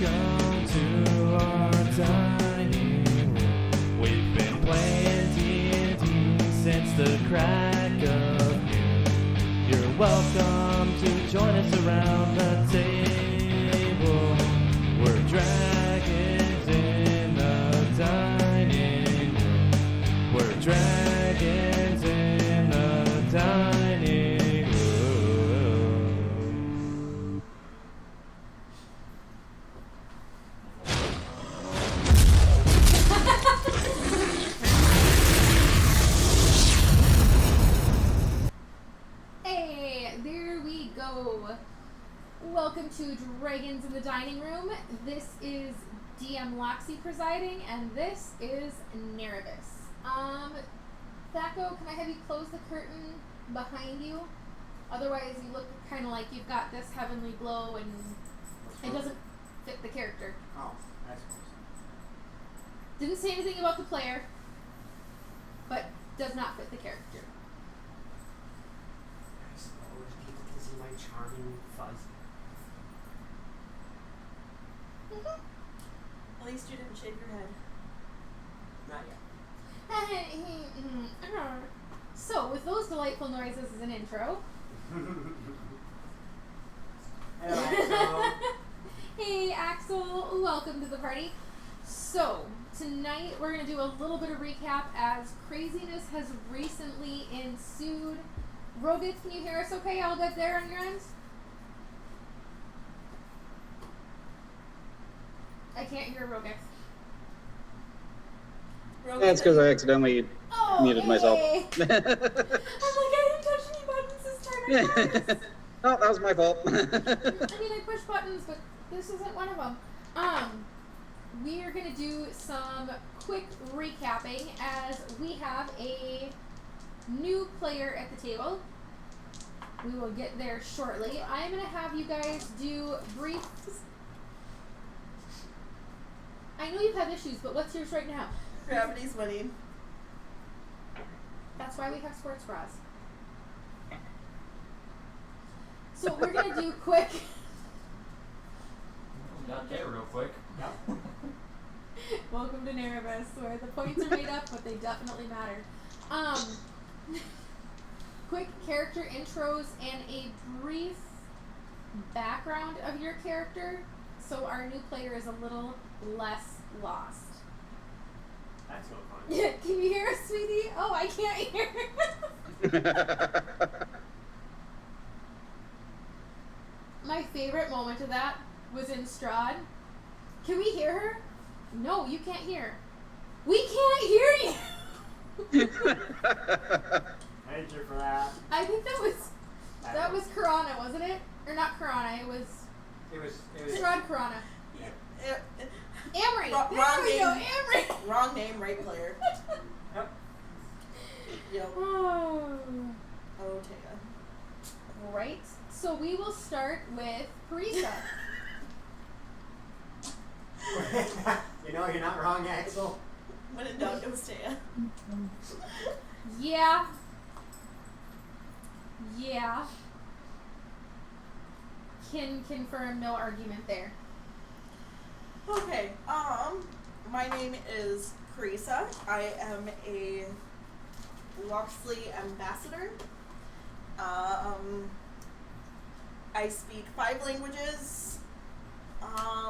Welcome to our dining room. We've been playing D&D since the crack of noon. You're welcome to join us around the table. We're dragons in the dining room. We're dragons in the dining room. Hey, there we go. Welcome to Dragons in the Dining Room. This is DMLoxy presiding, and this is Nerevis. Thaco, can I have you close the curtain behind you? Otherwise, you look kind of like you've got this heavenly glow, and it doesn't fit the character. Oh, that's close. Didn't say anything about the player, but does not fit the character. I suppose people can see my charming fuzz. At least you didn't shave your head. Not yet. So, with those delightful noises as an intro, Hello, Axel. hey Axel, welcome to the party. So, tonight we're going to do a little bit of recap as craziness has recently ensued. Rogat, can you hear us okay? All good there on your end? I can't hear Rogat. That's because I accidentally Oh, muted myself. hey. I'm like, I didn't touch any buttons this time. I promise. Oh, that was my fault. I mean, I push buttons, but this isn't one of them. We are going to do some quick recapping as we have a new player at the table. We will get there shortly. I'm going to have you guys do brief... I know you have issues, but what's yours right now? Gravity's winning. That's why we have sports bras. So we're going to do quick... Got there real quick. Yep. Welcome to Nerevis, where the points are made up, but they definitely matter. Quick character intros and a brief background of your character, so our new player is a little less lost. That's no fun. Yeah, can you hear us, sweetie? Oh, I can't hear. My favorite moment of that was in Strahd. Can we hear her? No, you can't hear. We can't hear you! Thank you for that. I think that was Karana, wasn't it? Or not Karana, it was It was. Strahd Karana. Yeah. Amory! Wrong There we go, name. Amory! Wrong name, right player. Yep. Yep. Oh. Oh, Taya. Right. So we will start with Parisa. You know you're not wrong, Axel. When in doubt, it was Taya. Yeah. Yeah. Can confirm, no argument there. Okay, my name is Carissa. I am a Loxley ambassador. I speak 5 languages.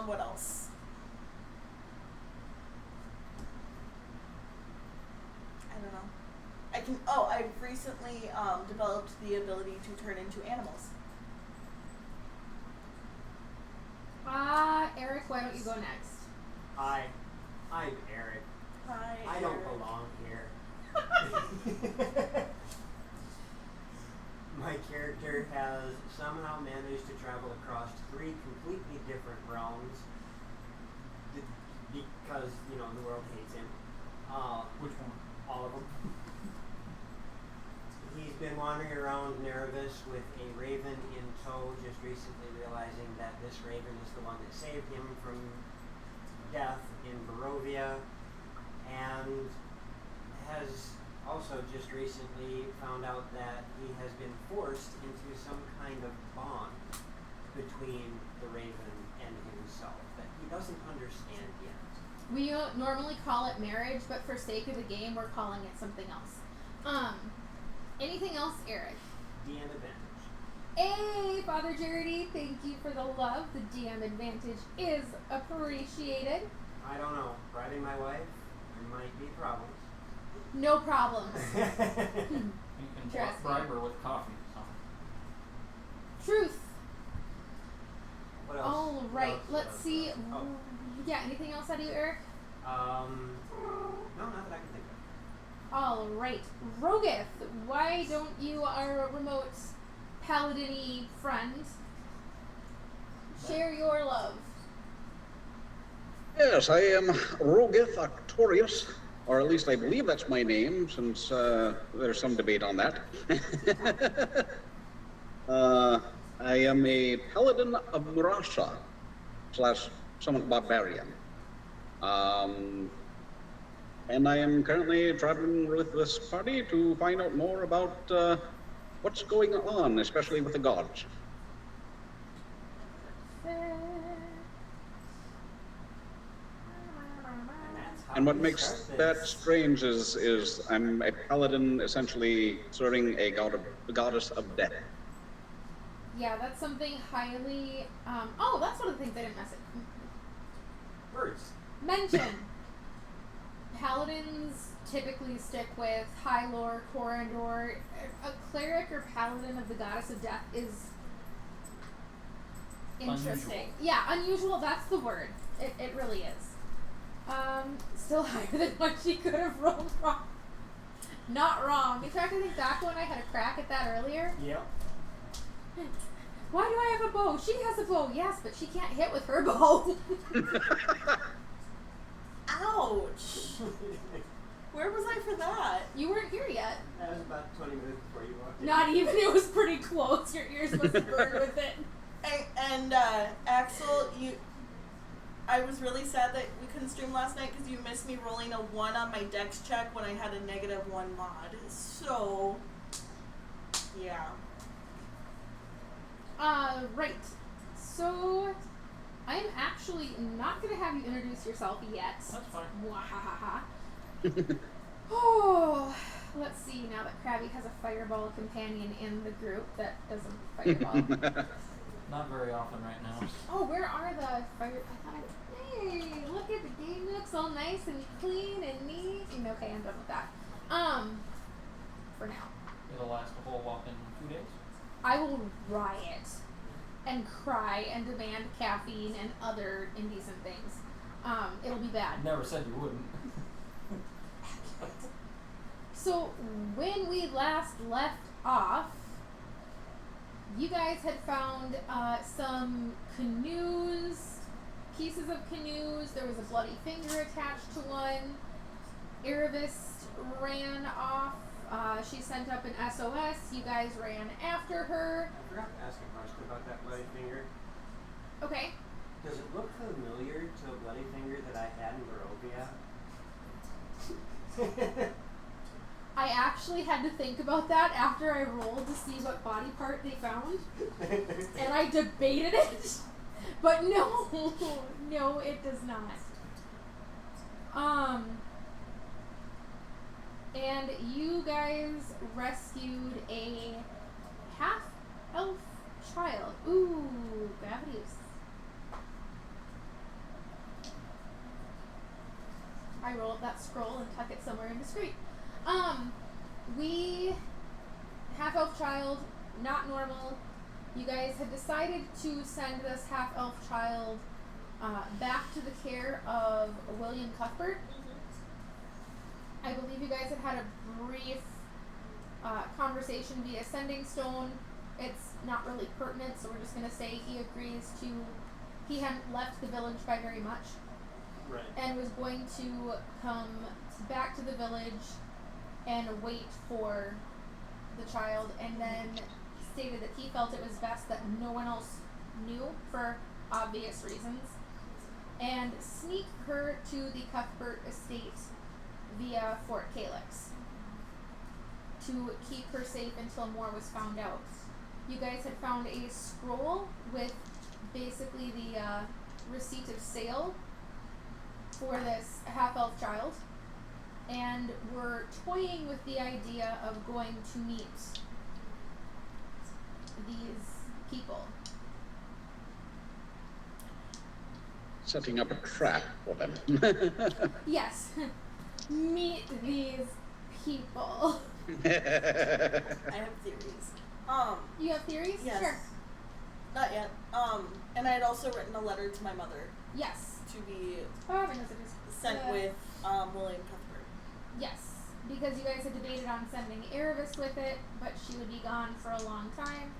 What else? I don't know. I've recently developed the ability to turn into animals. Eric, why don't you go next? Hi, I'm Eric. Hi. I don't Eric. belong here. My character has somehow managed to travel across 3 completely different realms because, you know, the world hates him. Which one? All of them. He's been wandering around Nerevis with a raven in tow, just recently realizing that this raven is the one that saved him from death in Barovia, and has also just recently found out that he has been forced into some kind of bond between the raven and himself, that he We don't normally call it marriage, but for sake of the game, we're calling it something else. Anything else, Eric? DM advantage. Hey, Father Jarity, thank you for the love. The DM advantage is appreciated. I don't know. Bribing my wife, there might be problems. No problems. You can Trust bribe me. her with coffee. So. Truth. What else? All What right, else? let's see. Oh. Yeah, anything else out of you, Eric? No, not that I can think of. All right, Rogith, why don't you, our remote paladin-y friend, share your love? Yes, I am Rogith Octorius, or at least I believe that's my name, since there's some debate on that. I am a paladin of Murasha, / somewhat barbarian. And I am currently traveling with this party to find out more about what's going on, especially with the gods. That's how And what we makes start that this. strange is I'm a paladin, essentially serving a goddess of death. Yeah, that's something highly. That's one of the things I didn't Birds. mention. Paladins typically stick with high lore, Corridor. A cleric or paladin of the goddess of death is interesting. Unusual. Yeah, unusual. That's the word. It really is. Still higher than what she could have rolled wrong. Not wrong. In fact, I think back when I had a crack at that earlier. Yep. Why do I have a bow? She has a bow, yes, but she can't hit with her bow. Ouch! Where was I for that? You weren't here yet. That was about 20 minutes before you walked in. Not even. It was pretty close. Your ears must have burned with it. And Axel, I was really sad that we couldn't stream last night because you missed me rolling a 1 on my dex check when I had a -1 mod. So, yeah. Right. So, I'm actually not going to have you introduce yourself yet. That's fine. Mwahaha. Oh, let's see. Now that Krabby has a fireball companion in the group that doesn't fireball. Not very often right now. Oh, where are the fire? Hey, look at the game. Looks all nice and clean and neat. Okay, I'm done with that. For now. It'll last a whole whopping 2 days. I will riot and cry and demand caffeine and other indecent things. It'll be bad. Never said you wouldn't. So when we last left off, you guys had found some canoes, pieces of canoes. There was a bloody finger attached to one. Nerevis ran off. She sent up an SOS. You guys ran after her. I forgot to ask a question about that bloody finger. Okay. Does it look familiar to a bloody finger that I had in Barovia? I actually had to think about that after I rolled to see what body part they found. And I debated it. But no, no, it does not. And you guys rescued a half-elf child. Ooh, gravity's. I roll up that scroll and tuck it somewhere indiscreet. We half-elf child, not normal. You guys had decided to send this half-elf child back to the care of William Cuthbert. I believe you guys had a brief conversation via Sending Stone. It's not really pertinent, so we're just going to say he agrees to. He hadn't left the village by very much. Right. And was going to come back to the village and wait for the child, and then stated that he felt it was best that no one else knew for obvious reasons, and sneak her to the Cuthbert estate via Fort Calyx to keep her safe until more was found out. You guys had found a scroll with basically the receipt of sale for this half-elf child, and we're toying with the idea of going to meet these people. Setting up a trap for them. Yes, meet these people. I have theories. You have theories? Yes. Sure. Not yet. And I had also written a letter to my mother Yes. to be Oh, messages. sent with William Cuthbert. Yes, because you guys had debated on sending Nerevis with it, but she would be gone for a long time.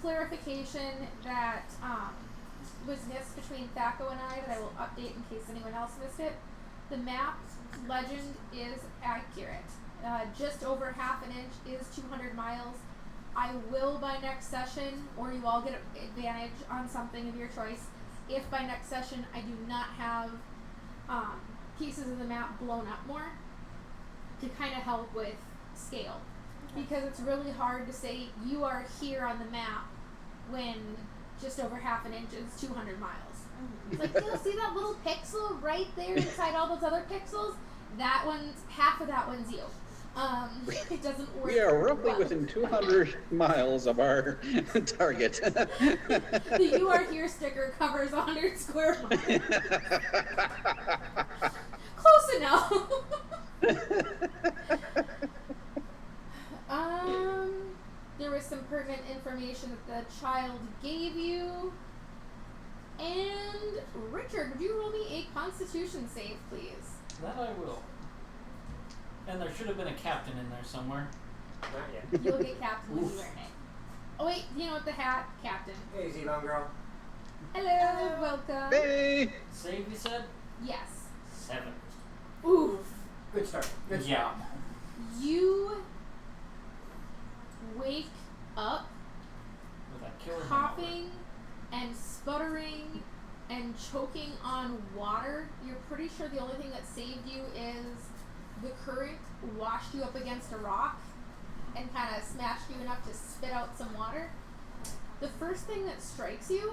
Clarification that was missed between Thaco and I that I will update in case anyone else missed it. The map legend is accurate. Just over half an inch is 200 miles. I will by next session, or you all get advantage on something of your choice, if by next session I do not have pieces of the map blown up more to kind of help with scale. Because it's really hard to say you are here on the map when just over half an inch is 200 miles. It's like, you'll see that little pixel right there inside all those other pixels? That one's, half of that one's you. It doesn't work. We are roughly well. within 200 miles of our target. The "You Are Here" sticker covers 100 square miles. Close enough. There was some pertinent information that the child gave you. And Richard, would you roll me a Constitution save, please? That I will. And there should have been a captain in there somewhere. Not yet. You'll get captain when you wear it. Oh wait, you know what, the hat, captain. Hey, Z-Bone girl. Hello, welcome. Hey! Save, you said? Yes. 7. Oof. Good start. Good start. Yeah. You wake up With that killer coughing and sputtering and choking on water. You're pretty sure the only thing that saved you is the current washed you up against a rock and kind of smashed you enough to spit out some water. The first thing that strikes you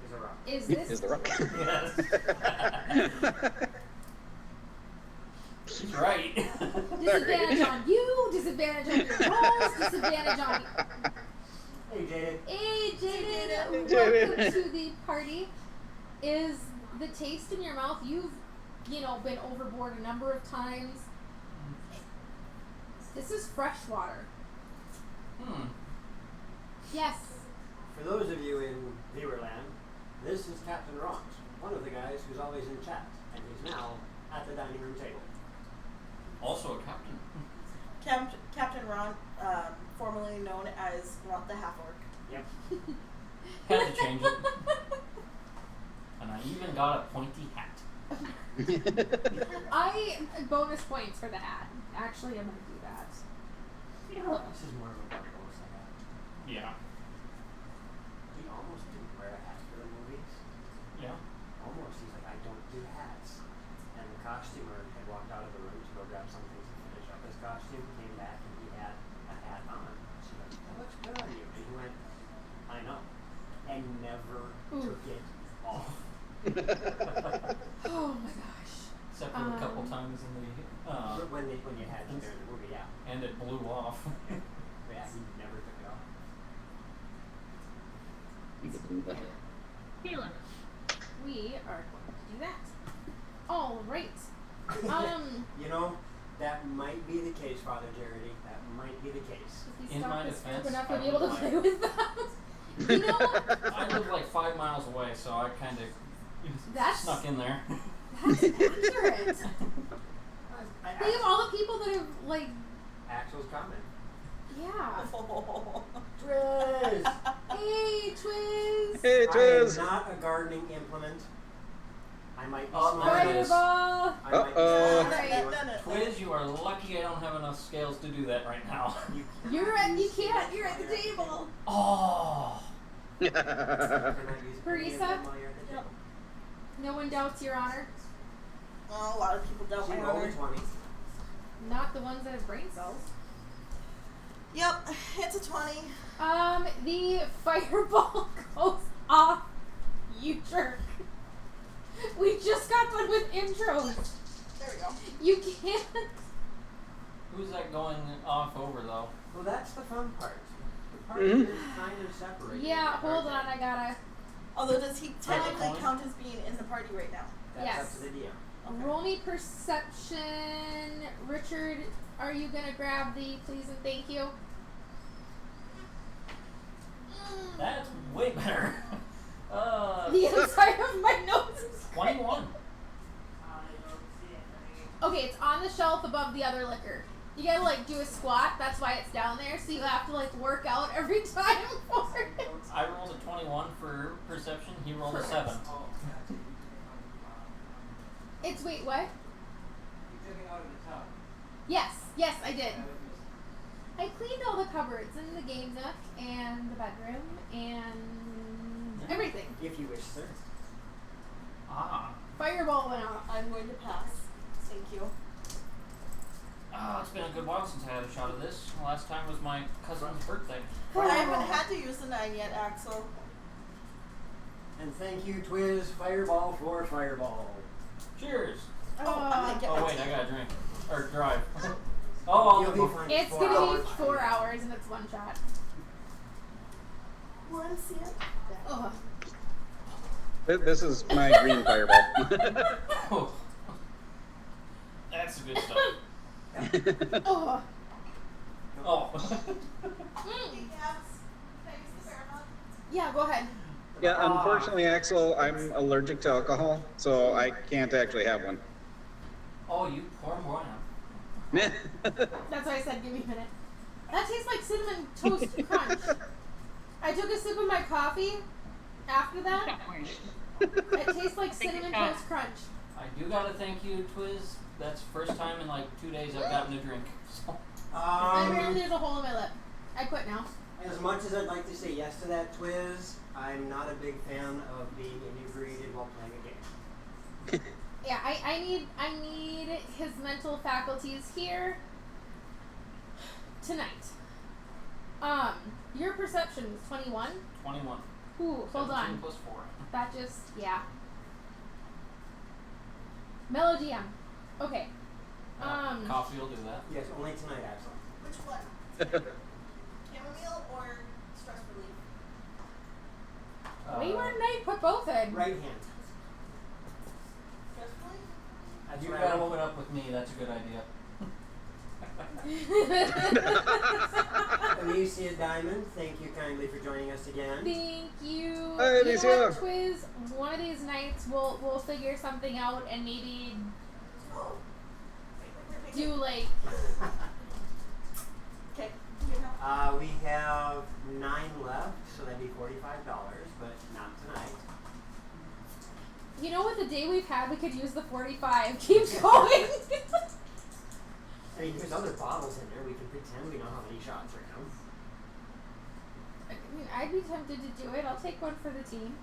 Is a rock. is this. Is the rock. Yes. He's right. Disadvantage on you, disadvantage on your rolls, disadvantage on you. Hey, Jaded. Hey, Jaden, Jaden. welcome to the party. Is the taste in your mouth? You've, been overboard a number of times. This is fresh water. Yes. For those of you in Viewerland, this is Captain Ross, one of the guys who's always in chat, and he's now at the dining room table. Also a captain. Captain Ron, formerly known as Ron the Half-Orc. Yep. Had to change it. And I even got a pointy hat. Bonus points for the hat. Actually, I'm gonna do that. This is more of a Barbarossa hat. Yeah. He almost didn't wear a hat for the movies. Yeah. Almost. He's like, I don't do hats. And the costumer had walked out of the room to go grab something to finish up his costume, came back, and he had a hat on. She's like, that looks good on you. And he went, I know. And never took it off. Oh my gosh. Except for a couple times in the when you had it there in the movie, yeah. and it blew off. Yeah, he never took it off. We are going to do that. All right. You know, that might be the case, Father Jarity. That might be the case. If we In stop my this defense, we're not I going to be able to would play like- with that. You know, I live like 5 miles away, so I kind of That's- snuck in there. that's accurate. I Think of all the people that have, like, Axel's comment. yeah. Twiz! Hey, Twiz. Hey, I Twiz! am not a gardening implement. I might be Oh, smart. there it is. Fireball. I might be Uh-oh. smart. Alright. Done it. Twiz, you are lucky I don't have enough scales to do that right now. You're at the table. Oh. Parisa? No one doubts your honor. Well, a lot of people doubt She my rolled a honor. 20. Not the ones that have brain cells. Yep, it's a 20. The fireball goes off. You jerk. We just got done with intros. There we go. You can't. Who's that going off over though? Well, that's the fun part. The party Mhm. is kind of separated. Yeah, hold aren't on. they? I gotta Although, does he technically coin? count as being in the party right now? That's Yes. up to the DM. Okay. roll me perception. Richard, are you gonna grab the please and thank you? That's way better. The inside of my nose is 21. Okay, it's on the shelf above the other liquor. You gotta like do a squat, that's why it's down there, so you have to like work out every time for it. I rolled a 21 for perception. He rolled Perfect. a 7. It's wait, what? You took it out of the tub. Yes, I did. I cleaned all the cupboards in the game nook and the bedroom and everything. If you wish, sir. Ah. Fireball went off. I'm going to pass. Thank you. Ah, it's been a good while since I had a shot of this. The last time was my cousin's birthday. I haven't had to use the 9 yet, Axel. And thank you, Twiz Fireball for Fireball. Cheers. Oh, I'm gonna get Oh my wait, I tea. gotta drink. Or drive. Oh, You'll be I'll fine. It's 4 gonna hours. be 4 hours and it's one shot. One sip. Ugh. This is my green fireball. Oh. That's the good stuff. Ugh. Oh. Yeah, go ahead. Yeah, unfortunately, Axel, I'm allergic to alcohol, so I can't actually have one. Oh, you poor boy now. That's why I said give me a minute. That tastes like cinnamon toast crunch. I took a sip of my coffee after that. It tastes like cinnamon toast crunch. I do gotta thank you, Twiz. That's the first time in like 2 days I've gotten a drink. So. Apparently there's a hole in my lip. I quit now. As much as I'd like to say yes to that, Twiz, I'm not a big fan of being inebriated while playing a game. Yeah, I need his mental faculties here tonight. Your perception was 21. 21. Ooh, hold 17 on. plus 4. That just Melody M. Okay. Coffee will do that. Yes, only tonight, Axel. Which one? Chamomile or stress relief? Wait, where did I put both in? Right hand. Stress relief? That's You what gotta I hold it up with me. That's a good idea. Alicia Diamond, thank you kindly for joining us again. Thank you. Hi, You know Alicia. what, Twiz? One of these nights we'll figure something out and maybe do like Okay. We have 9 left, so that'd be $45, but not tonight. you know what the day we've had we could use the 45. Keep going. I mean, there's other bottles in there. We can pretend we know how many shots are in. I mean, I'd be tempted to do it. I'll take one for the team.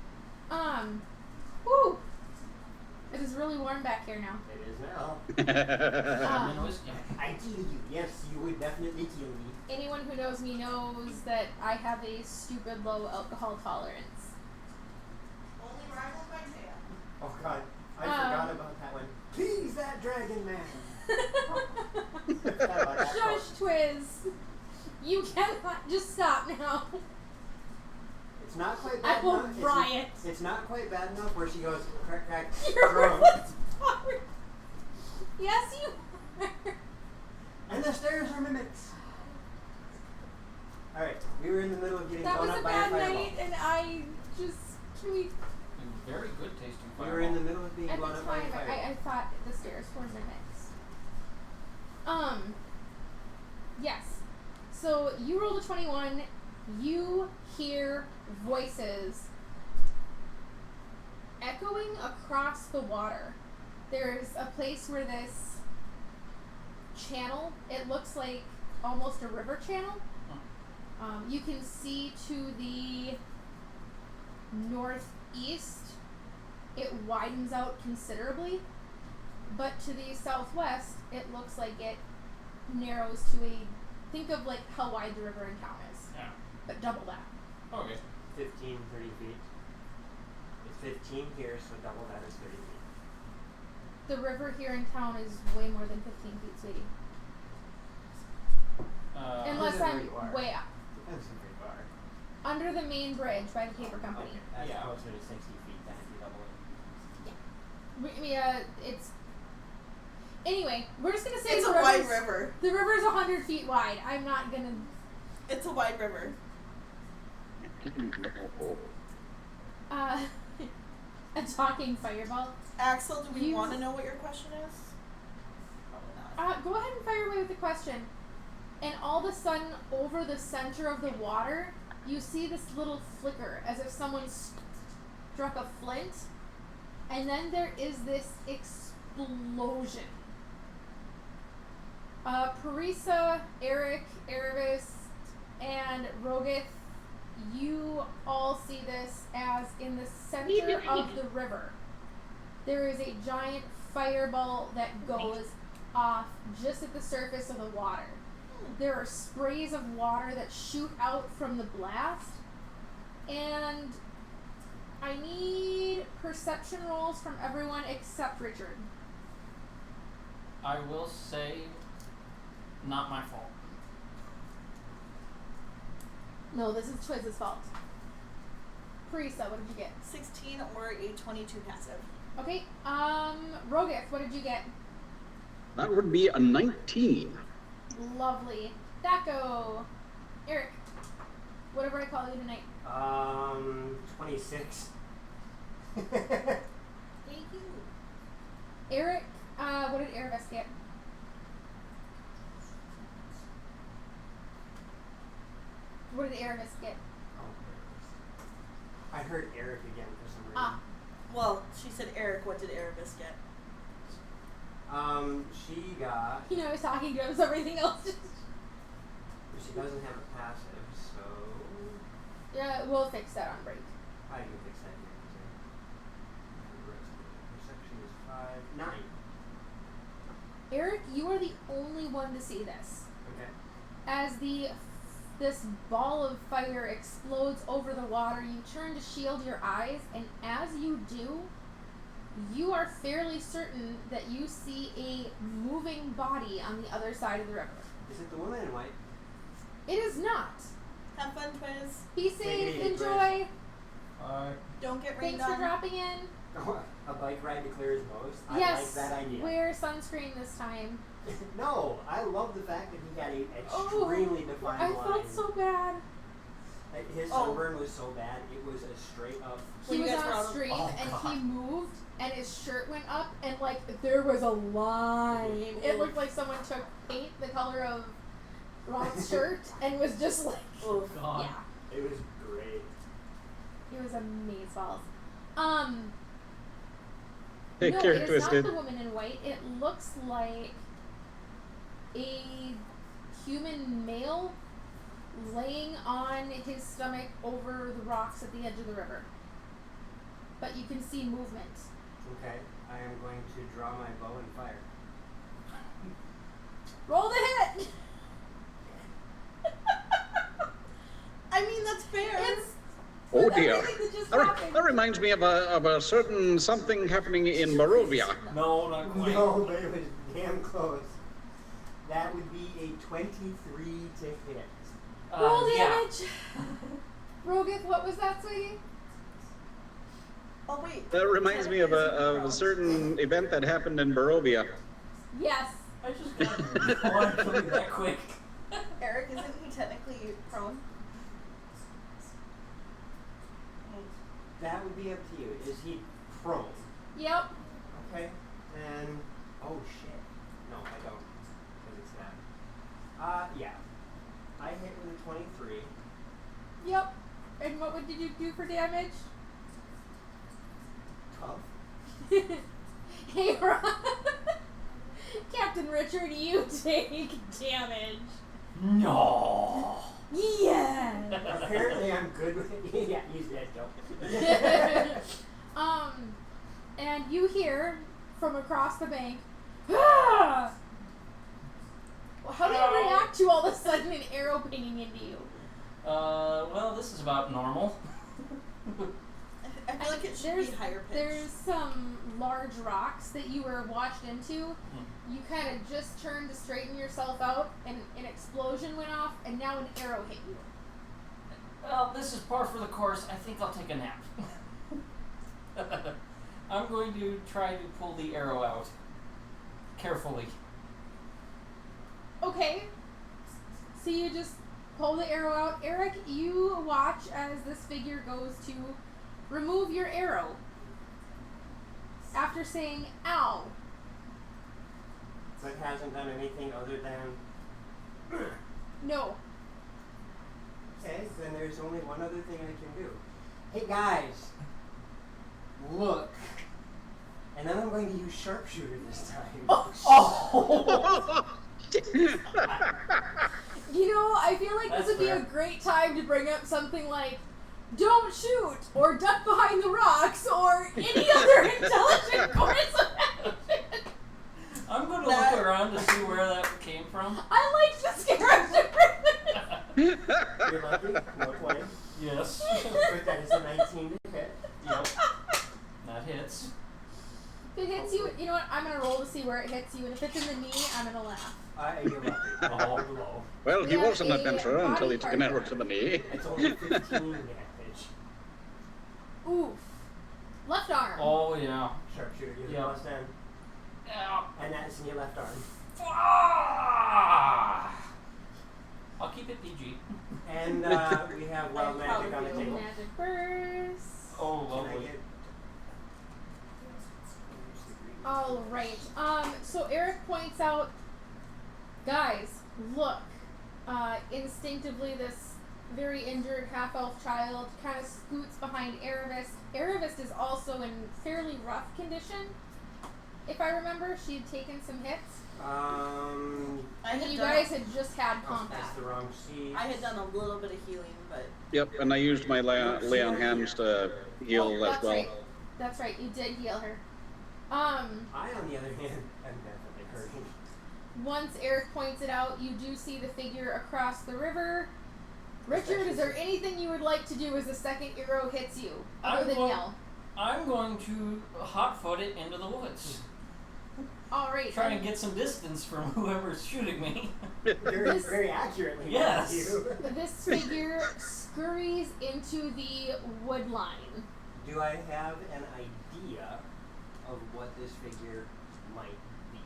Whew. It is really warm back here now. It is now. Lemon whiskey. I kill you. Yes, you would definitely kill me. Anyone who knows me knows that I have a stupid low alcohol tolerance. Only rivaled by Taya. Oh god, I forgot about that one. Please, that dragon man. Forgot about that Shush, quote. Twiz. You cannot just stop now. It's not quite I bad will enough. riot. It's not quite bad enough where she goes crack crack You're drunk. sorry. Yes, you are. And the stairs are mimics. Alright, we were in the middle of getting That blown was up a by a bad fireball. night, and I just can we. Very good tasting We fireball. were in the middle of being At blown the up by a time, fireball. I thought the stairs were mimics. Yes. So you rolled a 21. You hear voices echoing across the water. There's a place where this channel, it looks like almost a river channel. You can see to the northeast, it widens out considerably, but to the southwest, it looks like it narrows to a, think of like how wide the river in town is, Yeah. but double that. Okay. 15, 30 feet. It's 15 here, so double that is 30 feet. The river here in town is way more than 15 feet, sweetie. Unless Depends on I'm where you are. way up. Depends on where you are. Under the main bridge by the paper company. Okay, that's Yeah. closer to 60 feet than if you double it. I mean, it's... Anyway, we're just going to say It's the a wide river's- river. The river's 100 feet wide. I'm not going to... It's a wide river. A talking fireball. Axel, do we You- want to know what your question is? Probably not. Go ahead and fire away with the question. And all of a sudden, over the center of the water, you see this little flicker, as if someone struck a flint. And then there is this explosion. Parisa, Eric, Erevis, and Rogith, you all see this as in the center of the river, there is a giant fireball that goes off just at the surface of the water. There are sprays of water that shoot out from the blast, and I need perception rolls from everyone except Richard. I will say, not my fault. No, this is Twiz's fault. Parisa, what did you get? 16 or a 22 passive. Okay, Rogith, what did you get? That would be a 19. Lovely. Daco. Eric, whatever I call you tonight. 26. Thank you. Eric, what did Erevis get? What did Erevis get? I heard Eric again for some reason. Ah. Well, she said Eric. What did Erebus get? She got. You know, I was talking to him, so everything else just... She doesn't have a passive, so Yeah, we'll fix that on break. I can fix that here. Perception is 5, 9. Eric, you are the only one to see this. Okay. As this ball of fire explodes over the water, you turn to shield your eyes, and as you do, you are fairly certain that you see a moving body on the other side of the river. Is it the woman in white? It is not. Have fun, Twiz. Be Take it safe, easy, enjoy. Don't get rained Thanks for on. dropping in. A bike ride to Claire's boast? I Yes, like that idea. wear sunscreen this time. No, I love the fact that he got a Oh, extremely defined I line. felt so bad. Like, his Oh. sunburn was so bad, it was a straight up. He When was you guys were on on- stream Oh, and God. he moved and his shirt went up and like there was a line. It looked like someone took paint the color of Ron's shirt and was just like, Oh, God. yeah, It was great. it was amazeballs. Take No, care, it is Twisted. not the woman in white. It looks like a human male laying on his stomach over the rocks at the edge of the river. But you can see movement. Okay, I am going to draw my bow and fire. Roll the hit! I mean, that's fair. It's Oh with dear. everything that just That, happened. that reminds me of a certain something happening in Barovia. No, not quite. No, but it was damn close. That would be a 23 to hit. Roll Yeah. damage! Rogith, what was that, sweetie? Oh wait. That reminds me of a certain event that happened in Barovia. Yes. I just got one to me that quick. Eric, isn't he technically prone? That would be up to you. Is he prone? Yep. Okay. And oh shit. No, I don't. Because it's that. Yeah. I hit with a 23. Yep. And what did you do for damage? 12. Hey, Ron. Captain Richard, you take damage. No. Yeah. Apparently I'm good with it. Yeah, he's dead, Joe. And you hear from across the bank, ah! Well, how do you react to all of a sudden an arrow pinging into you? Well, this is about normal. I feel like it should There's- be higher pitch. There's some large rocks that you were washed into, you kind of just turned to straighten yourself out, and an explosion went off, and now an arrow hit you. Well, this is par for the course. I think I'll take a nap. I'm going to try to pull the arrow out. Carefully. Okay. So you just pull the arrow out. Eric, you watch as this figure goes to remove your arrow. After saying, ow. But hasn't done anything other than... No. Okay, then there's only one other thing I can do. Hey guys, look. And then I'm going to use sharpshooter this time. Oh! You know, I feel like That's this would be fair. a great time to bring up something like, don't shoot, or duck behind the rocks, or any other intelligent course of action. I'm going to look around to see where that came from. I like this character. You're lucky? No 20. Yes. But that is a 19 to hit. Yep. That hits. If it hits you, you know what? I'm gonna roll to see where it hits you, and if it's in the knee, I'm gonna laugh. You're lucky. Oh. Low. Well, he We was have an a adventurer until he body took an part. arrow to the knee. It's only 15 damage. Oof. Left arm. Oh, yeah. Sharpshooter, you Yep. plus 10. Yeah. And that's in your left arm. Ah! I'll keep it PG. And we have wild magic on the table. Magic burst. Oh, Can I lovely. get... All right. So Eric points out, guys, look. Instinctively, this very injured half-elf child kind of scoots behind Nerevis. Nerevis is also in fairly rough condition. If I remember, she had taken some hits. And you guys had just had combat. That's the wrong seat. I had done a little bit of healing, but Yep, and I used my lay on hands to heal as that's well. right. That's right. You did heal her. I, on the other hand, am definitely hurting. Once Eric points it out, you do see the figure across the river. Richard, is there anything you would like to do as the second arrow hits you, other than yell? I'm going to hot-foot it into the woods. All right. Try and get some distance from whoever's shooting me. Very, very accurately. Yes. You. This figure scurries into the wood line. Do I have an idea of what this figure might be?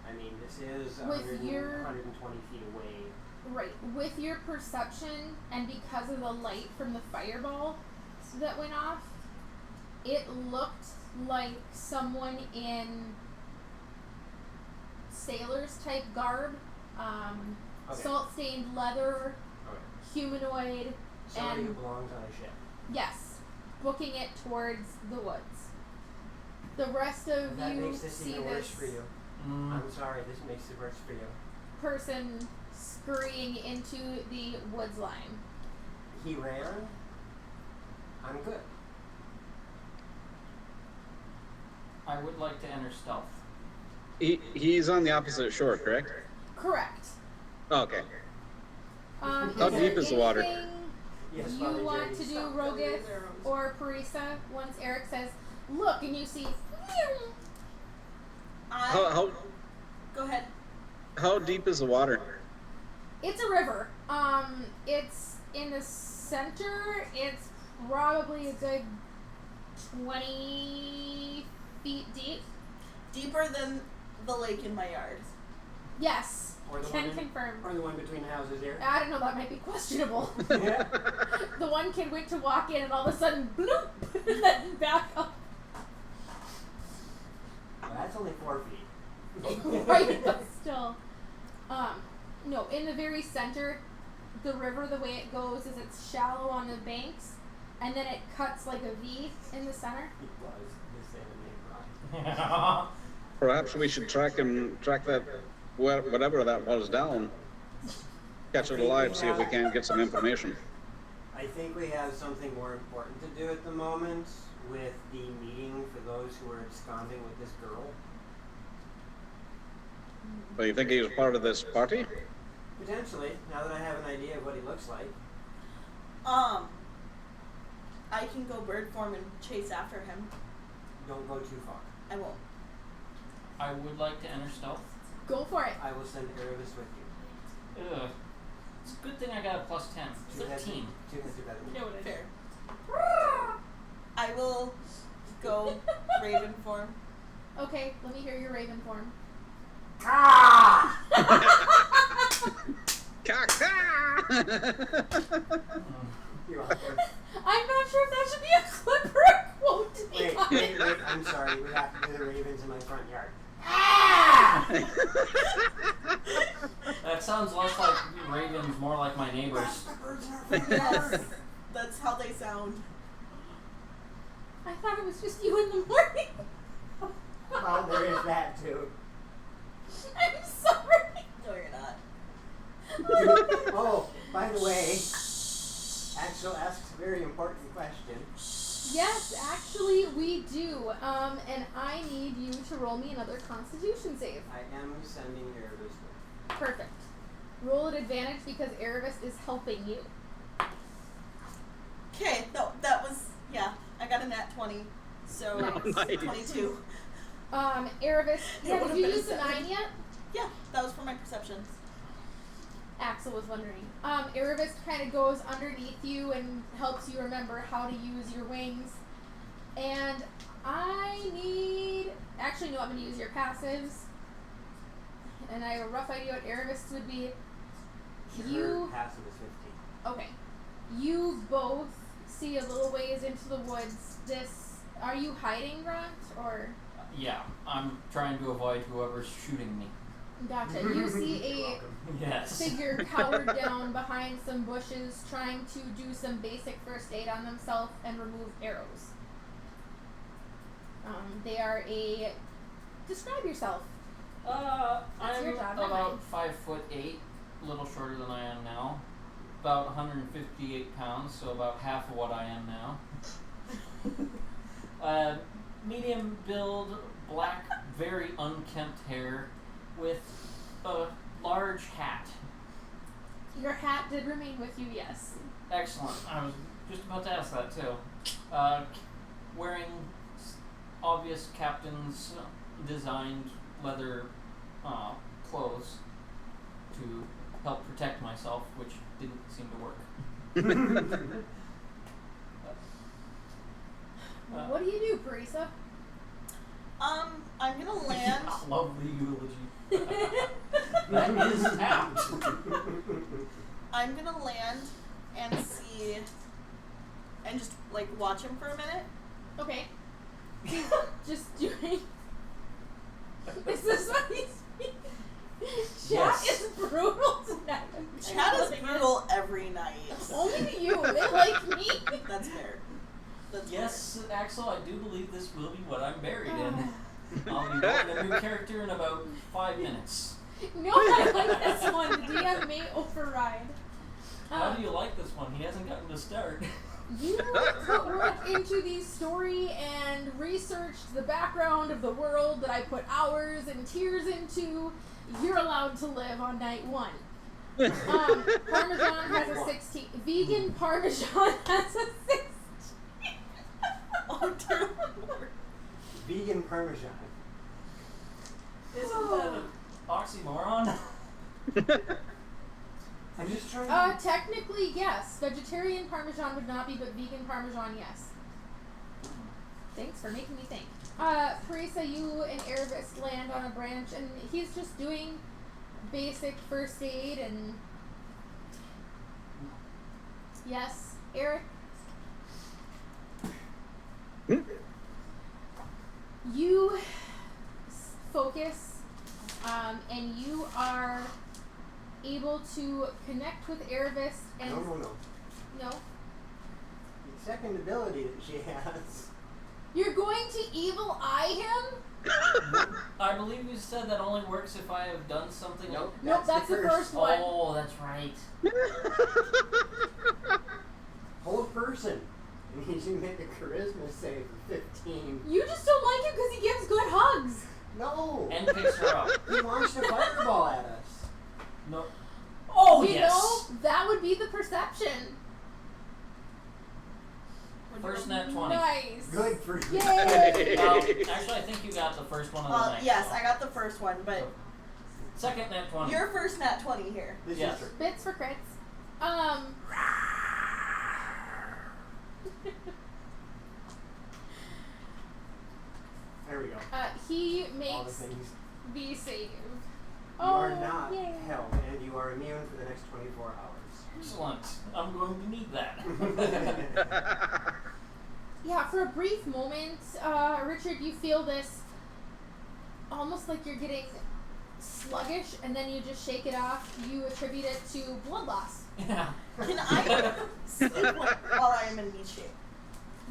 I mean, this is With 120 feet away. Right. With your perception, and because of the light from the fireball that went off, it looked like someone in sailor's type garb, Okay. salt-stained leather, Okay. humanoid, Somebody who and belongs on a ship. yes, booking it towards the woods. The rest of That you makes this see even worse this for you. I'm sorry, this makes it worse for you. person scurrying into the woods line. He ran. I'm good. I would like to enter stealth. He's on the opposite shore, correct? Correct. Oh, okay. How How deep is the water? Yes, You Father want Jerry, to do stop. Rogus or Parisa once Eric says, look, and you see, How go ahead. how deep is the water? it's a river. It's in the center. It's probably a good 20 feet deep. Deeper than the lake in my yard. Yes, Or the can one in- confirm. Or the one between the houses here. I don't know, that might be questionable. Yeah. The one kid went to walk in and all of a sudden, bloop, and then back up. Well, that's only 4 feet. Right, but still. No, in the very center, the river, the way it goes is it's shallow on the banks, and then it cuts like a V in the center. It was the same name rock. Perhaps we should track that whatever that was down. Catch it alive, see if we can get some information. I think we have something more important to do at the moment with the meeting for those who are absconding with this girl. Well, you think he's part of this party? Potentially, now that I have an idea of what he looks like. I can go bird form and chase after him. Don't go too far. I won't. I would like to enter stealth. Go for it. I will send Nerevis with you. Ugh. It's a good thing I got a plus 10. 13. Two heads are better than Noted. Fair. I will go raven form. Okay, let me hear your raven form. Ah! Caca! You're welcome. I'm not sure if that should be a clip or a quote, to be Wait, honest. I'm sorry. We have to do the ravens in my front yard. That sounds less like ravens, more like my neighbors. The birds in our front Yes. yard. That's how they sound. I thought it was just you in the morning. Well, there is that too. I'm sorry. No, you're not. Oh, by the way, Axel asks a very important question. Yes, actually, we do. And I need you to roll me another Constitution save. I am sending Nerevis with. Perfect. Roll at advantage because Erebus is helping you. Okay, no, that was, yeah, I got a nat 20, so Nice. 22. Erebus, It yeah, did would've you been a use the 7. 9 yet? Yeah, that was for my perception. Axel was wondering. Erebus kind of goes underneath you and helps you remember how to use your wings. And I need... Actually, no, I'm going to use your passives. And I have a rough idea what Erebus would be. Her passive is 15. Okay. You both see a little ways into the woods. Are you hiding, Grant, or? Yeah, I'm trying to avoid whoever's shooting me. Gotcha. You see You're a welcome. Yes. figure cowered down behind some bushes, trying to do some basic first aid on themselves and remove arrows. They are a... Describe yourself. That's I'm your job, not about 5'8", a little shorter than I am now. About 158 pounds, so about half of what I am now. Medium build, black, very unkempt hair, with a large hat. Your hat did remain with you, yes. Excellent. I was just about to ask that too. Wearing obvious captain's designed leather clothes to help protect myself, which didn't seem to work. What do you do, Parisa? I'm gonna land. Lovely eulogy. That is apt. I'm gonna land and see, and just like watch him for a minute. Okay. Just doing... Is this what he's... Chat Yes. is brutal tonight. Chat is brutal every night. Only to you. They like me. That's fair. That's Yes, Axel, I do believe this will be what I'm buried in. I'll be rolling a new character in about 5 minutes. No, I like this one. The DM may override. How do you like this one? He hasn't gotten to start. You put work into the story and researched the background of the world that I put hours and tears into. You're allowed to live on night 1. Parmesan has a 16. Vegan Parmesan has a 16. Oh dear Lord. Vegan Parmesan. Isn't that an oxymoron? I'm just trying to... Technically, yes. Vegetarian Parmesan would not be, but vegan Parmesan, yes. Thanks for making me think. Parisa, you and Erebus land on a branch, and he's just doing basic first aid and... Yes, Eric? You focus, and you are able to connect with Erebus and... No. No? The second ability that she has. You're going to evil eye him? I believe you said that only works if I have done something. Nope, Nope, that's the first one. Oh, that's right. Whole person. And he should make a charisma save of 15. You just don't like him because he gives good hugs. No! And picks her up. He launched a fireball at us. No. Oh, You yes. know, that would be the perception. First nat 20. Nice. Good for you. Yay! Actually, I think you got the first one of the night. Yes, so. I got the first one, but Second nat 20. your first nat 20 here. This Yes. is true. Bits for crits. There we go. He All the makes things. the save. You are not yay. held, and you are immune for the next 24 hours. Excellent. I'm going to need that. Yeah, for a brief moment, Richard, you feel this almost like you're getting sluggish, and then you just shake it off. You attribute it to blood loss. Yeah. Can I sleep while I am in meat shape?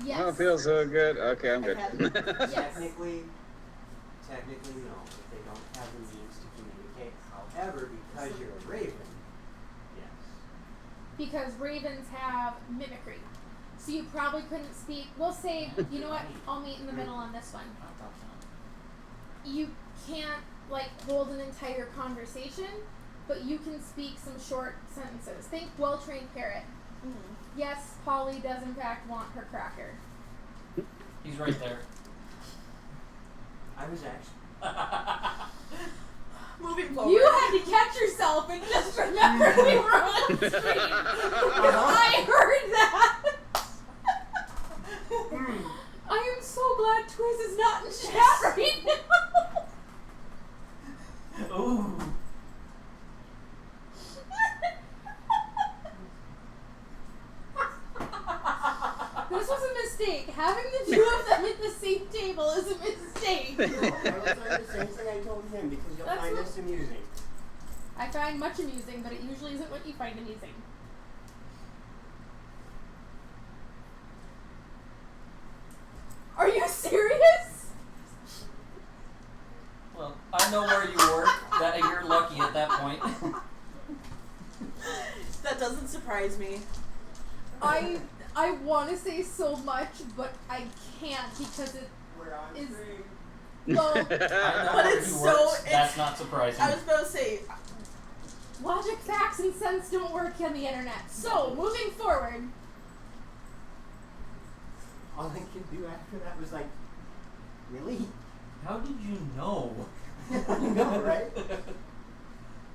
Yes. Oh, it feels so good. Okay, I'm good. Yes. Technically no, if they don't have the means to communicate. However, because you're a raven, yes. Because ravens have mimicry. So you probably couldn't speak. We'll say, you know what? I'll meet in the middle on this one. You can't, like, hold an entire conversation, but you can speak some short sentences. Think well-trained parrot. Mm-hmm. Yes, Polly does in fact want her cracker. He's right there. I was actually. Moving forward. You had to catch yourself and just remember we were on screen. I heard that. I am so glad Twiz is not in chat right now. Ooh. This was a mistake. Having the two of them at the same table is a mistake. No, I will say the same thing I told him because you'll That's find what- this amusing. I find much amusing, but it usually isn't what you find amusing. Are you serious? Well, I know where you work. That you're lucky at that point. That doesn't surprise me. I want to say so much, but I can't because it. We're on Is- stream. Well, I know But where it's he so- works. it's- That's not surprising. I was about to say, logic, facts, and sense don't work on the internet. So, moving forward. All I could do after that was like, really? How did you know? I know, right?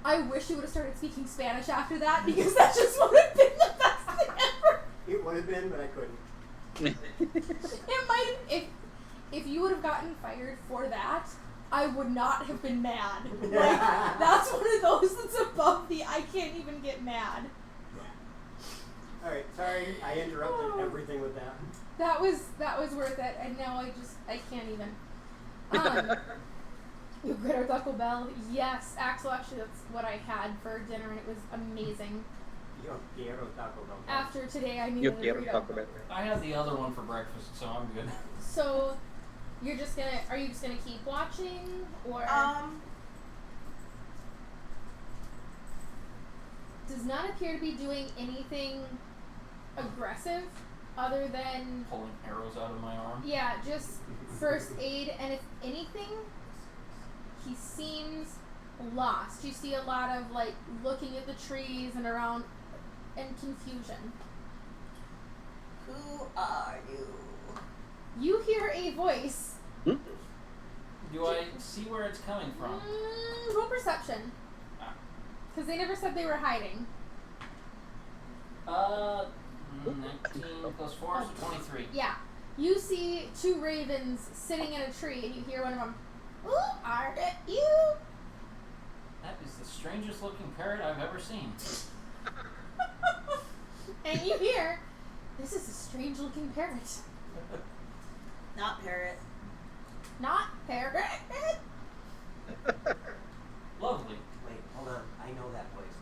I wish you would have started speaking Spanish after that because that just would have been the best thing ever. It would have been, but I couldn't. It might if you would have gotten fired for that, I would not have been mad. Like, that's one of those that's above the I can't even get mad. Alright, sorry, I interrupted everything with that. That was worth it, and now I can't even. You get our Taco Bell. Yes, Axel, actually that's what I had for dinner and it was amazing. Yo quiero Taco Bell. After today I You needed a can't burrito. talk about I had the other one for breakfast, so I'm good. So are you just gonna keep watching or does not appear to be doing anything aggressive other than Pulling arrows out of my arm. yeah, just first aid, and if anything, he seems lost. You see a lot of like looking at the trees and around and confusion. who are you? You hear a voice. Do I see where it's coming from? Roll perception. Because they never said they were hiding. 19 plus 4 is 23. Yeah. You see two ravens sitting in a tree, and you hear one of them, "Who are you?" That is the strangest looking parrot I've ever seen. And you hear, "This is a strange looking parrot. Not parrot. Not parrot." Lovely. Wait, hold on. I know that voice.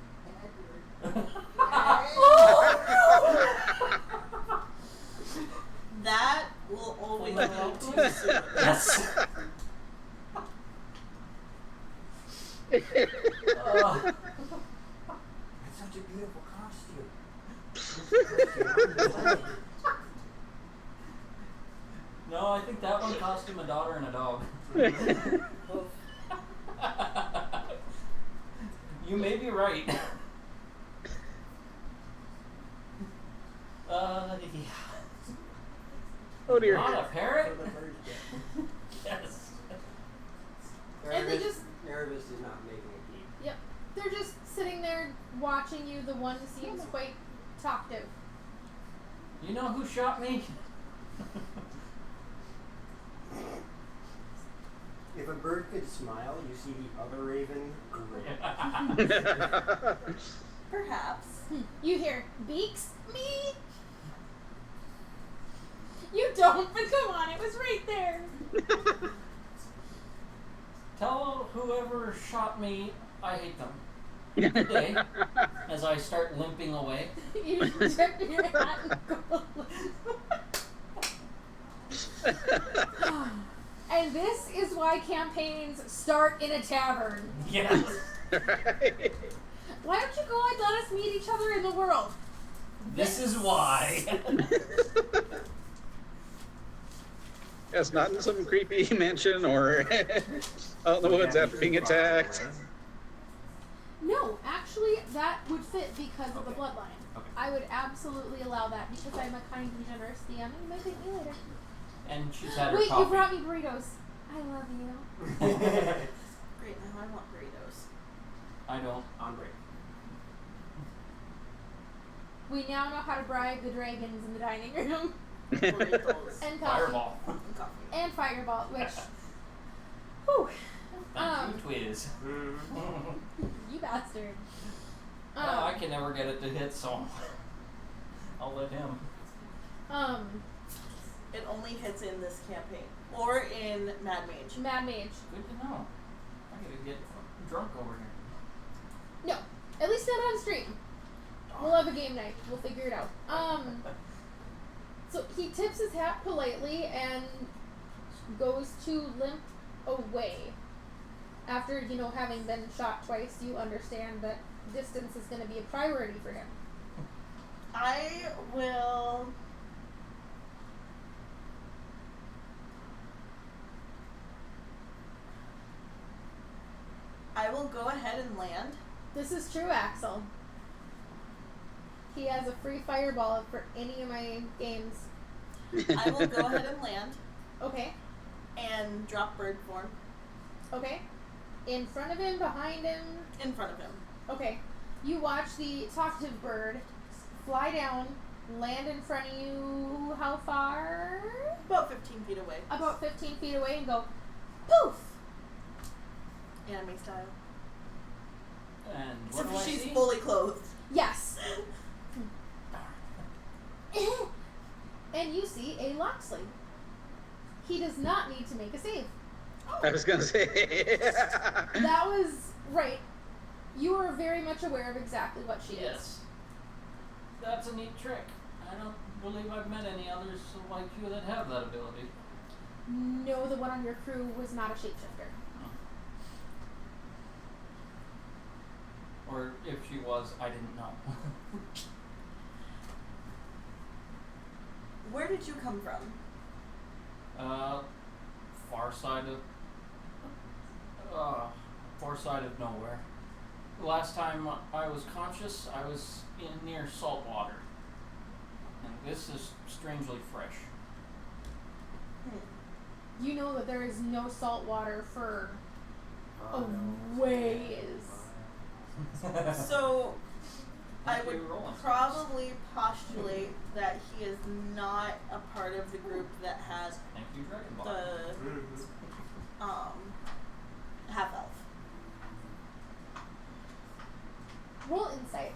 That will always Well, go too soon. Yes. That's such a beautiful costume. No, I think that one cost him a daughter and a dog. You may be right. Yeah. Oh dear. Not a parrot? So the birds get. Yes. And they just- Nerevis is not making a peep. Yep. They're just sitting there watching you. The one seems quite talkative. You know who shot me? If a bird could smile, you see the other raven grin. Perhaps. You hear, Beaks me? You don't, but come on, it was right there. Tell whoever shot me I hate them. Good day. As I start limping away. You tip your hat and go. And this is why campaigns start in a tavern. Yes. Why don't you go and let us meet each other in the world? This is why. Yes, not in some creepy mansion or out in the woods after being attacked. No, actually, that would fit because of the Okay. bloodline. Okay. I would absolutely allow that because I'm a kind and generous DM and you might thank me later. And she's had her Wait, coffee. you brought me burritos. I love you. Great, now I want burritos. I don't. On break. We now know how to bribe the dragons in the dining room. Burritos. And coffee. Fireball. And coffee. And fireball, which... Whew. Thank you, Twiz. You bastard. Well, I can never get it to hit, so I'll let him. It only hits in this campaign. Or in Mad Mage. Mad Mage. Good to know. I gotta get drunk over here. No, at least not on stream. We'll have a game night. We'll figure it out. So he tips his hat politely and goes to limp away. After, having been shot twice, you understand that distance is going to be a priority for him. I will... go ahead and land. This is true, Axel. He has a free fireball for any of my games. I will go ahead and land Okay, and drop bird form okay. In front of him, behind him. in front of him. Okay. You watch the talkative bird fly down, land in front of you. How far? About 15 feet away. About 15 feet away and go poof! Anime style. And what Except do I she's see? fully clothed. Yes. And you see a Loxley. He does not need to make a save. I was gonna say. That was right. You are very much aware of exactly what she is. Yes. That's a neat trick. I don't believe I've met any others like you that have that ability. No, the one on your crew was not a shapeshifter. Or if she was, I didn't know. Where did you come from? Far side of nowhere. The last time I was conscious, I was near salt water. And this is strangely fresh. You know that there is no salt water for a Oh, no. ways. So, I Thank would you, Roland. probably postulate that he is not a part of the group that has Thank you, Dragon Ball. the Mhm. half elf. Roll insight.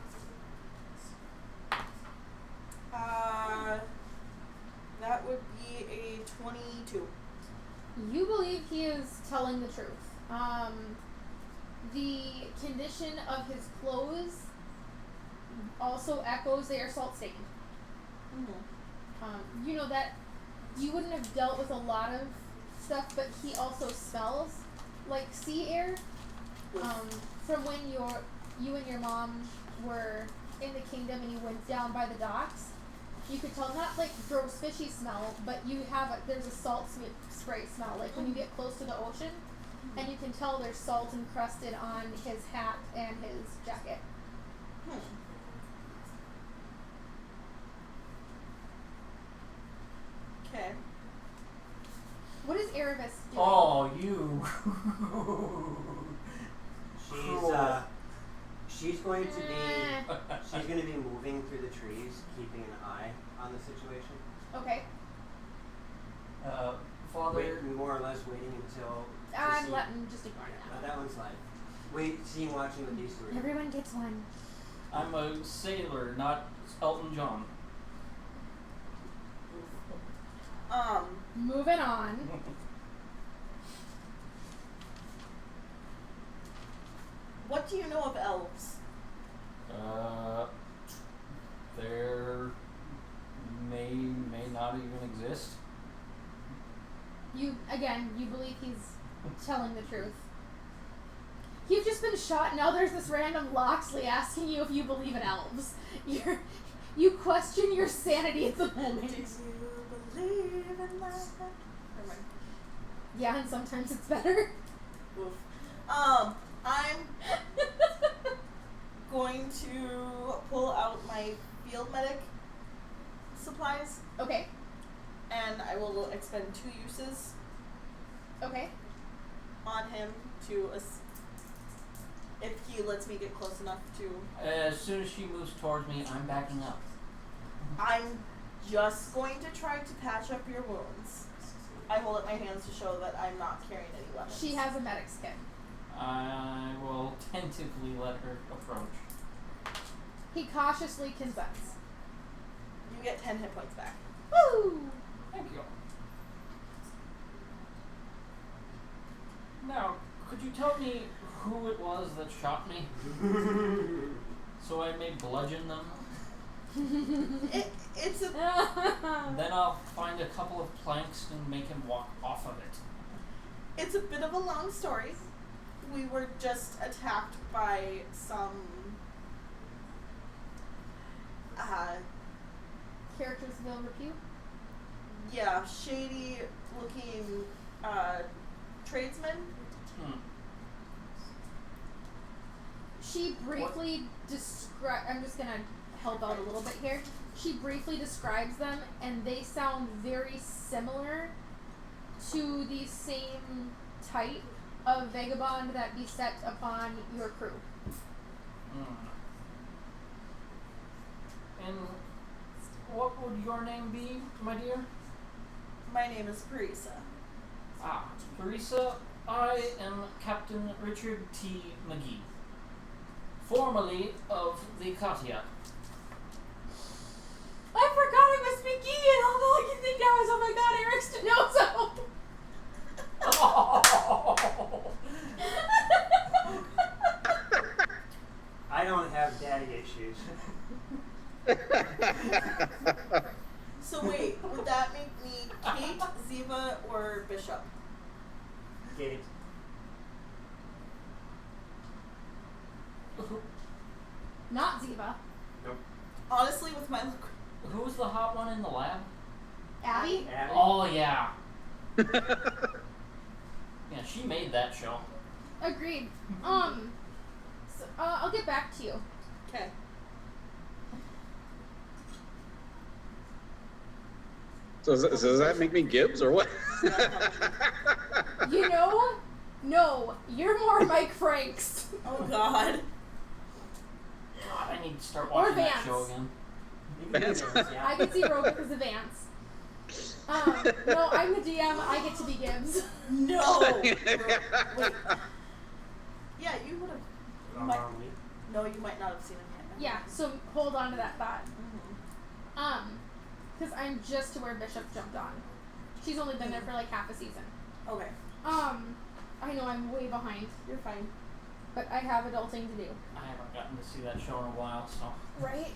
That would be a 22. You believe he is telling the truth. The condition of his clothes also echoes they are salt stained. Mm-hmm. You know that you wouldn't have dealt with a lot of stuff, but he also smells like sea air. From when you and your mom were in the kingdom and you went down by the docks, you could tell not like gross fishy smell, but there's a salt spray smell. Like when you get close to the ocean, and you can tell there's salt encrusted on his hat and his jacket. Okay. Erebus doing? Oh, you. She's going to be moving through the trees, keeping an eye on the situation. Okay. Father. More or less waiting until. I'm letting just ignore it now. That one's live. Watching what these two are doing. Everyone gets one. I'm a sailor, not Elton John. Moving on. What do you know of elves? There may not even exist. You believe he's telling the truth. You've just been shot, now there's this random Loxley asking you if you believe in elves. You question your sanity at the moment. Do you believe in that? Never mind. Yeah, and sometimes it's better. Oof. I'm going to pull out my field medic supplies, Okay. and I will expend 2 uses Okay. on him to if he lets me get close enough to. As soon as she moves towards me, I'm backing up. I'm just going to try to patch up your wounds. I hold up my hands to show that I'm not carrying any weapons. She has a medic's kit. I will tentatively let her approach. He cautiously consents. You get 10 hit points back. Woo! Thank you. Now, could you tell me who it was that shot me? So I may bludgeon them? It's a Then I'll find a couple of planks and make him walk off of it. It's a bit of a long story. We were just attacked by some Characters of ill repute? shady looking tradesmen. She briefly I'm just gonna help out a little bit here. She briefly describes them, and they sound very similar to the same type of vagabond that beset upon your crew. And what would your name be, my dear? My name is Parisa. Teresa, I am Captain Richard T. McGee, formerly of the Katia. I forgot it was McGee, and all I can think now is, oh my god, Eric's Denozo! I don't have daddy issues. So wait, would that make me Kate, Ziva, or Bishop? Gate. Not Ziva. Nope. Honestly, with my look. Who was the hot one in the lab? Abby? Abby? Oh, yeah. Yeah, she made that show. Agreed. So, I'll get back to you. Okay. So does that make me Gibbs or what? You know? No, you're more Mike Franks. Oh god. God, I need to start Or watching that Vance. show again. You can do Vance. this, yeah. I can see Rogue because of Vance. No, I'm the DM, I get to be Gibbs. No! Wait. Yeah, you would have. Wrongly. No, you might not have seen him yet. Yeah, so hold on to that thought. Mm-hmm. Because I'm just to where Bishop jumped on. She's only been there for like half a season. Okay. I know I'm way behind, You're fine. but I have adulting to do. I haven't gotten to see that show in a while, so. Right?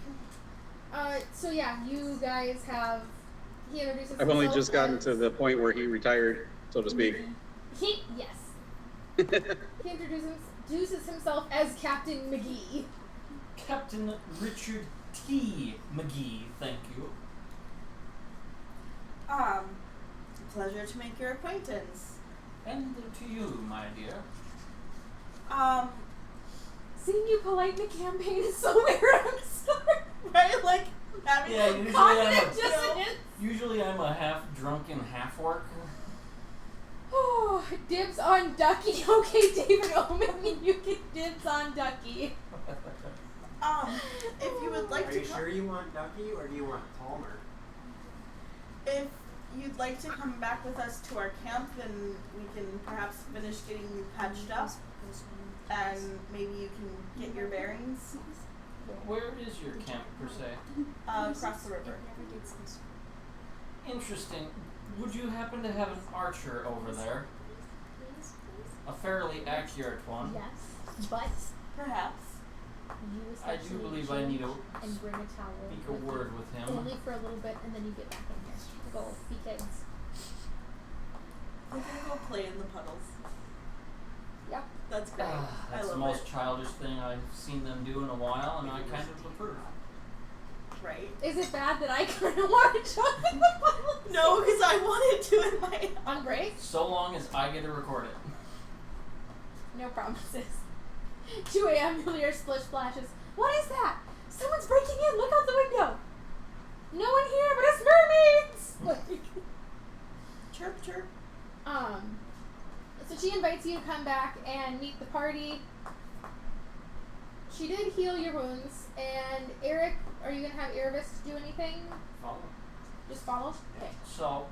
So yeah, you guys have. He introduces himself. I've only just gotten as- to the point where he retired, so to speak. Yes. He introduces himself as Captain McGee. Captain Richard T. McGee, thank you. Pleasure to make your acquaintance. And to you, my dear. Seeing you polite in a campaign is so weird. I'm sorry. Right? Like, having Yeah, like usually Cognitive I'm dissonance. Usually I'm a half drunk and half work. Oh, dibs on Ducky. Okay, David Omen, you get dibs on Ducky. If you would like Are to you sure you want Ducky or do you want Palmer? if you'd like to come back with us to our camp, then we can perhaps finish getting you patched up, and maybe you can get your bearings. Where is your camp, per se? Across the river. Interesting. Would you happen to have an archer over there? A fairly accurate one. Yes, but Perhaps. you I do essentially believe I need to and bring a towel. speak a with you. word with him. Only for a little bit, and then you get back in here. Go, be kids. We're gonna go play in the puddles. Yep. That's great. I That's the love most it. childish thing I've seen them do in a while, and I kind of approve. Right? Is it bad that I kind of want to jump in the puddle? No, because I wanted to in my. On break? So long as I get to record it. No promises. 2 a.m. You'll hear splish splashes. What is that? Someone's breaking in. Look out the window. No one here, but it's mermaids. Like, Chirp, chirp. So she invites you to come back and meet the party. She did heal your wounds, and Eric, are you gonna have Erebus do anything? Follow. Just follow? Okay. So,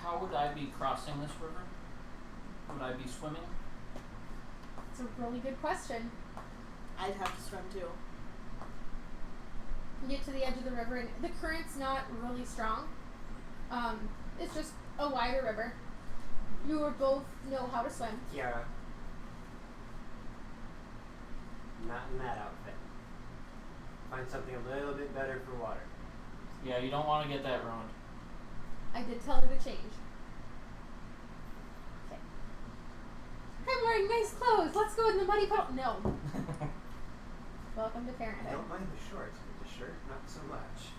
how would I be crossing this river? Would I be swimming? It's a really good question. I'd have to swim too. You get to the edge of the river, and the current's not really strong. It's just a wider river. You would both know how to swim. Kiara. Not in that outfit. Find something a little bit better for water. Yeah, you don't want to get that ruined. I did tell her to change. Okay. I'm wearing nice clothes. Let's go in the muddy puddle. No. Welcome to I parenthood. don't mind the shorts, but the shirt, not so much.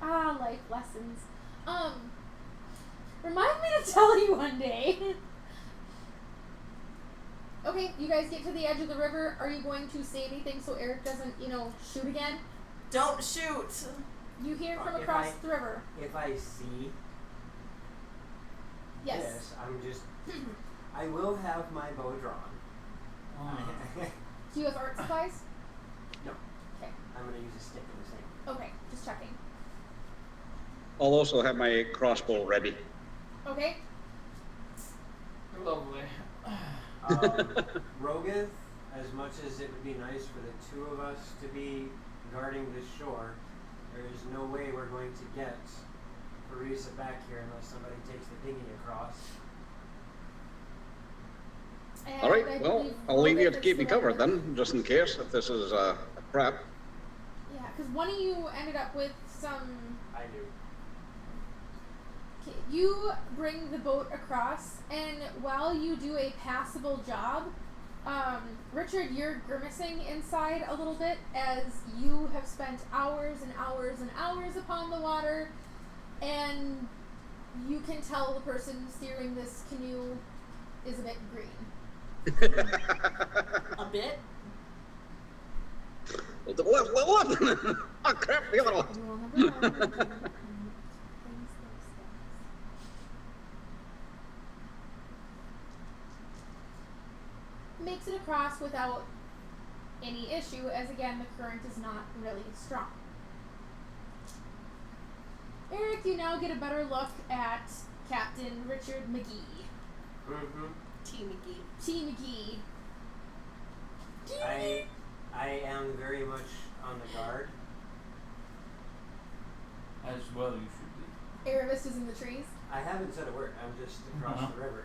Ah, life lessons. Remind me to tell you one day. Okay, you guys get to the edge of the river. Are you going to say anything so Eric doesn't, shoot again? Don't shoot! You hear from If across I- the river. If I see Yes. this, I'm just. I will have my bow drawn. Do you have art supplies? No. Okay. I'm going to use a stick in the same. Okay, just checking. I'll also have my crossbow ready. Okay. Lovely. Rogath, as much as it would be nice for the two of us to be guarding this shore, there is no way we're going to get Parisa back here unless somebody takes the dinghy across. And All right, I well, believe I'll leave you Rogan to is keep me the one covered with- then, just in case, if this is a trap. Yeah, because one of you ended up with some. I do. Okay, you bring the boat across, and while you do a passable job, Richard, you're grimacing inside a little bit as you have spent hours and hours and hours upon the water, and you can tell the person steering this canoe is a bit green. A bit? What? Oh crap, the other one. Rule number one, things, things. Makes it across without any issue, as again, the current is not really strong. Eric, you now get a better look at Captain Richard McGee. Mm-hmm. T. McGee. T. McGee. I am very much on the guard. As well you should be. Erebus is in the trees. I haven't said a word. I'm just across the river.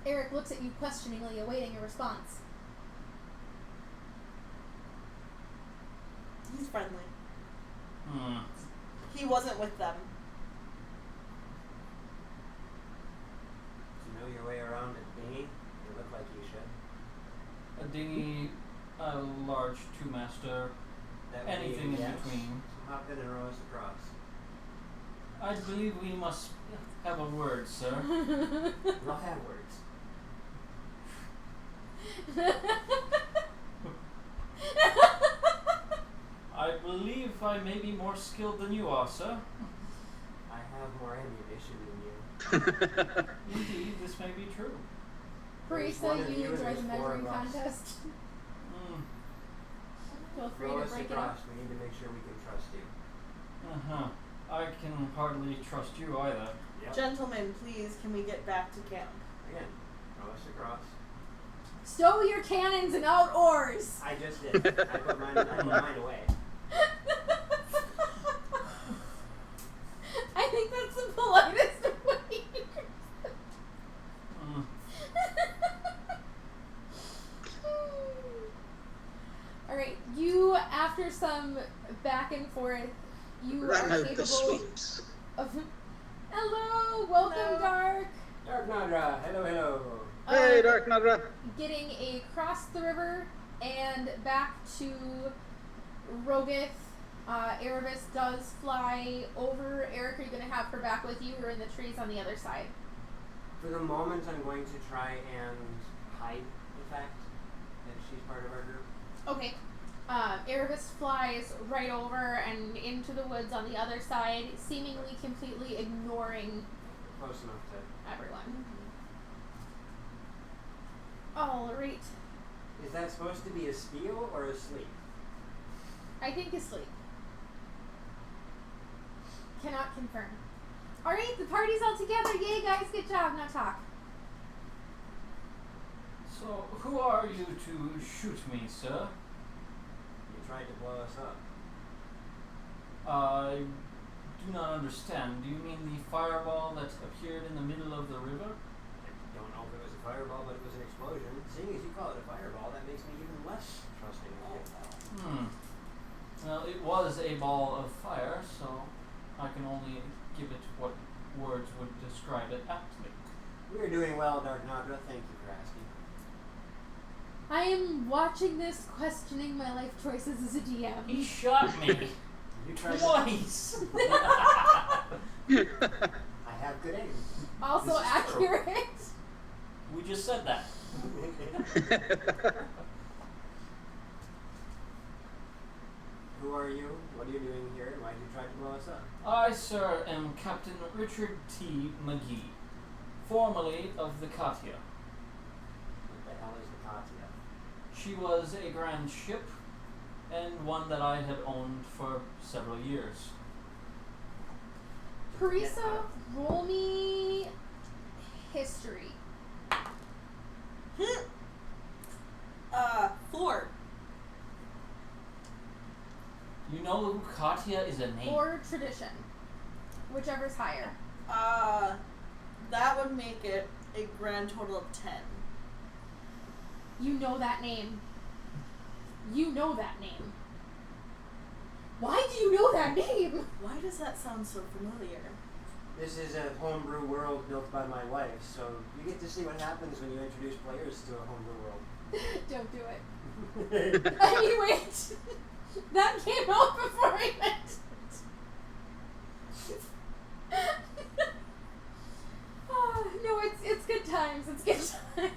Eric looks at you questioningly, awaiting a response. He's friendly. Hmm. He wasn't with them. Do you know your way around a dinghy? You look like you should. A dinghy, a large two-master, That would be anything in yes. between. Hop in and row us across. I believe we must have a word, sir. We'll have words. believe I may be more skilled than you are, sir. I have more ammunition than you. Indeed, this may be true. There's one Parisa, of you you and enjoy the there's four measuring of us. contest. Feel free Throw to us break it across. up. We need to make sure we can trust you. Uh-huh. I can hardly trust you either. Yep. Gentlemen, please, can we get back to camp? Again, throw us across. Stow your cannons and out oars! I just did. I put mine away. I think that's the politest way. Mm. Alright, you, after some back and forth, you Run are out the capable sweeps. of... Hello! Welcome, Hello. Dark! Dark Nadra, hello, hello. Hey, Dark Nadra. Getting across the river and back to Rogith. Erebus does fly over. Eric, are you going to have her back with you or in the trees on the other side? For the moment, I'm going to try and hide the fact that she's part of our group. Okay. Erebus flies right over and into the woods on the other side, seemingly completely ignoring Close enough to. everyone. Alright. Is that supposed to be a spiel or a sleep? I think asleep. Cannot confirm. Alright, the party's all together. Yay, guys, good job. Now talk. So, who are you to shoot me, sir? You tried to blow us up. I do not understand. Do you mean the fireball that appeared in the middle of the river? I don't know if it was a fireball, but it was an explosion. Seeing as you call it a fireball, that makes me even less trusting of you. Well, it was a ball of fire, so I can only give it what words would describe it aptly. We're doing well, Dark Nadra. Thank you for asking. I am watching this, questioning my life choices as a DM. He shot me You tried twice! I have good aim. Also This is accurate. We just said that. Who are you? What are you doing here? And why did you try to blow us up? I, sir, am Captain Richard T. McGee, formerly of the Katia. What the hell is the Katya? She was a grand ship, and one that I had owned for several years. Parisa, roll me history. 4. You know Katia is a name. Or tradition. Whichever's higher. That would make it a grand total of 10. You know that name. You know that name. Why do you know that name? Why does that sound so familiar? This is a homebrew world built by my wife, so you get to see what happens when you introduce players to a homebrew world. Don't do it. I mean, wait. That came out before I meant it. Oh, no, it's good times. It's good times.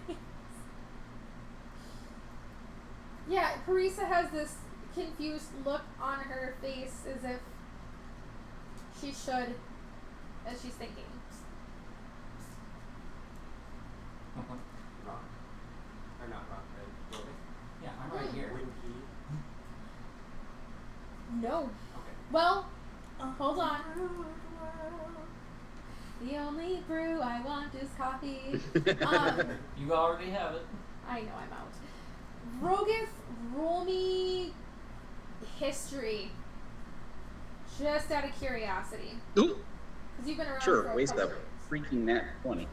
Yeah, Parisa has this confused look on her face as if she should, as she's thinking. Rock. Or not rock, right? Building. Yeah, I'm right here. Wooden key. No. Okay. Well, hold on. The only brew I want is coffee. You already have it. I know I'm out. Rogith, roll me history. Just out of curiosity. Ooh, Because you've been around for sure. a Waste couple that years. freaking nat 20.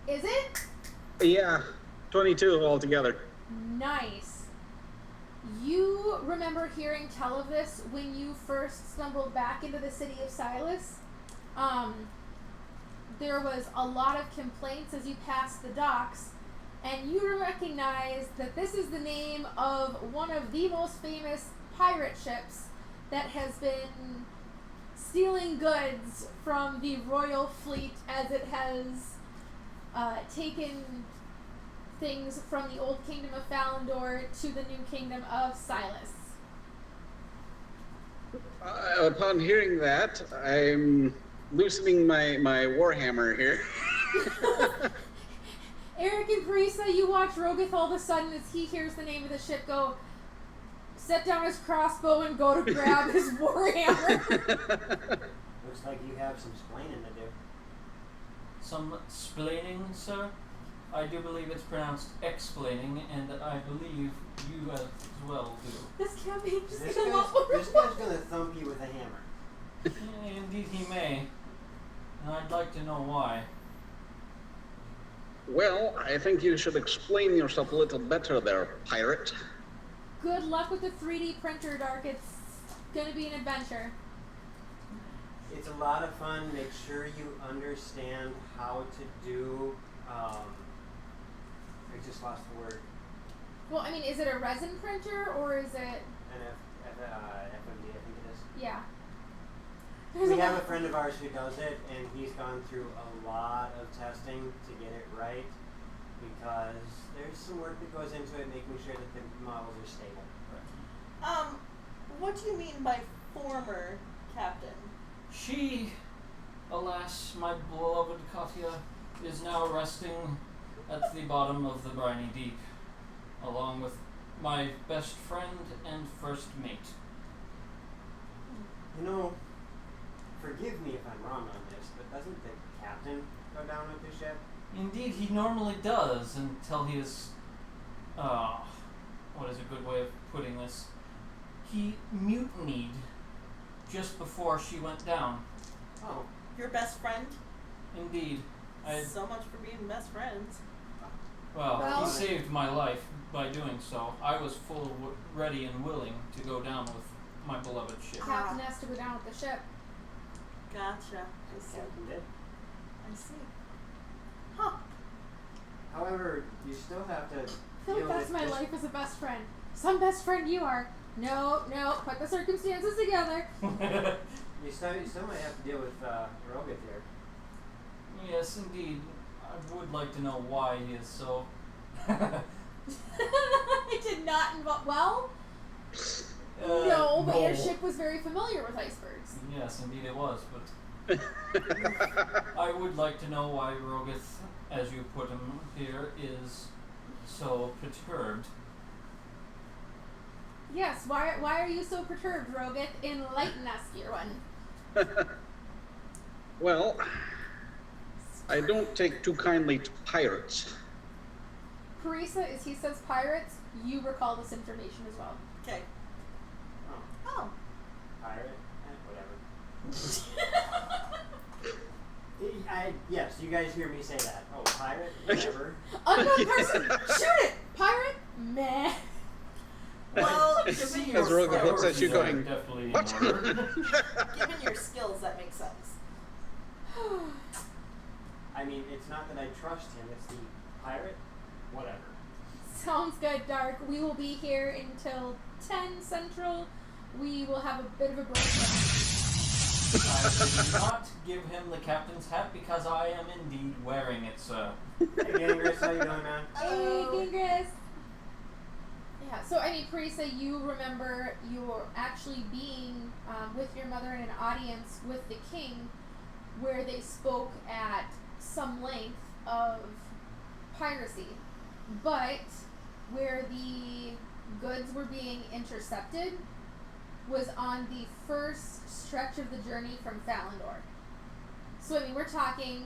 Is it? Yeah, 22 altogether. Nice. You remember hearing tell of this when you first stumbled back into the city of Silas? There was a lot of complaints as you passed the docks, and you recognize that this is the name of one of the most famous pirate ships that has been stealing goods from the royal fleet as it has taken things from the old kingdom of Falindor to the new kingdom of Silas. upon hearing that, I'm loosening my warhammer here. Eric and Parisa, you watch Rogoth all of a sudden as he hears the name of the ship go, set down his crossbow and go to grab his warhammer. Looks like you have some splaining to do. Some splaining, sir? I do believe it's pronounced explaining, and I believe you as well do. This campaign just This got a lot more guy's gonna thump you with a hammer. Indeed he may. And I'd like to know why. Well, I think you should explain yourself a little better there, pirate. Good luck with the 3D printer, Dark. It's gonna be an adventure. It's a lot of fun. Make sure you understand how to do. I just lost the word. Well, I mean, is it a resin printer or is it? An FMD, I think it is. Yeah. We have a friend of ours who does it, and he's gone through a lot of testing to get it right, because there's some work that goes into it, making sure that the models are stable. What do you mean by former captain? She, alas, my beloved Katya, is now resting at the bottom of the briny deep, along with my best friend and first mate. You know, forgive me if I'm wrong on this, but doesn't the captain go down with the ship? Indeed, he normally does, until he is, what is a good way of putting this? He mutinied just before she went down. Oh, Your best friend? Indeed. So much for being best friends. Well- He saved my life by doing so. I was ready and willing to go down with my beloved ship. Captain has to go down with the ship. Gotcha. I see. captain did. I see. Huh. However, you still have to I feel deal like that's with my this. life as a best friend. Some best friend you are. No, put the circumstances together. You still might have to deal with Rogoth here. Yes, indeed. I would like to know why he is so. I did not involve. Well, no, but your ship was very familiar with icebergs. Yes, indeed it was, but I would like to know why Rogoth, as you put him here, is so perturbed. Yes, why are you so perturbed, Rogoth? Enlighten us, dear one. Well, I don't take too kindly to pirates. Parisa, as he says pirates, you recall this information as well. Okay. Oh, Oh. pirate? Whatever. Yes, you guys hear me say that. Oh, pirate? Whatever. Unknown person, shoot it! Pirate? Meh. Well, As given your, Rogoth looks at you Priorities are going, definitely in "What?" order. given your skills, that makes sense. I mean, it's not that I trust him, it's the pirate? Whatever. Sounds good, Dark. We will be here until 10 Central. We will have a bit of a break. I did not give him the captain's hat because I am indeed wearing it, sir. Hey, Gangris, how you doing, man? Hey, Gingras! Yeah, so I mean, Parisa, you remember you were actually being with your mother in an audience with the king where they spoke at some length of piracy, but where the goods were being intercepted was on the first stretch of the journey from Falandor. So, I mean, we're talking...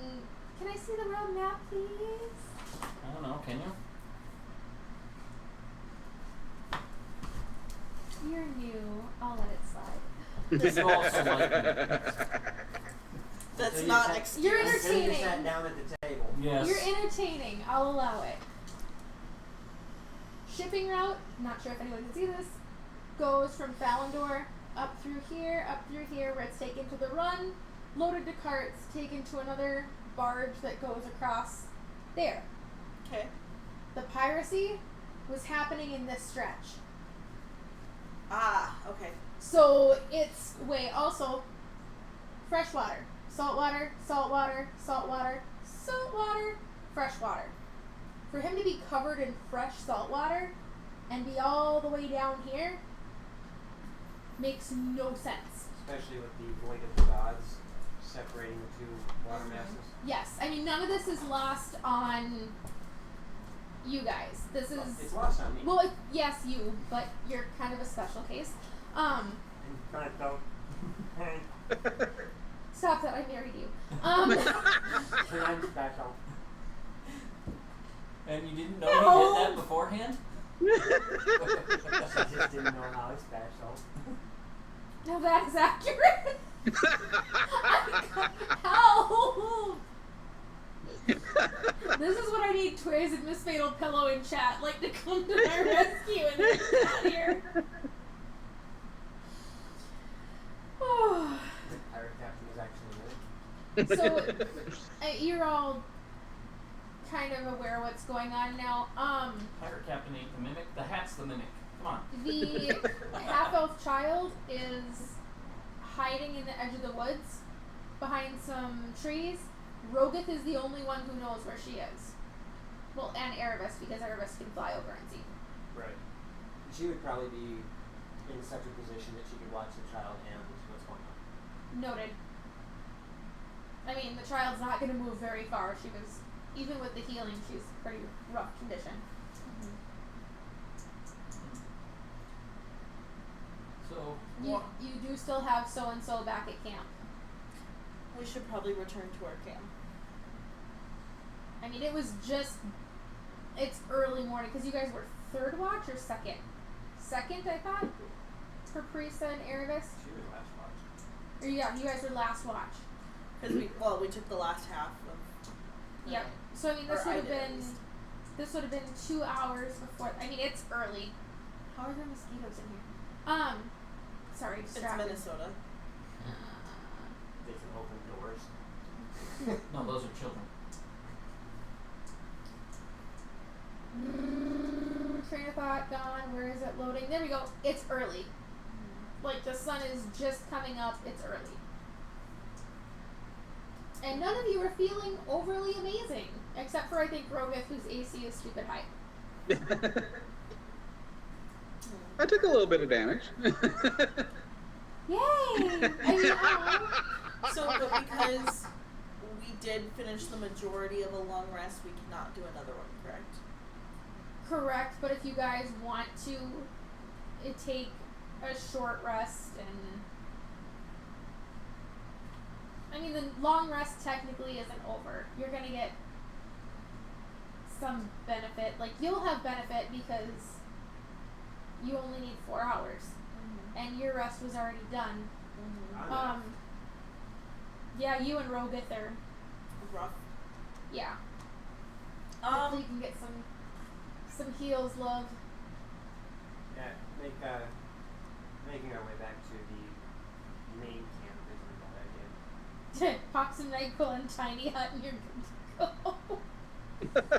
Can I see the road map, please? I don't know, can you? You're new. I'll let it slide. It's also like, That's Until you not sat- excuse. You're Until you entertaining. sat down at the table. yes. You're entertaining. I'll allow it. Shipping route, not sure if anyone can see this, goes from Falandor up through here, where it's taken to the run, loaded to carts, taken to another barge that goes across there. Okay. The piracy was happening in this stretch. Ah, okay. So it's, wait, also, freshwater, saltwater, saltwater, saltwater, saltwater, freshwater. For him to be covered in fresh saltwater and be all the way down here, makes no sense. Especially with the void of the gods separating the two water masses. Yes, I mean none of this is lost on you guys. This is It's lost on me. well, yes, you, but you're kind of a special case. And I don't. Stop that! I married you. I'm special. And you didn't know No. he did that beforehand? I just didn't know how special. Now that is accurate. Help! This is what I need Twiz and Miss Fatal Pillow in chat, like to come to my rescue and get out here. The pirate captain is actually good. So you're all kind of aware what's going on now. Pirate Captain ain't the mimic, the hat's the mimic. Come on. The half-elf child is hiding in the edge of the woods behind some trees. Rogith is the only one who knows where she is. Well, and Erebus, because Erebus can fly over and see. Right. She would probably be in such a position that she could watch the child and what's going on. Noted. I mean, the child's not going to move very far. She was, even with the healing, she's pretty rough condition. So, You do still have so-and-so back at camp. We should probably return to our camp. I mean, it was just, it's early morning, because you guys were third watch or second? Second, I thought, for Parisa and Erebus? She was last watch. Or yeah, you guys were last watch. Because we took the last half of the Yep. night. So I mean, this Or I would have did, at been, least. this would have been 2 hours before. I mean, it's early. How are there mosquitoes in here? Sorry, It's distracted. Minnesota. They can open doors. no, those are children. Train of thought gone. Where is it loading? There we go. It's early. Like the sun is just coming up. It's early. And none of you are feeling overly amazing, except for I think Rogith, whose AC is stupid high. I took a little bit of damage. Yay! I mean, So, but because we did finish the majority of a long rest, we cannot do another one, correct? correct, but if you guys want to take a short rest and I mean the long rest technically isn't over. You're gonna get some benefit. Like you'll have benefit because you only need 4 hours. And your rest was already done. Yeah, you and Rogith are Rough. yeah. Hopefully you can get some heals, love. Yeah, making our way back to the main camp isn't a bad idea. Pop some NyQuil and tiny hut and you're good to go.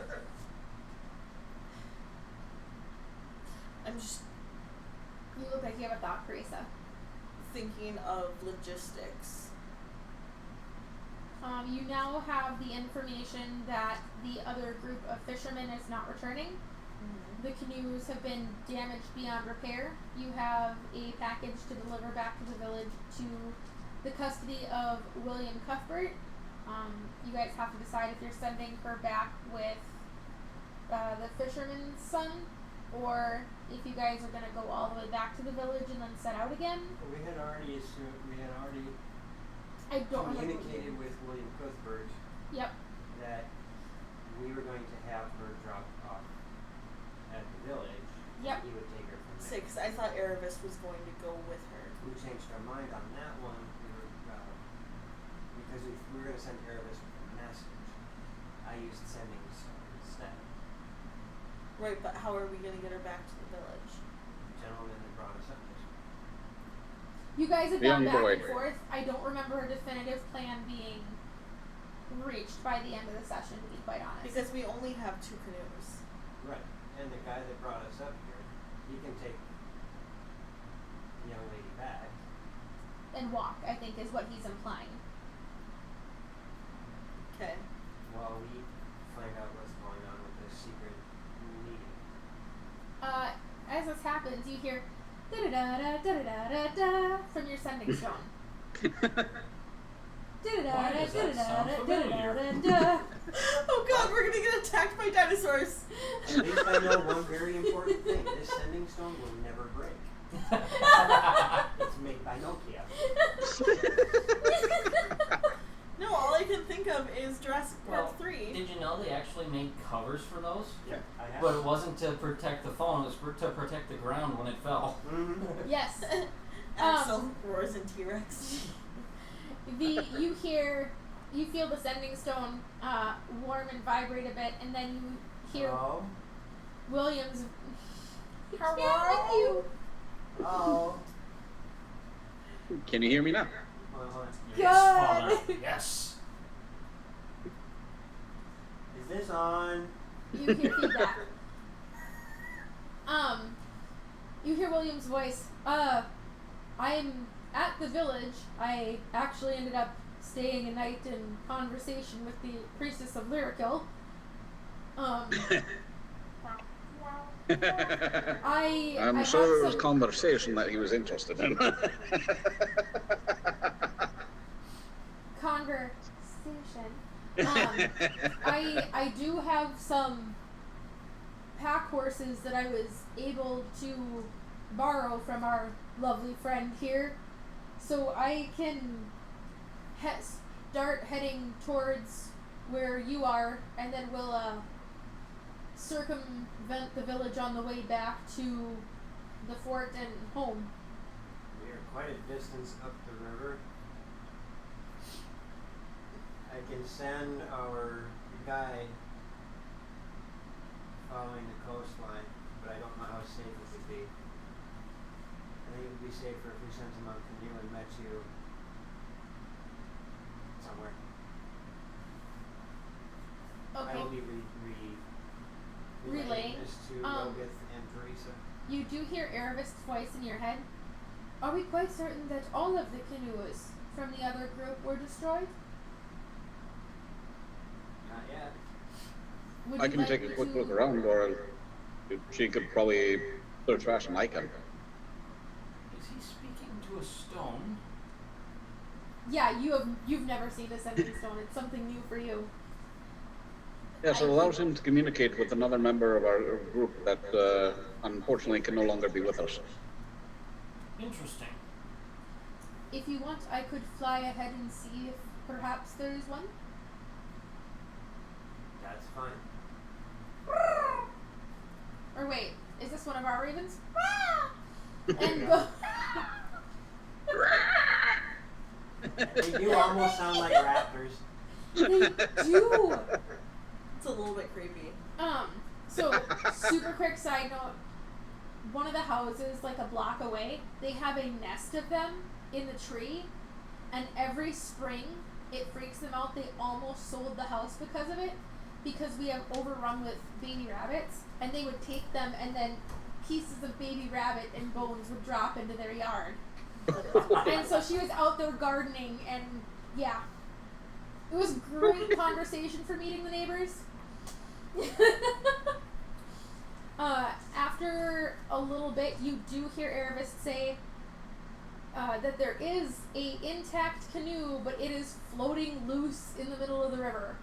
I'm just You look like you have a thought, Parisa. thinking of logistics. You now have the information that the other group of fishermen is not returning. The canoes have been damaged beyond repair. You have a package to deliver back to the village to the custody of William Cuthbert. You guys have to decide if you're sending her back with the fisherman's son, or if you guys are going to go all the way back to the village and then set out again. We had already I don't remember. communicated with William Cuthbert Yep. that we were going to have her dropped off at the village. Yep. He would take her from there. 6. I thought Erebus was going to go with her. We changed our mind on that one. Because we were going to send Erebus with a message. I used sending stone instead. Right, but how are we going to get her back to the village? The gentleman that brought us up this way. You guys have The gone back envoy. and forth. I don't remember a definitive plan being reached by the end of the session, to be quite honest. Because we only have 2 canoes. Right. And the guy that brought us up here, he can take the young lady back. And walk, I think, is what he's implying. Okay. While we find out what's going on with this secret meeting. As this happens, you hear, Da-da-da-da-da-da-da from your sending stone. Why does that sound familiar? Da-da-da-da-da-da-da-da. Oh god, we're gonna get attacked by dinosaurs. At least I know one very important thing. This sending stone will never break. It's made by Nokia. No, all I can think of is Jurassic Park Well, 3. did you know they actually made covers for those? Yeah, I have. But it wasn't to protect the phone, it was to protect the ground when it fell. Mm-hmm. Yes. Axel roars in T-Rex. You feel the sending stone warm and vibrate a bit, and then you hear Hello? Williams. Hello? With you. Oh. Can you hear me now? Hold on. Yes, Father. Good. Yes. Is this on? You hear feedback. You hear William's voice. I'm at the village. I actually ended up staying a night in conversation with the priestess of Lyrical. I'm I sure it had was some conversation that he was interested in. conversation. I do have some pack horses that I was able to borrow from our lovely friend here, so I can start heading towards where you are, and then we'll circumvent the village on the way back to the fort and home. We are quite a distance up the river. I can send our guide following the coastline, but I don't know how safe it would be. I think it would be safer if we sent him on a canoe and met you somewhere. I will Okay. be Relaying. this to Um, Logith and Teresa. You do hear Erebus voice in your head. Are we quite certain that all of the canoes from the other group were destroyed? Not yet. Would I you can like take a me quick to- look around, or she could probably clear trash and I can. Is he speaking to a stone? Yeah, you've never seen a sending stone. It's something new for you. Yes, it allows him to communicate with another member of our group that unfortunately can no longer be with us. Interesting. If you want, I could fly ahead and see if perhaps there is one. That's fine. Or wait, is this one of our ravens? And go. They do almost sound like raptors. They do. It's a little bit creepy. So super quick side note. One of the houses, like a block away, they have a nest of them in the tree, and every spring it freaks them out. They almost sold the house because of it, because we have overrun with baby rabbits, and they would take them, and then pieces of baby rabbit and bones would drop into their yard. And so she was out there gardening, and yeah, it was great conversation for meeting the neighbors. After a little bit, you do hear Erebus say that there is a intact canoe, but it is floating loose in the middle of the river.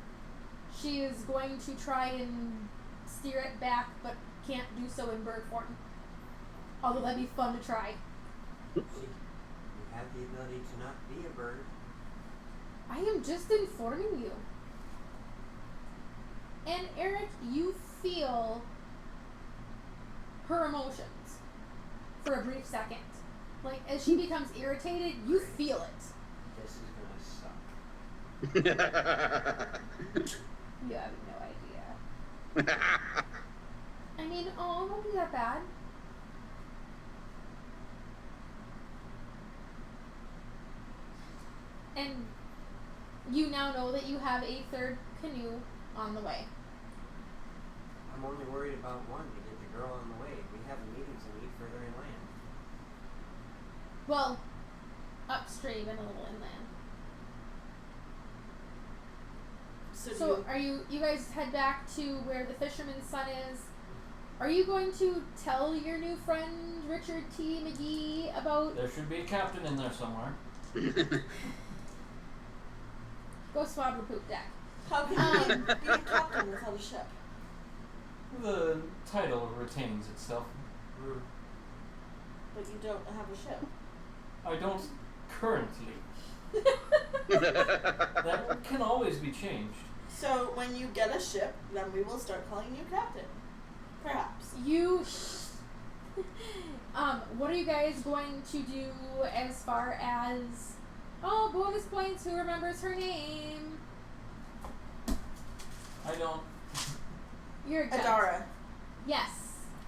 She is going to try and steer it back, but can't do so in bird form. Although that'd be fun to try. You have the ability to not be a bird. I am just informing you. And Eric, you feel her emotions for a brief second. Like, as she becomes irritated, you feel it. This is gonna suck. You have no idea. I mean, oh, it won't be that bad. And you now know that you have a third canoe on the way. I'm only worried about one to get the girl on the way. We have a meeting to meet further inland. Well, upstream and a little inland. So, So are you guys head back to where the fisherman's son is, Are you going to tell your new friend Richard T. McGee about? There should be a captain in there somewhere. Go swab the poop deck. How can you be a captain without a ship? The title retains itself. Mm. But you don't have a ship. I don't currently. That can always be changed. So when you get a ship, then we will start calling you captain. Perhaps. You. What are you guys going to do as far as? Oh, bonus points. Who remembers her name? I don't. You're a judge. Adara. Yes.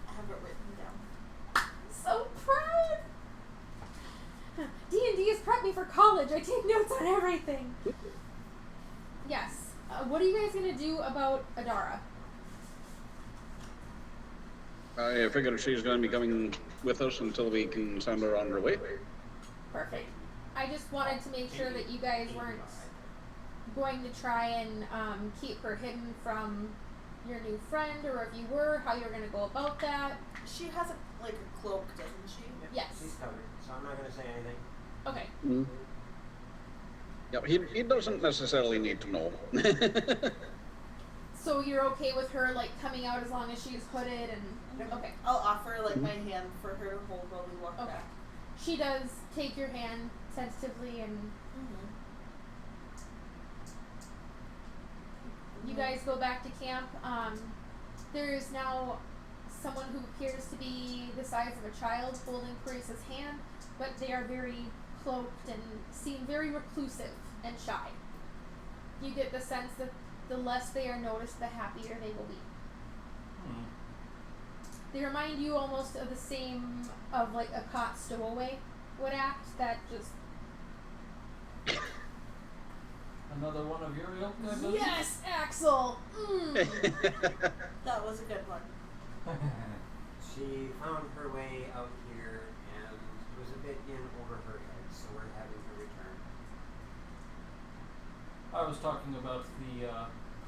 I have it written down. So proud. D&D has prepped me for college. I take notes on everything. Yes. What are you guys gonna do about Adara? I figure she's going to be coming with us until we can send her on her way. Perfect. I just wanted to make sure that you guys weren't going to try and keep her hidden from your new friend, or if you were, how you're going to go about that. She has a cloak, doesn't she? Yep, Yes. she's covered, so I'm not going to say anything. Okay. Mm. Yep, he doesn't necessarily need to know. So you're okay with her coming out as long as she's hooded and okay. I'll offer my hand for her to hold while we walk Okay. back. She does take your hand tentatively, and you guys go back to camp. There is now someone who appears to be the size of a child holding Carisa's hand, but they are very cloaked and seem very reclusive and shy. You get the sense that the less they are noticed, the happier they will be. Hmm. They remind you almost of the same of a cot stowaway would act. That just Another one of your ilk, I believe? yes, Axel. That was a good one. She found her way out here and was a bit in over her head, so we're having to return. I was talking about the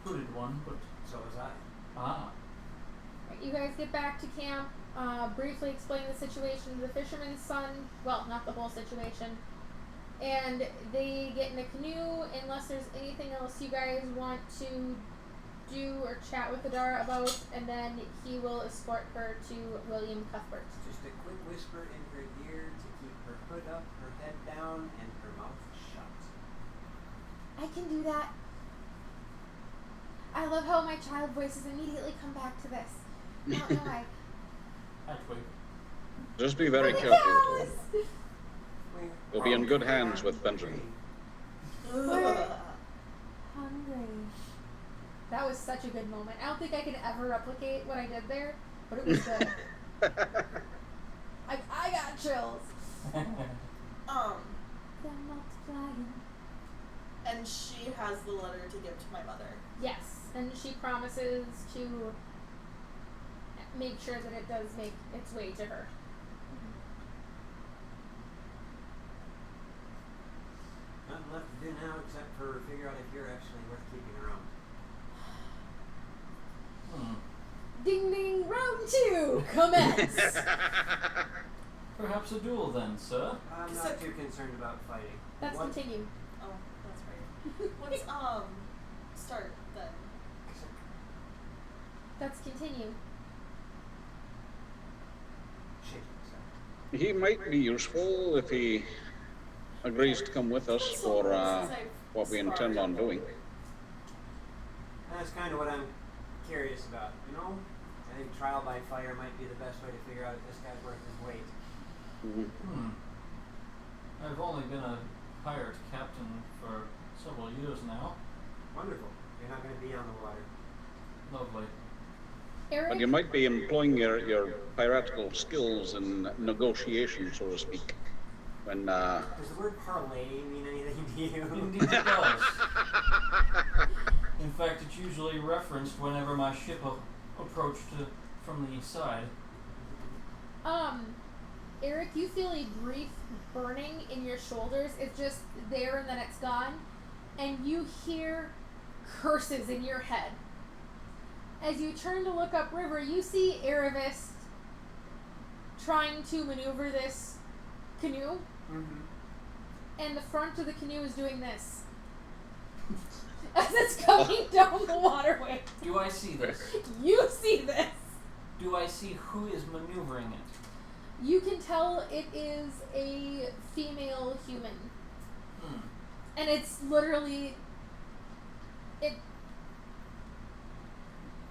hooded one, but So was I. Right, you guys get back to camp. Briefly explain the situation to the fisherman's son. Well, not the whole situation. And they get in a canoe. Unless there's anything else you guys want to do or chat with Adara about, and then he will escort her to William Cuthbert. Just a quick whisper in her ear to keep her hood up, her head down, and her mouth shut. I can do that. I love how my child voices immediately come back to this. No, I. I twig. Just be very Holy careful. cows! You'll be in good hands with Benjamin. We're hungry. That was such a good moment. I don't think I can ever replicate what I did there, but it was good. I got chills. They're multiplying. And she has the letter to give to my mother. Yes, and she promises to make sure that it does make its way to her. Nothing left to do now except for figure out if you're actually worth keeping around. Ding ding, round 2, commence. Perhaps a duel then, sir. I'm So- not too concerned about fighting. Let's What- continue. Oh, that's right. What's start then? Let's continue. Shaking, so. He might be useful if he agrees to come with us It's so for long since I've what we intend on doing. That's kind of what I'm curious about, you know? I think trial by fire might be the best way to figure out if this guy's worth his weight. I've only been a pirate captain for several years now. Wonderful. You're not going to be on the water. Lovely. Eric? But you might be employing your piratical skills in negotiation, so to speak. When Does the word parlay mean anything to you? Indeed it does. In fact, it's usually referenced whenever my ship approached from the side. Eric, you feel a brief burning in your shoulders. It's just there and then it's gone. And you hear curses in your head. As you turn to look upriver, you see Nerevis trying to maneuver this canoe, and the front of the canoe is doing this as it's coming down the waterway. Do I see this? You see this. Do I see who is maneuvering it? You can tell it is a female human. And it's literally...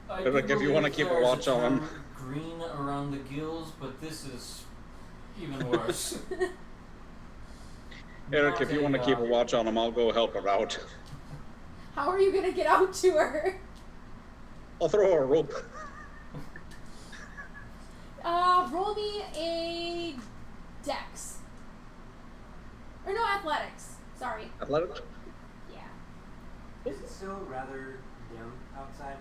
I Eric, do if you want to believe keep a there's watch on him. term green around the gills, but this is even worse. Eric, Not if you want to keep a watch on him, I'll go help her out. How are you gonna get out to her? I'll throw her a rope. Roll me a dex. Or no, athletics. Sorry. Athletics? Yeah. Is it still rather dim outside?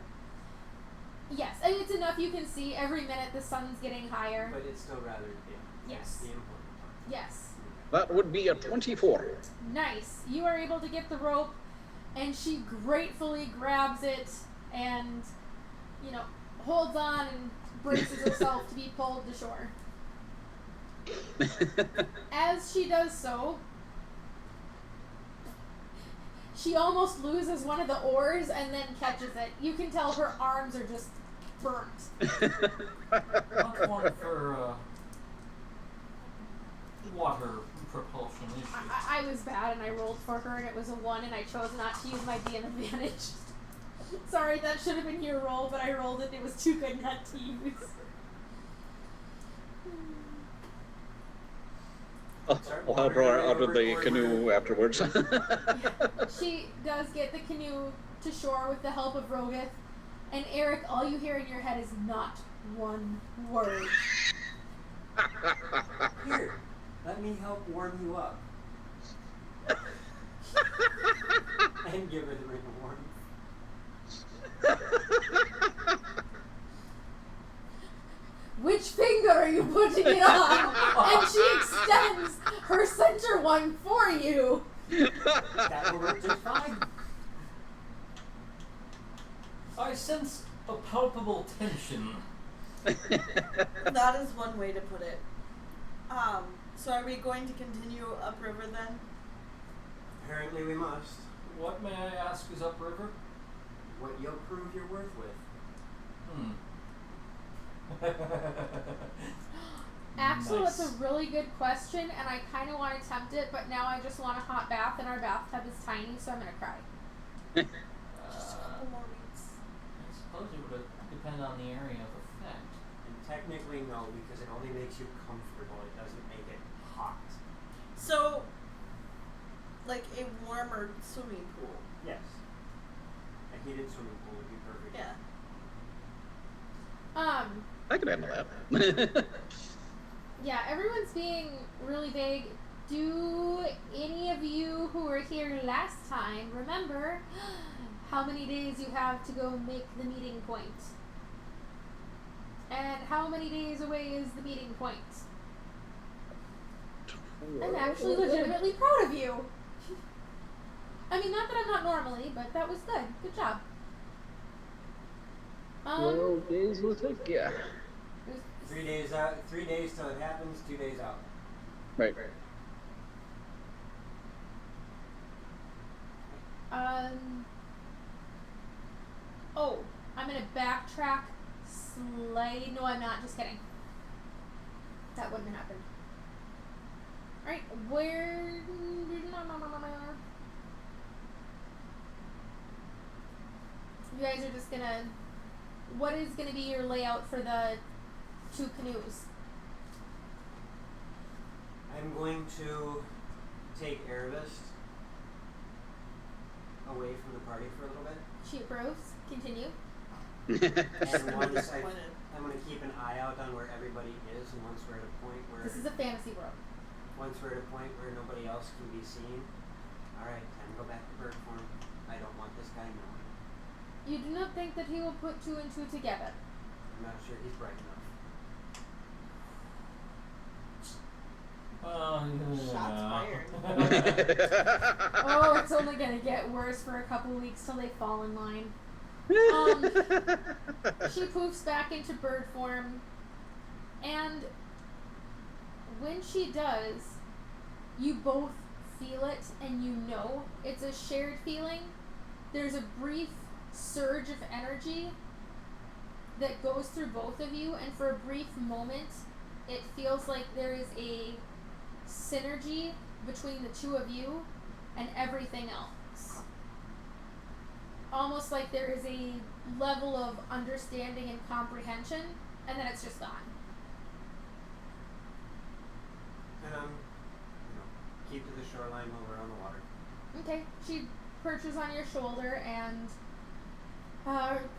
Yes, and it's enough you can see every minute the sun's getting higher. But it's still rather dim. Yes. That's the important part. Yes. That would be a 24. Nice. You are able to get the rope, and she gratefully grabs it and, holds on and braces herself to be pulled to shore. As she does so, she almost loses one of the oars and then catches it. You can tell her arms are just burnt. Not one for water propulsion, is she? I was bad and I rolled for her and it was a 1 and I chose not to use my DM advantage. Sorry, that should have been your roll, but I rolled it and it was too good not to use. I'll help her out of the canoe afterwards. She does get the canoe to shore with the help of Rogath, and Eric, all you hear in your head is not one word. Here, let me help warm you up. And give her the ring of warmth. Which finger are you putting it on? And she extends her center one for you. That will work just fine. I sense a palpable tension. That is one way to put it. So are we going to continue upriver then? Apparently we must. What, may I ask, is upriver? What you'll prove your worth with. Axel, Nice. that's a really good question, and I kind of want to tempt it, but now I just want a hot bath, and our bathtub is tiny, so I'm going to cry. I suppose it would depend on the area of effect. And technically no, because it only makes you comfortable. It doesn't make it hot. So, like a warmer swimming pool. Yes. A heated swimming pool would be perfect. Yeah. I could handle that. Yeah, everyone's being really vague. Do any of you who were here last time remember how many days you have to go make the meeting point? And how many days away is the meeting point? I'm actually legitimately proud of you. I mean, not that I'm not normally, but that was good. Good job. 12 days will take, yeah. 3 days out. 3 days till it happens. 2 days out. Right. Oh, I'm gonna backtrack slightly. No, I'm not. Just kidding. That wouldn't have happened. Alright, where... You guys are just gonna... What is gonna be your layout for the 2 canoes? I'm going to take Nerevis away from the party for a little bit. She approves. Continue. And once Disappointed. I'm going to keep an eye out on where everybody is, and once we're at a point where This is a fantasy world. once we're at a point where nobody else can be seen, all right, time to go back to bird form. I don't want this guy knowing. You do not think that he will put 2 and 2 together? I'm not sure he's bright enough. Shots fired. Oh, it's only gonna get worse for a couple weeks till they fall in line. She poofs back into bird form, and when she does, you both feel it, and you know it's a shared feeling. There's a brief surge of energy that goes through both of you, and for a brief moment, it feels like there is a synergy between the two of you and everything else. Almost like there is a level of understanding and comprehension, and then it's just gone. And keep to the shoreline while we're on the water. Okay, she perches on your shoulder, and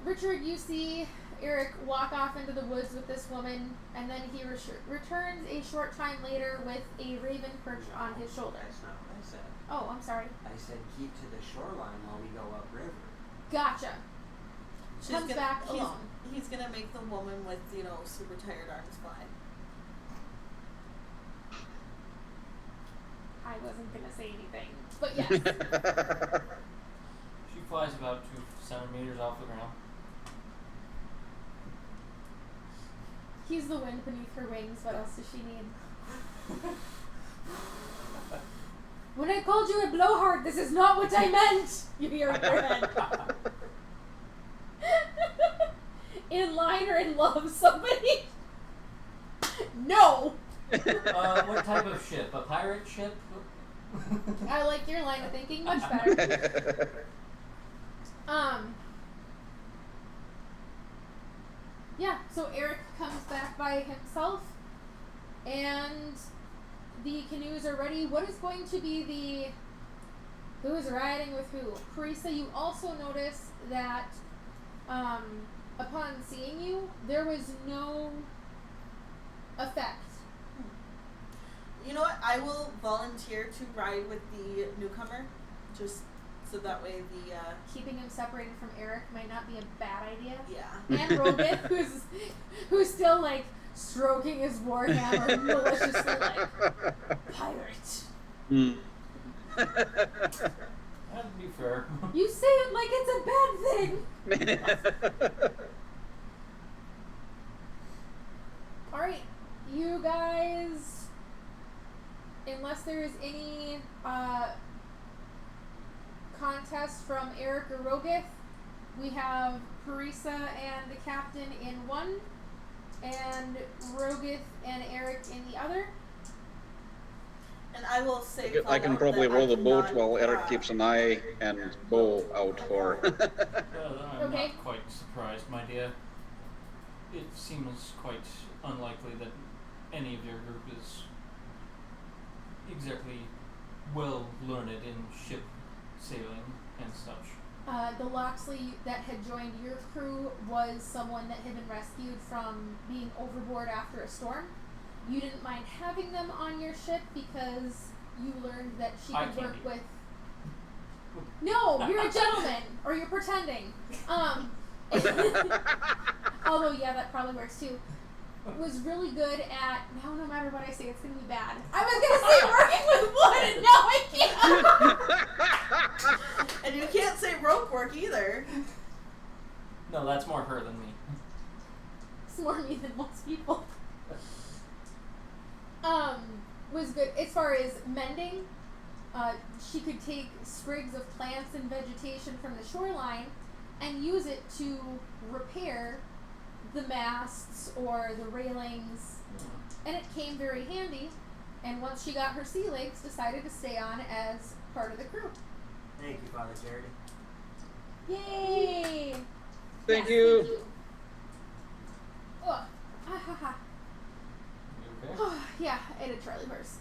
Richard, you see Eric walk off into the woods with this woman, and then he returns a short time later with a raven perched on his shoulder. That's not what I said. Oh, I'm sorry. I said keep to the shoreline while we go upriver. Gotcha. Comes back alone. He's gonna make the woman with, super tired arms fly. I wasn't gonna say anything, but yes. She flies about 2 centimeters off the ground. He's the wind beneath her wings. What else does she need? When I called you a blowhard, this is not what I meant! You hear in your head. In line or in love, somebody? No! What type of ship? A pirate ship? I like your line of thinking much better. Yeah, so Eric comes back by himself, and the canoes are ready. What is going to be the... Who is riding with who? Carissa, you also notice that upon seeing you, there was no effect. You know what? I will volunteer to ride with the newcomer, just so that way the Keeping him separated from Eric might not be a bad idea. yeah. And Rogan, who's still like stroking his warhammer maliciously, like pirate. That'd be fair. You say it like it's a bad thing. All right, you guys. Unless there is any contest from Eric or Rogith, we have Carissa and the captain in one, and Rogith and Eric in the other. And I will say I can probably roll the boat while Eric keeps an eye and bow out for. I'm Okay. not quite surprised, my dear. It seems quite unlikely that any of your group is exactly well learned in ship sailing and such. The Loxley that had joined your crew was someone that had been rescued from being overboard after a storm. You didn't mind having them on your ship because you learned that she could work with... No, you're a gentleman, or you're pretending. Although, yeah, that probably works too. Was really good at... Now, no matter what I say, it's going to be bad. I was going to say working with wood, and now I can't. And you can't say rope work either. No, that's more her than me. It's more me than most people. Was good as far as mending. She could take sprigs of plants and vegetation from the shoreline and use it to repair the masts or the railings, and it came very handy. And once she got her sea legs, decided to stay on as part of the crew. Thank you, Father Charity. Yay! Thank Yes, you. Thank you. Ugh. Ah, ha, ha. You okay? Yeah, I ate a Charlie horse.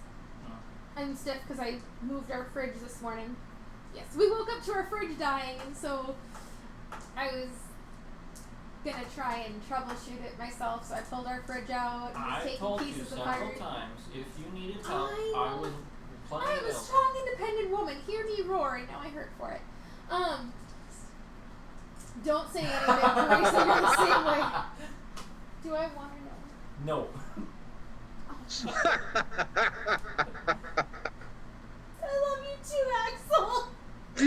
I'm stiff because I moved our fridge this morning. Yes, we woke up to our fridge dying, and so I was gonna try and troubleshoot it myself. So I pulled our fridge out and was I taking told you pieces several apart. times if you needed help, I I know. was plenty I am a available. strong, independent woman. Hear me roar, and now I hurt for it. Don't say anything, Teresa. You're the same way. Do I want to know? No. I love you too, Axel. I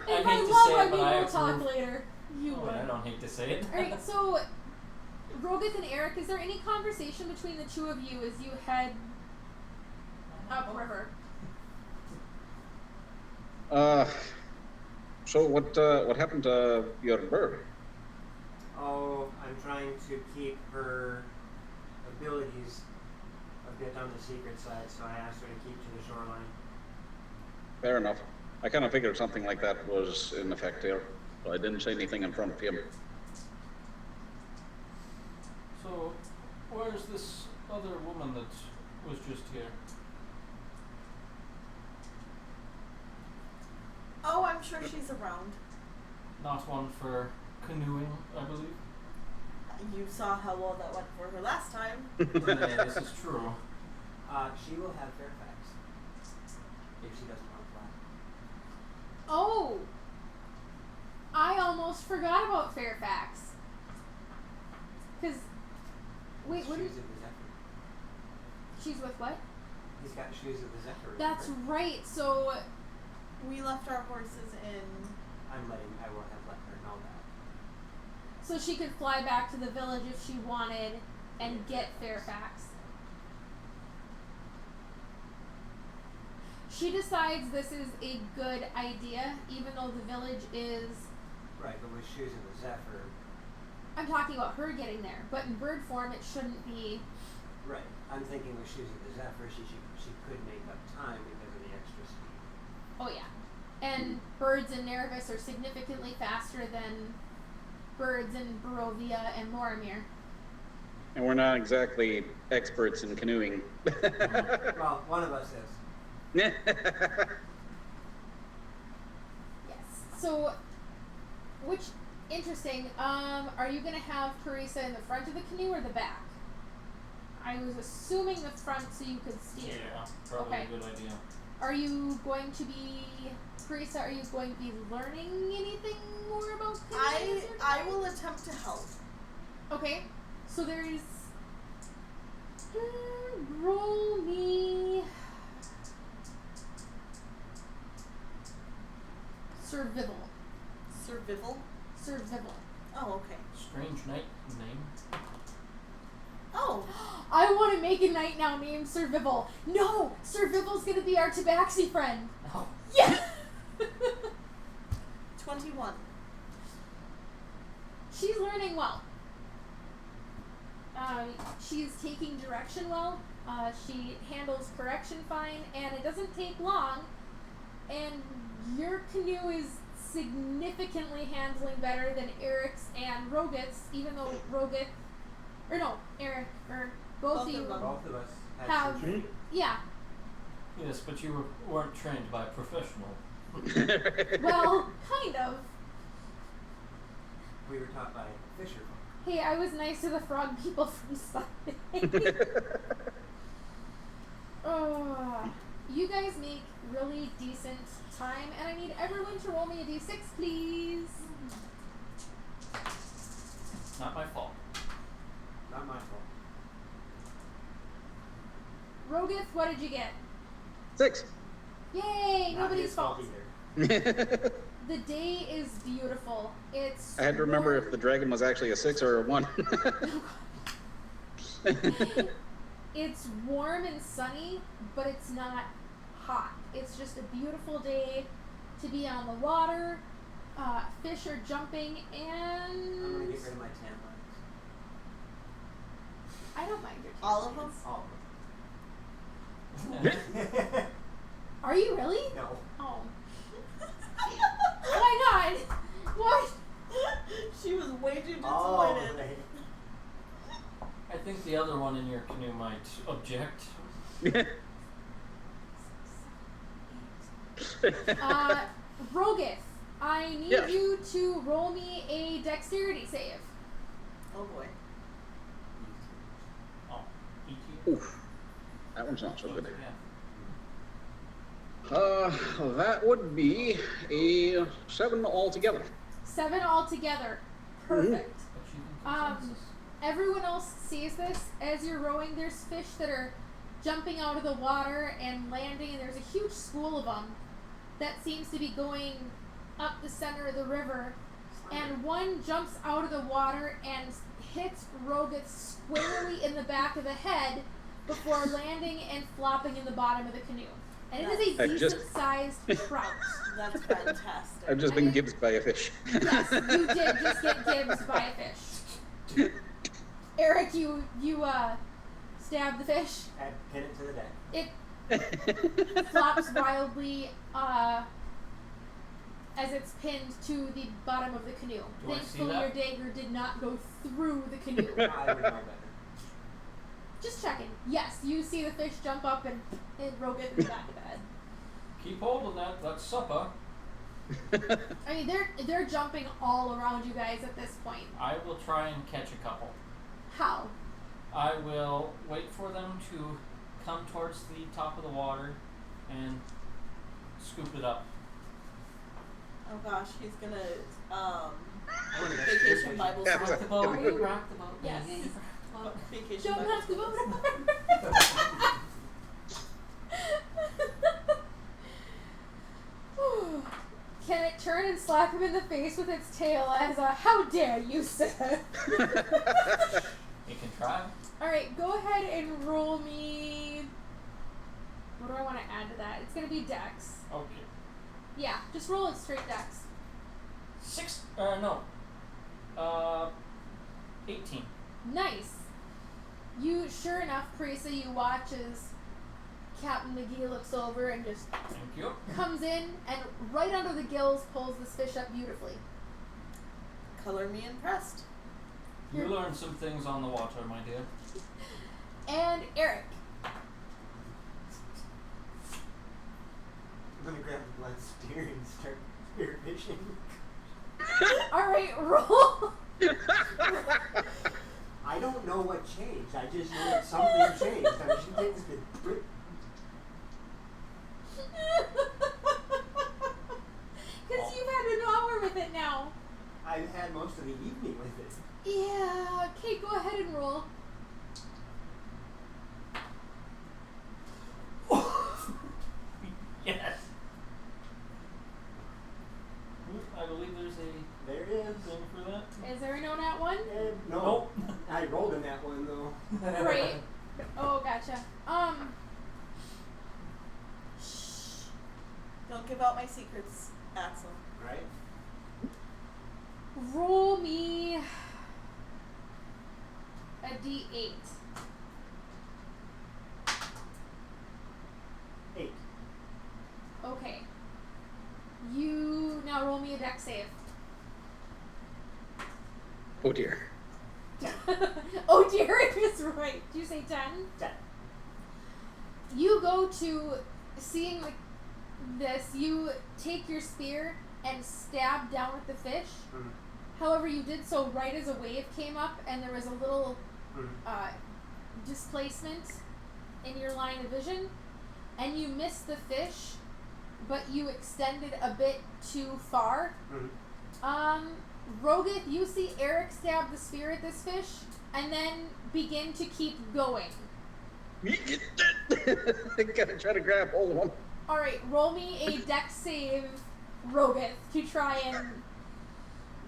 If hate to love, say I it, but mean, I we'll talk approve hate to say it. Alright, so Rogath and Eric, is there any conversation between the two of you as you head upriver? So what happened to your bird? Oh, I'm trying to keep her abilities a bit on the secret side, so I asked her to keep to the shoreline. Fair enough. I kind of figured something like that was in effect here, so I didn't say anything in front of him. So, where's this other woman that was just here? Oh, I'm sure she's around. Not one for canoeing, I believe. You saw how well that went for her last time. Yeah, this is true. She will have Fairfax if she doesn't want to fly. Oh! I almost forgot about Fairfax. Cause wait, what? Shoes of the Zephyr. She's with what? He's got shoes of the Zephyr. That's remember? right. So We left our horses in. I will have let her know that. so she could fly back to the village if she wanted and get Fairfax. She decides this is a good idea, even though the village is. Right, but with shoes of the Zephyr. I'm talking about her getting there, but in bird form, it shouldn't be. Right. I'm thinking with shoes of the Zephyr, she could make up time because of the extra speed. Oh yeah, and birds in Nerevis are significantly faster than birds in Barovia and Moromir. And we're not exactly experts in canoeing. Well, one of us is. Yes. So, which interesting. Are you gonna have Teresa in the front of the canoe or the back? I was assuming the front so you could steer. Yeah, probably Okay. a good idea. Are you going to be, Teresa? Are you going to be learning anything more about canoeing? I will attempt to help. Okay. So there's. Roll me. Survival. Survival. Oh, okay. Strange night name. Oh, I want to make a night now named Survival. No! Survival's gonna be our tabaxi friend. Oh, Yeah! 21. She's learning well. She's taking direction well. She handles correction fine, and it doesn't take long. And your canoe is significantly handling better than Eric's and Rogath's, even though Rogath, or no, Eric, or both of you, Both of us Have- some training. yeah. yes, but you weren't trained by a professional. Well, kind of. We were taught by fisher folk. Hey, I was nice to the frog people from Sunday. You guys make really decent time, and I need everyone to roll me a d6, please. Not my fault. Not my fault. Rogath, what did you get? 6. Yay! Not Nobody's his fault fault. either. The day is beautiful. It's. I had to remember warm. if the dragon was actually a 6 or a 1. It's warm and sunny, but it's not hot. It's just a beautiful day to be on the water. Fish are jumping, I'm gonna and get rid of my tan lines. I don't mind your All of them? All Are you really? of them. No. Oh. Why not? What? She was way too disappointed. Oh, they- I think the other one in your canoe might object. Rogath, I need Yeah. you to roll me a dexterity save. Oh boy. Oh, E.T. Oof. That one's not so good. Yeah. That would be a 7 altogether. 7 altogether. Perfect. Achieving Um, consensus. Everyone else sees this. As you're rowing, there's fish that are jumping out of the water and landing, and there's a huge school of them that seems to be going up the center of the river and one jumps out of the water and hits Rogath squarely in the back of the head before landing and flopping in the bottom of the canoe. And it is a decent-sized trout. That's fantastic. I've just been gibbsed by a fish. Yes, you did just get gibbsed by a fish. Eric, you stab the fish. I pin it to the deck. It flops wildly as it's pinned to the bottom of the canoe. Do I see Thankfully, your that? dagger did not go through the canoe. I would know better. Just checking. Yes, you see the fish jump up and hit Rogath in the back of the head. Keep holding that. That's supper. I mean, they're jumping all around you guys at this point. I will try and catch a couple. How? I will wait for them to come towards the top of the water and scoop it up. Oh gosh, he's gonna Vacation vacation Bible Yeah, school. Rock the boat. Are you- Rock the boat. Yes. Vacation Don't Bible knock the school. boat over. Can it turn and slap him in the face with its tail as a "How dare you, sir"? You can try. Alright, go ahead and roll me. What do I want to add to that? It's gonna be Dex. Okay. Yeah, just roll it straight Dex. 18. Nice. You, sure enough, Parisa, you watch as Captain McGee looks over and just Thank you. comes in and right under the gills pulls this fish up beautifully. Color me impressed. You learned some things on the water, my dear. And Eric. I'm gonna grab the blood spear and start spear fishing. Alright, roll. I don't know what changed. I just know that something changed. I mean, she takes the Because you've had an hour with it now. I've had most of the evening with it. Yeah, okay, go ahead and roll. Yes. I believe there's a There is. thing for that. Is there a no nat one? No. Nope. I rolled in that one though. Great. Oh, gotcha. Shh. Don't give out my secrets, Axel. Right? Roll me a d8. 8. Okay. You now roll me a dex save. Oh dear. Oh dear, it is right. Did you say 10? 10. You go to seeing this, you take your spear and stab down at the fish. Mm-hmm. However, you did so right as a wave came up and there was a little displacement in your line of vision, and you missed the fish, but you extended a bit too far. Rogath, you see Eric stab the spear at this fish and then begin to keep going. Gotta try to grab hold of him. Alright, roll me a dex save, Rogath, to try and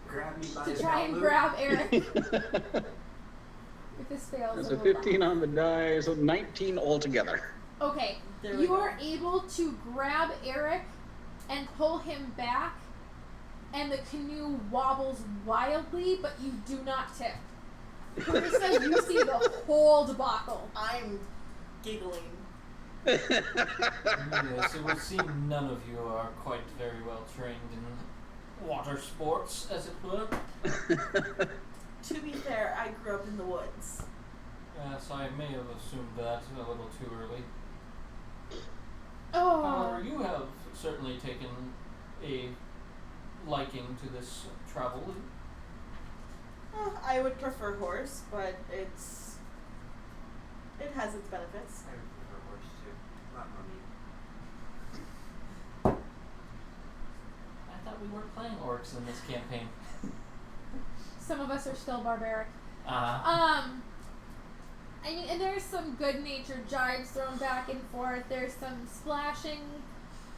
Grab me by the loop. grab Eric. If this fails, That's then a we'll 15 laugh. on the die, so 19 altogether. Okay, There we you go. are able to grab Eric and pull him back, and the canoe wobbles wildly, but you do not tip. Carissa, you see the whole debacle. I'm giggling. Yes, it would seem none of you are quite very well trained in water sports, as it were. To be fair, I grew up in the woods. Yes, I may have assumed that a little too early. Oh, However, you have certainly taken a liking to this travel. I would prefer horse, but it has its benefits. I would prefer horse too. A lot more meat. I thought we weren't playing orcs in this campaign. some of us are still barbaric. Uh-huh. I mean, and there's some good-natured jibes thrown back and forth. There's some splashing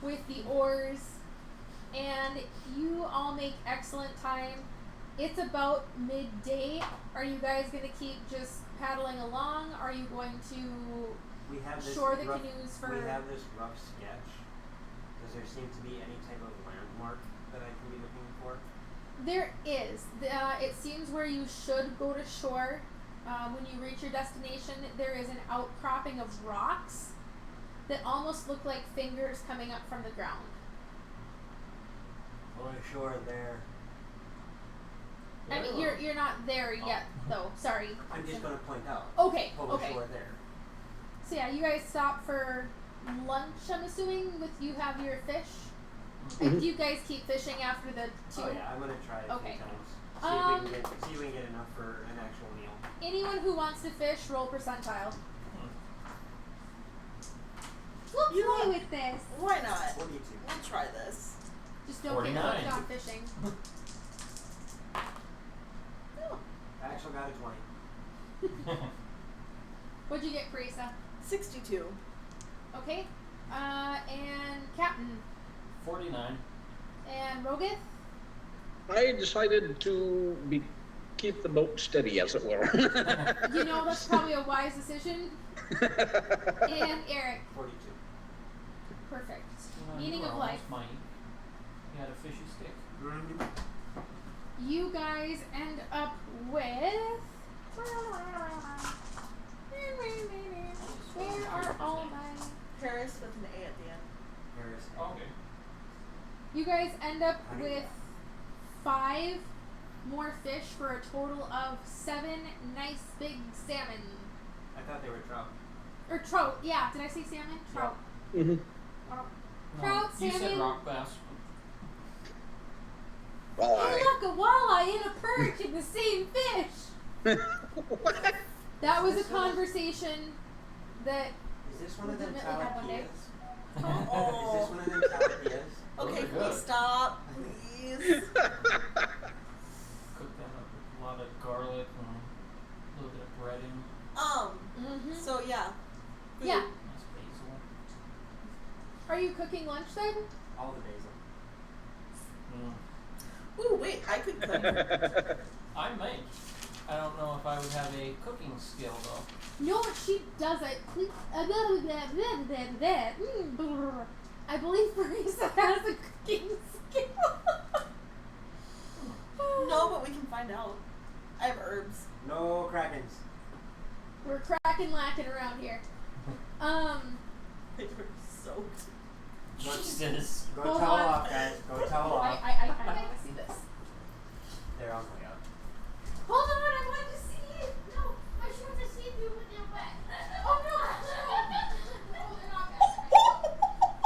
with the oars, and you all make excellent time. It's about midday. Are you guys going to keep just paddling along? Are you going to We have this shore the rough, canoes for... We have this rough sketch. Does there seem to be any type of landmark that I can be looking for? There is. It seems where you should go to shore. When you reach your destination, there is an outcropping of rocks that almost look like fingers coming up from the ground. Going ashore there. I mean, you're not there yet, though. Sorry. I'm just going to point out. Okay. Pull Okay. ashore there. So yeah, you guys stop for lunch. I'm assuming with you have your fish. Mhm. Do you guys keep fishing after the two? Oh yeah, I'm going to try it a Okay. few times. See if we can get enough for an actual meal. Anyone who wants to fish, roll percentile. We'll You play know- with this. Why not? 42. We'll try this. Just don't get 49. hooked on fishing. Oh. I actually got a 20. What'd you get, Carissa? 62. Okay. And Captain. 49. And Rogith. I decided to keep the boat steady, as it were. You know, that's probably a wise decision. And Eric. 42. Perfect. Well, Meaning you were of life. almost mine. You had a fishy stick. Mm-hmm. You guys end up with... Where are all my... Paris with an A at the end. Paris. Okay. You guys end up How do you with know? 5 more fish for a total of 7 nice big salmon. I thought they were trout. Or trout, yeah. Did I say salmon? Trout. Mhm. Trout. No, Trout, you said salmon. rock bass. Walleye. Oh, look, a walleye and a perch in the same fish. What? That was a This one is- conversation that Is this one of them Legitimately had one day. talapias? Oh. Is this one of them talapias? Those Okay, are please good. stop. Please. Cook them up with a lot of garlic and a little bit of breading. So yeah. Food. Yeah. Nice basil. Are you cooking lunch then? All the basil. Mm-hmm. Ooh, wait, I could cook. I might. I don't know if I would have a cooking skill though. No, she does it. I believe Marisa has a cooking skill. No, but we can find out. I have herbs. No krakens. We're cracking lacking around here. They were soaked. Jesus. Go Hold towel on. off, guys. Go towel Oh, off. I want to see this. They're on the way out. Hold on, I want to see it. No, I just want to see you when they're wet. Oh no! No, they're not wet.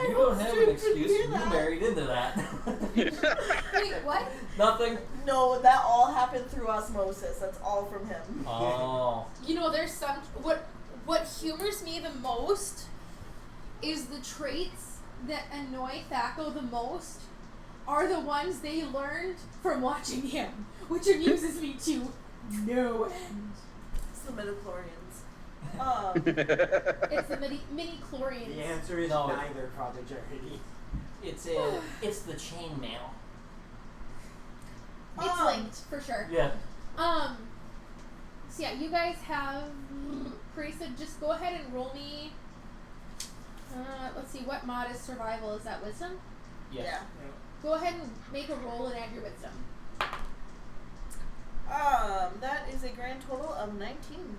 You don't have an excuse. You married into that. Wait, what? Nothing. No, that all happened through osmosis. That's all from him. Oh. You know, there's some what humors me the most is the traits that annoy Thaco the most are the ones they learned from watching him, which amuses me to no end. It's the midichlorians. It's the mini chlorians. The answer is No. neither, Prodigy. It's the chainmail. It's linked for sure. Yeah. So yeah, you guys have Carissa, just go ahead and roll me. Let's see, what mod is survival? Is that wisdom? Yes. Yeah. Go ahead and make a roll and add your wisdom. That is a grand total of 19.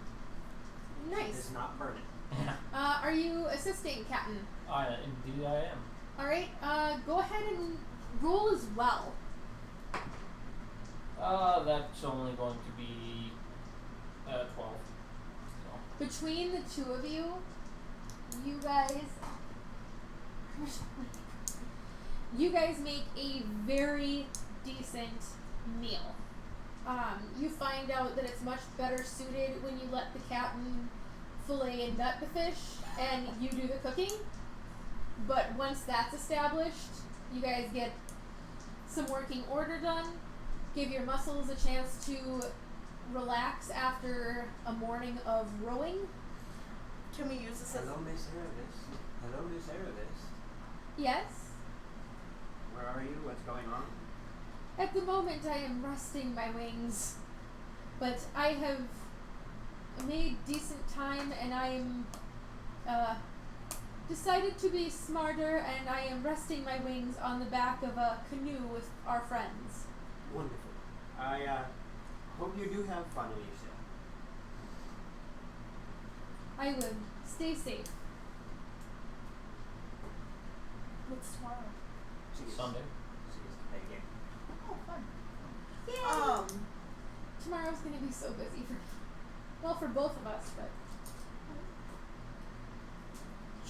Nice. Does not burn it. Are you assisting, Captain? Indeed I am. Alright, go ahead and roll as well. That's only going to be 12. So. Between the two of you, you guys make a very decent meal. You find out that it's much better suited when you let the captain fillet and gut the fish and you do the cooking. But once that's established, you guys get some working order done, give your muscles a chance to relax after a morning of rowing, Can we use this as Hello, Miss Nerevis. Hello, Miss Nerevis. Yes? Where are you? What's going on? At the moment, I am resting my wings. But I have made decent time, and I am, decided to be smarter, and I am resting my wings on the back of a canoe with our friends. Wonderful. I hope you do have fun, Alicia. I will. Stay safe. what's tomorrow? Sunday. She gets to play a game. Oh, fun. Yay! Tomorrow's gonna be so busy for me. Well, for both of us, but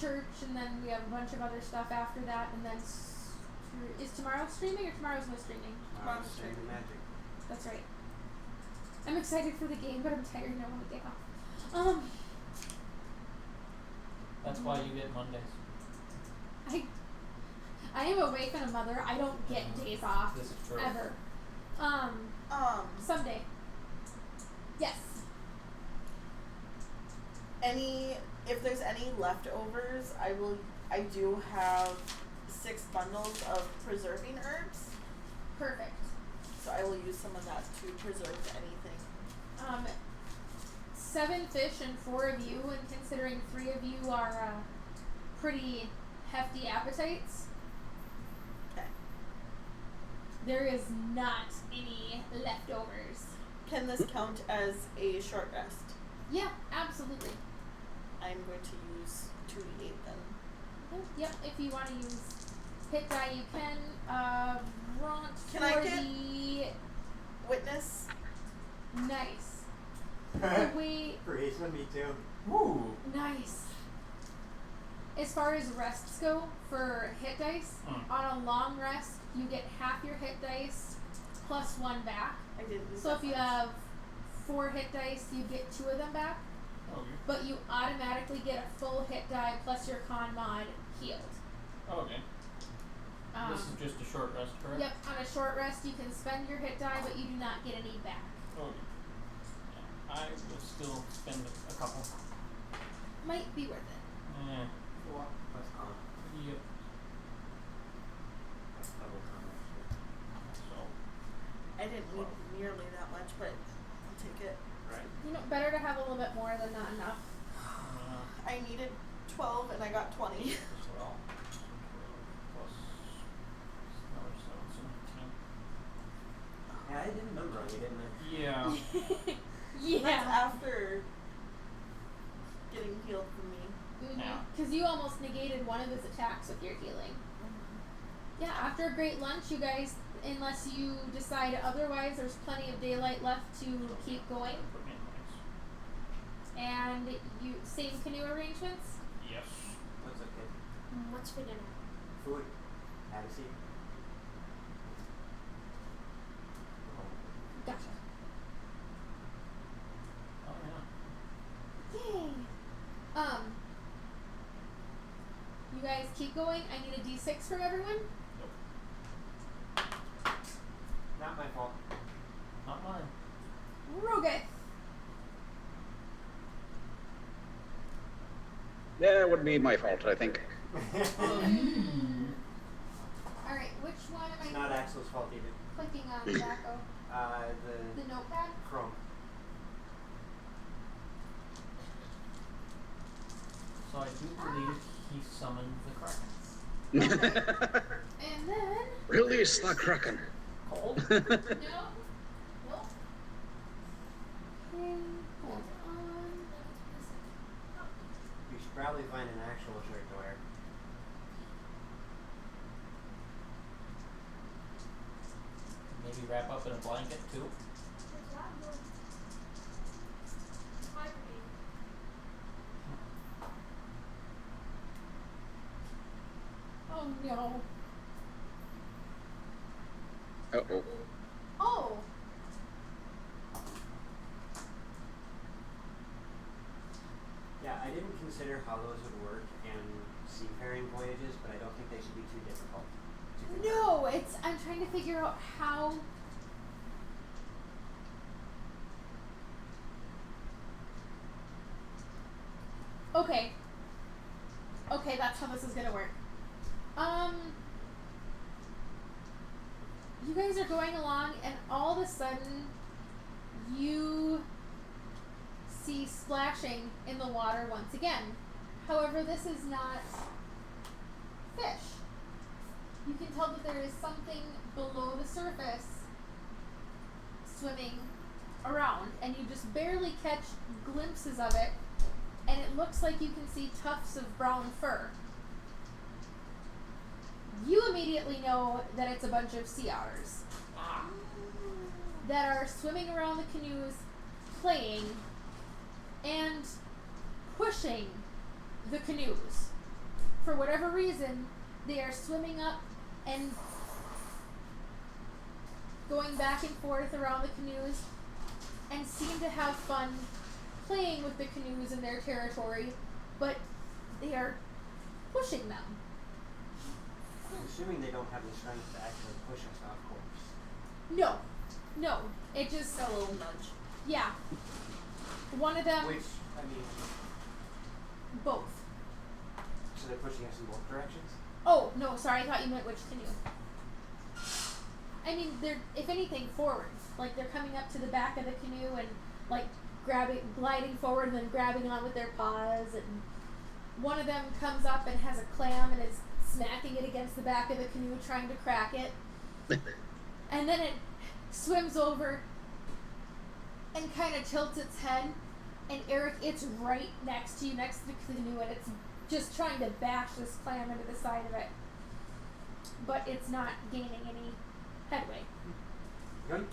church, and then we have a bunch of other stuff after that, and then is tomorrow streaming or tomorrow's no streaming? Tomorrow's Stream streaming. magic. That's right. I'm excited for the game, but I'm tired and I want a day off. That's why you get Mondays. I am a wife and a mother. I don't get days off This is true. ever. Someday. Yes. If there's any leftovers, I do have 6 bundles of preserving herbs, Perfect. so I will use some of that to preserve anything. 7 fish and 4 of you, and considering 3 of you are pretty hefty appetites, Okay. there is not any leftovers. Can this count as a short rest? Yeah, absolutely. I'm going to use 2d8 then. Yep, if you want to use hit die, you can. Can I for get- the Witness. nice. The way Charisma, me too. Woo! nice. As far as rests go, for hit dice, on a long rest, you get half your hit dice plus 1 back. I didn't use So that if you much. have 4 hit dice, you get 2 of them back. Okay. But you automatically get a full hit die plus your con mod healed. Okay. This is just a short rest, correct? Yep, on a short rest you can spend your hit die, but you do not get any back. Okay. Yeah, I would still spend a couple. Might be worth it. Yeah. What? Plus con. Yep. That's double con, actually. So, I didn't need nearly that much, but I'll take it. Right. You know, better to have a little bit more than not enough. I needed 12 and I got 20. as well. Plus another 7, 17. Yeah, I did a number on you, didn't I? Yeah. Yeah. That's after getting healed from me. Yeah. Because you almost negated one of his attacks with your healing. Yeah, after a great lunch, you guys, unless you decide otherwise, there's plenty of daylight left to keep going. Put me in place. And you same canoe arrangements? Yes. That's okay. What's for dinner? Food. Have a seat. Gotcha. Oh yeah. Yay! You guys keep going. I need a d6 from everyone. Not my fault. Not mine. Rogeth. Yeah, it would be my fault, I think. Alright, which one am It's I not Axel's fault either. clicking on, Zacho? The The notepad? Chrome. So I do believe he summoned the Kraken. And then... Release the Kraken. Cold? No. Nope. Okay, hold on. You should probably find an actual shirt to wear. Maybe wrap up in a blanket too. Oh no. Uh-oh. Oh! Yeah, I didn't consider how those would work in seafaring voyages, but I don't think they should be too difficult. to convert. No, it's... I'm trying to figure out how... Okay. Okay, that's how this is gonna work. You guys are going along, and all of a sudden, you see splashing in the water once again. However, this is not fish. You can tell that there is something below the surface swimming around, and you just barely catch glimpses of it, and it looks like you can see tufts of brown fur. You immediately know that it's a bunch of sea otters that are swimming around the canoes, playing, and pushing the canoes. For whatever reason, they are swimming up and going back and forth around the canoes and seem to have fun playing with the canoes in their territory, but they are pushing them. I'm assuming they don't have the strength to actually push us off course. No, it just A little nudge. yeah. One of them, Which, I mean, both. so they're pushing us in both directions? Oh no, sorry, I thought you meant which canoe. I mean, they're if anything forwards, like they're coming up to the back of the canoe and like gliding forward and then grabbing on with their paws, and one of them comes up and has a clam and is smacking it against the back of the canoe trying to crack it. And then it swims over and kind of tilts its head, and Eric, it's right next to you, next to the canoe, and it's just trying to bash this clam into the side of it. But it's not gaining any headway. Yoink.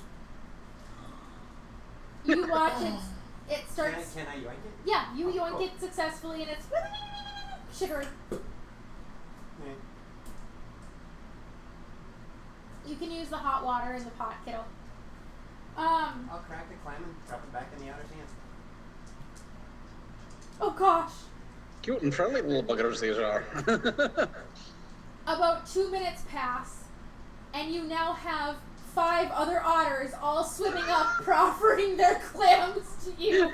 You watch it, it starts... Can I yoink it? Yeah, you yoink cool. it successfully, and it's shivering. Yeah. You can use the hot water in the pot, kiddo. I'll crack the clam and drop it back in the otter's hand. Oh gosh. Cute and friendly little buggers these are. About 2 minutes pass, and you now have 5 other otters all swimming up, proffering their clams to you.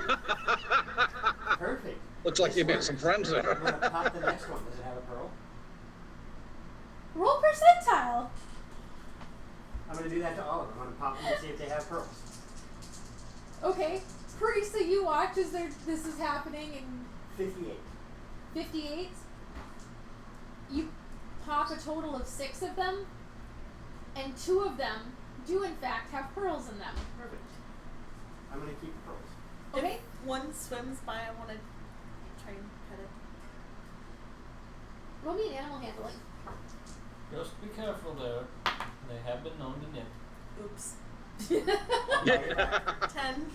Perfect. Looks like you made some friends I'm there. gonna pop the next one. Does it have a pearl? Roll percentile. I'm gonna do that to all of them. I'm gonna pop them and see if they have pearls. Okay. Parisa, you watch as this is happening in 58. 58. You pop a total of 6 of them, and 2 of them do in fact have pearls in them. Perfect. I'm gonna keep the pearls. Okay. If one swims by, I want to try and pet it. Roll me an animal handling. Just be careful there. They have been known to nip. Oops. Yeah. 10.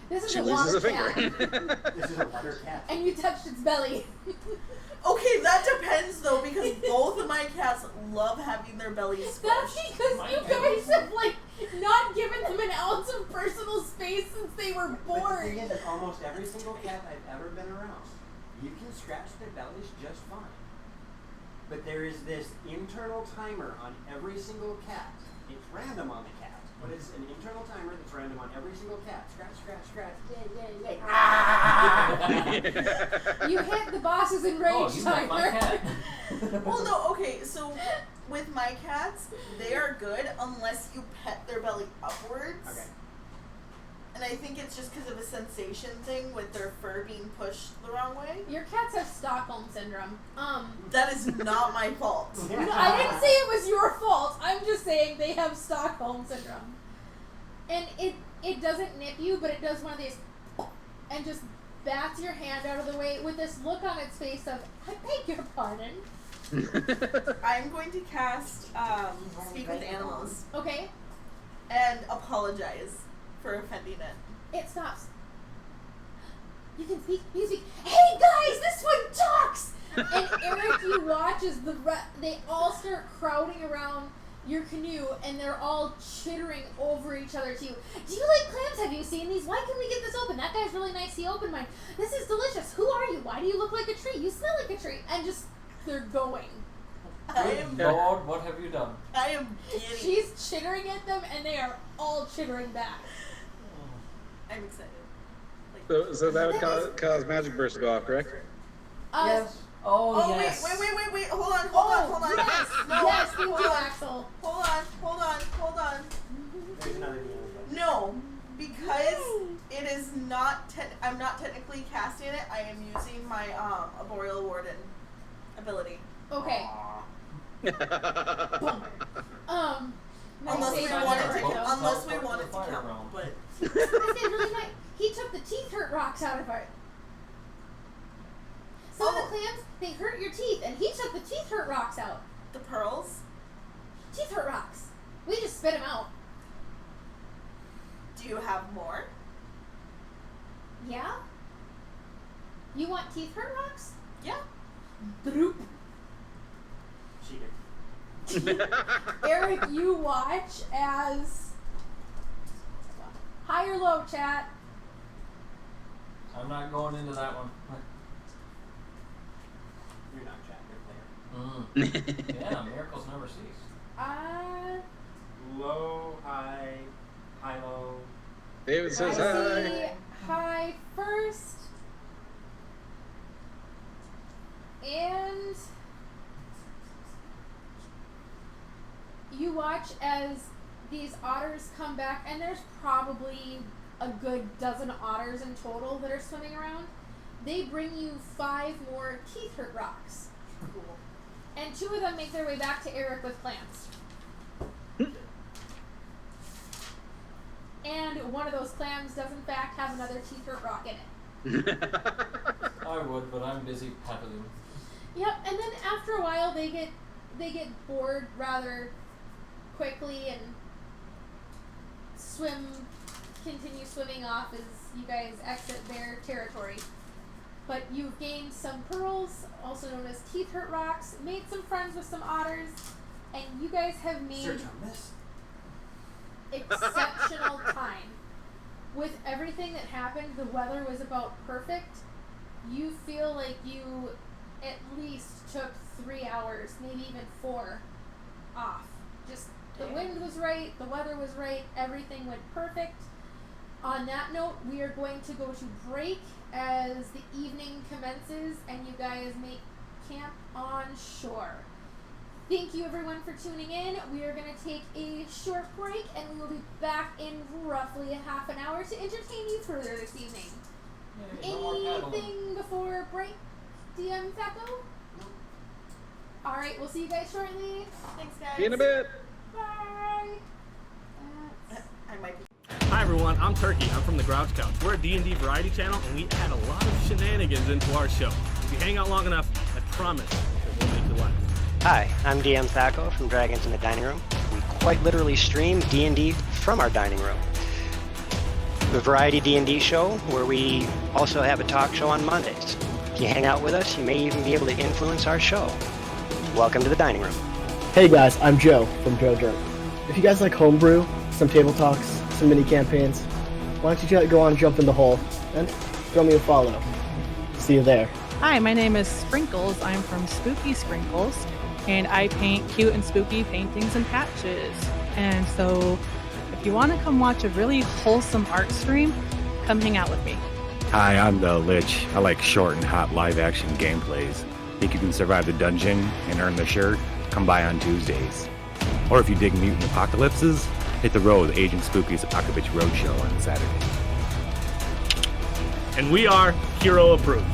This is She a loses water a cat. finger. This is a water cat. And you touched its belly. Okay, that depends though, because both of my cats love having their bellies That's squished. because My you guys have like not given them an ounce of personal space since they were But the born. thing is, that almost every single cat I've ever been around, you can scratch their bellies just fine. But there is this internal timer on every single cat. It's random on the cat, but it's an internal timer that's random on every single cat. Scratch, scratch, scratch. Yay, yay, yay. You hit the boss's Oh, enraged you got my timer. cat. Well, no, okay, so with my cats, they are good unless you pet their belly upwards. Okay. And I think it's just because of a sensation thing with their fur being pushed the wrong way. Your cats have Stockholm syndrome. That is not my fault. No, I didn't say it was your fault. I'm just saying they have Stockholm syndrome. And it doesn't nip you, but it does one of these and just bats your hand out of the way with this look on its face of, I beg your pardon. I'm going to cast Speak with Animals Okay? and apologize for offending it. It stops. You can speak. You speak. Hey guys, this one talks. And Eric, you watch as they all start crowding around your canoe, and they're all chittering over each other to you. Do you like clams? Have you seen these? Why can we get this open? That guy's really nice. He opened mine. This is delicious. Who are you? Why do you look like a tree? You smell like a tree. And just they're going. Good Lord, what have you done? I am giddy. She's chittering at them, and they are all chittering back. I'm excited. Like, So that would cause magic burst to go off, correct? Yes. Oh, yes. Wait. Hold on. Yes, No, yes, thank hold you, on. Axel. Hold on. There's another DM. No, because it is not. I'm not technically casting it. I am using my Arboreal Warden ability. Okay. Unless we Nice. wanted to, Nice. unless we Nice. wanted to Fire count, realm. but This is really nice. He took the teeth hurt rocks out of it. Some of the clams, they hurt your teeth, and he took the teeth hurt rocks out. the pearls. Teeth hurt rocks. We just spit them out. Do you have more? Yeah? You want teeth hurt rocks? Yeah. Droop. Cheater. Eric, you watch as... High or low, chat? I'm not going into that one. You're not chat, you're player. Yeah, miracles never cease. Low, high, low. David I says see hi. high first. And you watch as these otters come back, and there's probably a good dozen otters in total that are swimming around. They bring you 5 more teeth hurt rocks. Cool. And 2 of them make their way back to Eric with clams. And one of those clams does in fact have another teeth hurt rock in it. I would, but I'm busy peddling. Yep, and then after a while they get bored rather quickly and continue swimming off as you guys exit their territory. But you've gained some pearls, also known as teeth hurt rocks, made some friends with some otters, and you guys have made Search on this. exceptional time. With everything that happened, the weather was about perfect. You feel like you at least took 3 hours, maybe even 4 off. Just the wind was right, the weather was right, everything went perfect. On that note, we are going to go to break as the evening commences and you guys make camp on shore. Thank you everyone for tuning in. We are going to take a short break and we will be back in roughly a half an hour to entertain you further this evening. Yay, no more paddling. Anything before break, DM Thaco? Alright, we'll see you guys shortly. Thanks, guys. See you in a bit. Bye! I might be. Hi everyone, I'm Turkey. I'm from the Grouch Couch. We're a D&D variety channel, and we add a lot of shenanigans into our show. If you hang out long enough, I promise it will make you laugh. Hi, I'm DM Thaco from Dragons in the Dining Room. We quite literally stream D&D from our dining room. The Variety D&D show, where we also have a talk show on Mondays. If you hang out with us, you may even be able to influence our show. Welcome to the dining room. Hey guys, I'm Joe from Joe Dirt. If you guys like homebrew, some table talks, some mini campaigns, why don't you go on and jump in the hole and throw me a follow. See you there. Hi, my name is Sprinkles. I'm from Spooky Sprinkles, and I paint cute and spooky paintings and patches. And so, if you want to come watch a really wholesome art stream, come hang out with me. Hi, I'm the Lich. I like short and hot live-action gameplays. Think you can survive the dungeon and earn the shirt? Come by on Tuesdays. Or if you dig mutant apocalypses, hit the road with Agent Spooky's Apocalypse Roadshow on Saturday. And we are hero approved.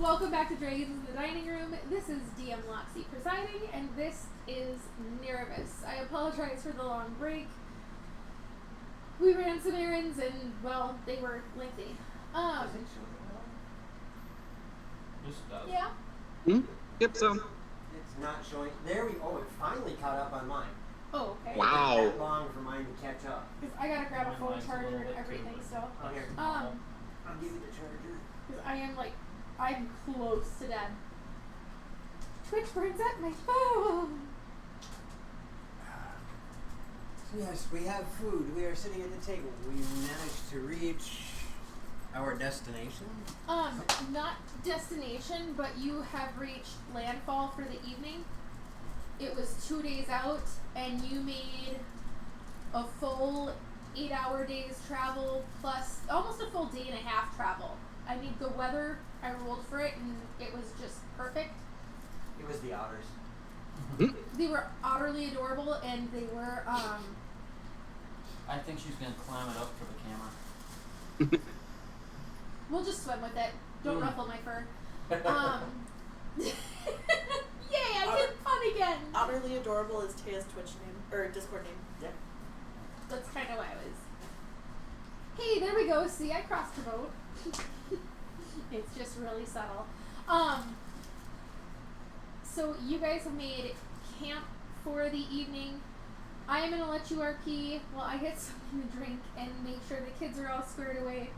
Welcome back to Dragons in the Dining Room. This is DMLoxy presiding, and this is Nerevis. I apologize for the long break. We ran some errands, and, well, they were lengthy. Does it show the well? Yes, it does. Yeah. Yep, so. It's not showing. There we. Oh, it finally caught up on mine. Oh, okay. Wow. It took that long for mine to catch up. Because I gotta grab a phone Mine's a charger little and bit everything, too, so. Oh, here. Um, I'll give you the charger. because I am like, I'm close to dead. Twitch burns up my phone. Yes, we have food. We are sitting at the table. We managed to reach our destination. Not destination, but you have reached landfall for the evening. It was 2 days out, and you made a full 8-hour day's travel plus almost a full day and a half travel. I mean, the weather, I rolled for it, and it was just perfect. It was the otters. They were utterly adorable, and they were, I think she's gonna climb it up for the camera. we'll just swim with it. Don't ruffle my fur. Yay, I did fun again! Utterly adorable is Taya's Twitch name or Discord name. Yep. That's kind of why I was. Hey, there we go. See, I crossed the boat. It's just really subtle. So you guys have made camp for the evening. I am gonna let you RP while I get something to drink and make sure the kids are all squared away,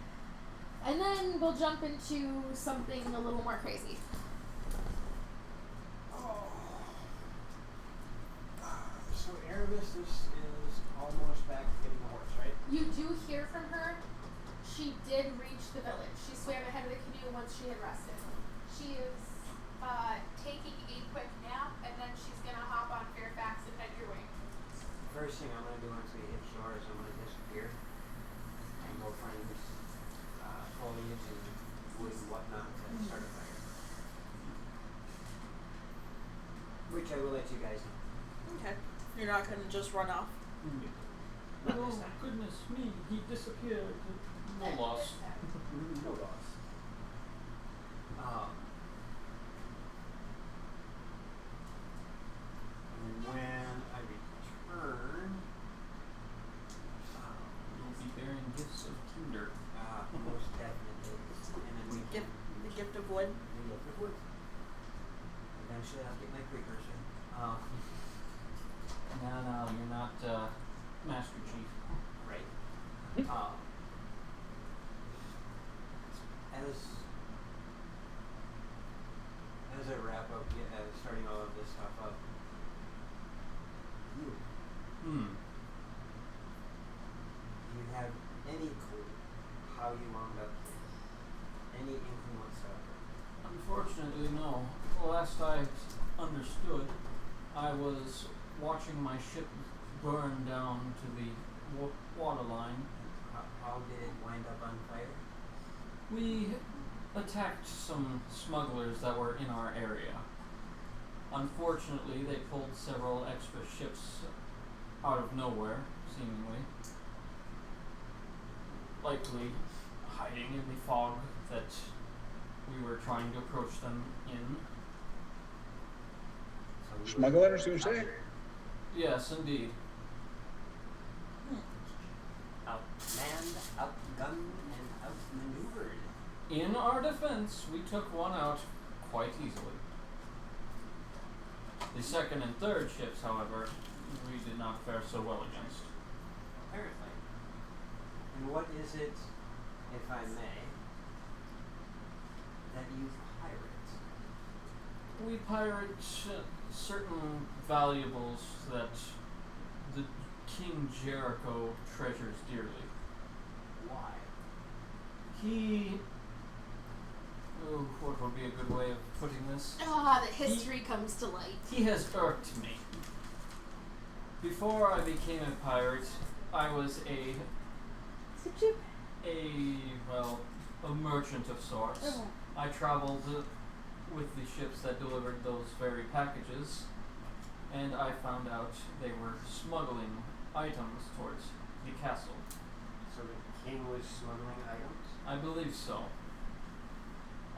and then we'll jump into something a little more crazy. So Nerevis is almost back to getting the horse, right? You do hear from her. She did reach the village. She swam ahead of the canoe once she had rested. She is taking a quick nap, and then she's gonna hop on Fairfax and head your way. First thing I'm going to do once we hit shore is I'm going to disappear and go find foliage and wood and whatnot to start a fire. Which I will let you guys know. Okay. You're not gonna just run off. Not Oh, this time. goodness me, he disappeared. No loss. No loss. And when I return, You'll be bearing gifts of Kinder. most definitely. And then we can The gift of wood. we get the wood. Eventually I'll get my precursor. No, you're not Master Chief. Right. As I wrap up, starting all of this stuff up, do you have any clue how you wound up here? Any inkling whatsoever? Unfortunately, no. Last I understood, I was watching my ship burn down to the waterline. How did it wind up on fire? We attacked some smugglers that were in our area. Unfortunately, they pulled several extra ships out of nowhere, seemingly. Likely hiding in the fog that we were trying to approach them in. So we Smugglers, you say? Yes, indeed. outmanned, outgunned, and outmaneuvered. In our defense, we took one out quite easily. The second and third ships, however, we did not fare so well against. Apparently. And what is it, if I may, that you pirate? We pirate certain valuables that the King Jericho treasures dearly. Why? What would be a good way of putting this? The history comes to light. He has irked me. Before I became a pirate, I was a merchant of sorts. Oh. I traveled with the ships that delivered those very packages, and I found out they were smuggling items towards the castle. So the king was smuggling items? I believe so.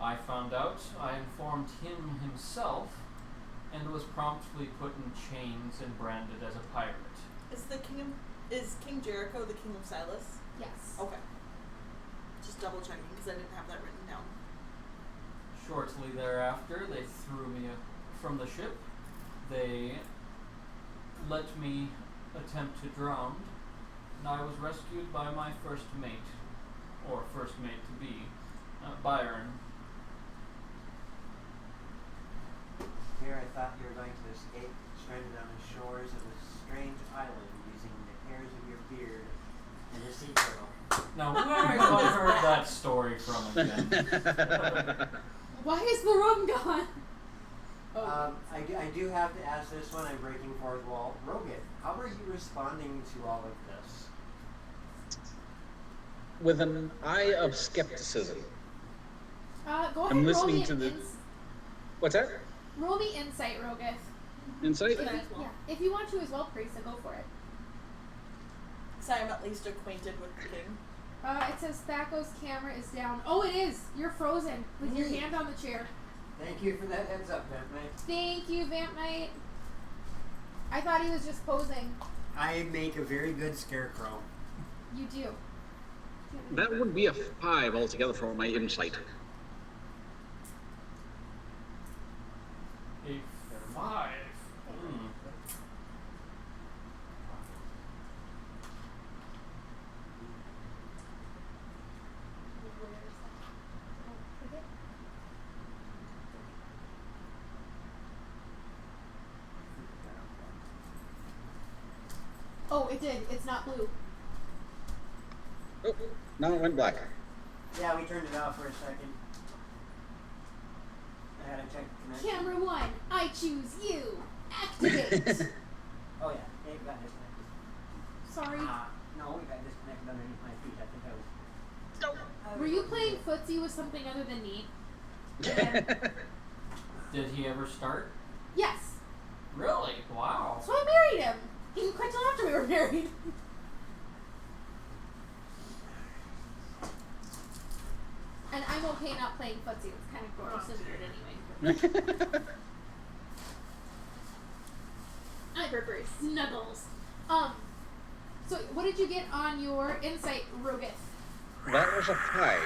I found out, I informed him himself, and was promptly put in chains and branded as a pirate. Is King Jericho the King of Silas? Yes. Okay. Just double checking because I didn't have that written down. Shortly thereafter, they threw me from the ship. They let me attempt to drown, and I was rescued by my first mate, or first mate to be, Byron. Here I thought you were going to escape, stranded on the shores of a strange island using the hairs of your beard and a sea turtle. Now, where have I heard that story from again? Why is the rum gone? Oh. I do have to ask this one. I'm breaking fourth wall. Rogan, how are you responding to all of this? With an eye of skepticism. Go ahead I'm and roll listening me to an the. What's that? roll me insight, Rogath. Insight? If you, yeah, if you want to as well, Parisa, go for it. So I'm at least acquainted with the king. It says Thaco's camera is down. Oh, it is. You're frozen with your hand on the chair. Thank you for that heads up, Vampmate. Thank you, Vampmate. I thought he was just posing. I make a very good scarecrow. You do. That would be a 5 altogether for my insight. A 5. Oh, it did. It's not blue. Oh, now it went black. Yeah, we turned it off for a second. I had to check the connection. Camera 1, I choose you. Activate. Oh yeah, it got disconnected. Sorry. No, it got disconnected underneath my feet. I think I was... Were you playing footsie with something other than me? Did he ever start? Yes. Really? Wow. So I married him. He didn't quit till after we were married. And I'm okay not playing footsie. It's kind of gross and weird anyway. I prefer snuggles. So what did you get on your insight, Rogath? That was a 5.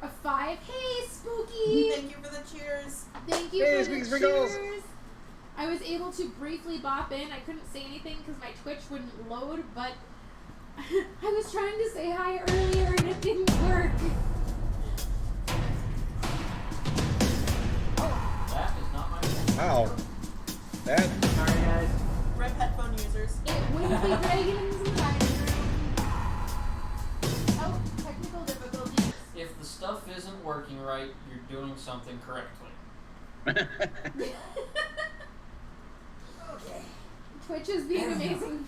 A 5? Hey, Spooky! Thank you for the cheers. Thank you Hey, for the Spooky Sprinkles. cheers. I was able to briefly bop in. I couldn't say anything because my Twitch wouldn't load, but I was trying to say hi earlier and it didn't work. That is not my fault. Wow. That. Sorry, guys. Rip headphone users. It wouldn't be dragons in the dining room. Oh, technical difficulties. If the stuff isn't working right, you're doing something correctly. Okay. Twitch is being amazing.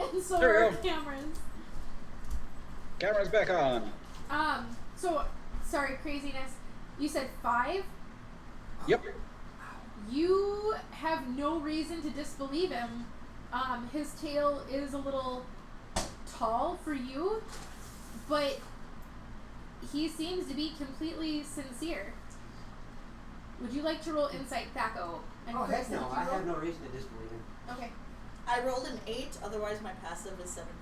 And so There we are go. cameras. Camera's back on. So, sorry, craziness. You said 5? Yep. You have no reason to disbelieve him. His tail is a little tall for you, but he seems to be completely sincere. Would you like to roll insight, Thaco? And Oh, heck Chris, no. did you I roll? have no reason to disbelieve him. Okay. I rolled an 8, otherwise my passive is 17.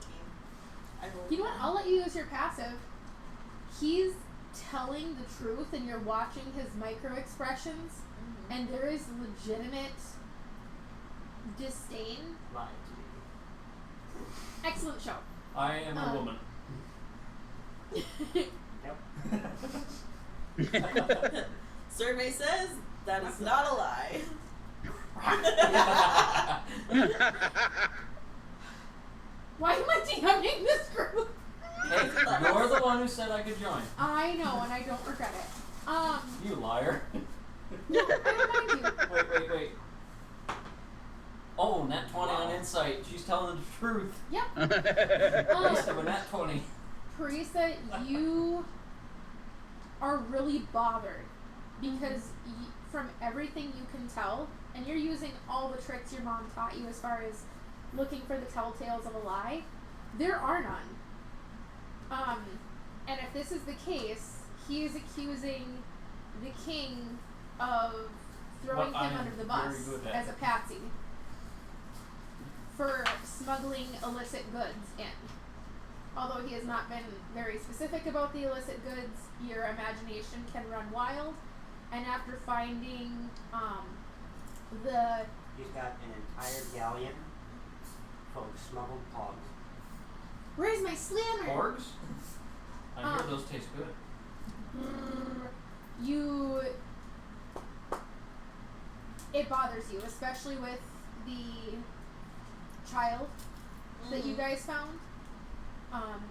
I rolled You know what? I'll let you use your passive. He's telling the truth, and you're watching his micro expressions, and there is legitimate disdain. Lie to me. Excellent show. I am a woman. Yep. Survey says that is not a lie. Why am I DMing this group? Hey, you're the one who said I could join. I know, and I don't regret it. You liar. No, I don't mind you. Wait. Oh, nat 20 on insight. She's telling the truth. Yep. Least of a nat 20. Parisa, you are really bothered because from everything you can tell, and you're using all the tricks your mom taught you as far as looking for the telltales of a lie, there are none. And if this is the case, he is accusing the king of throwing What I him am under the very bus good at. as a patsy for smuggling illicit goods in. Although he has not been very specific about the illicit goods, your imagination can run wild. And after finding the He's got an entire galleon full of smuggled pogs. where's my slammer? Porgs? I hear those taste good. It bothers you, especially with the child that you guys found.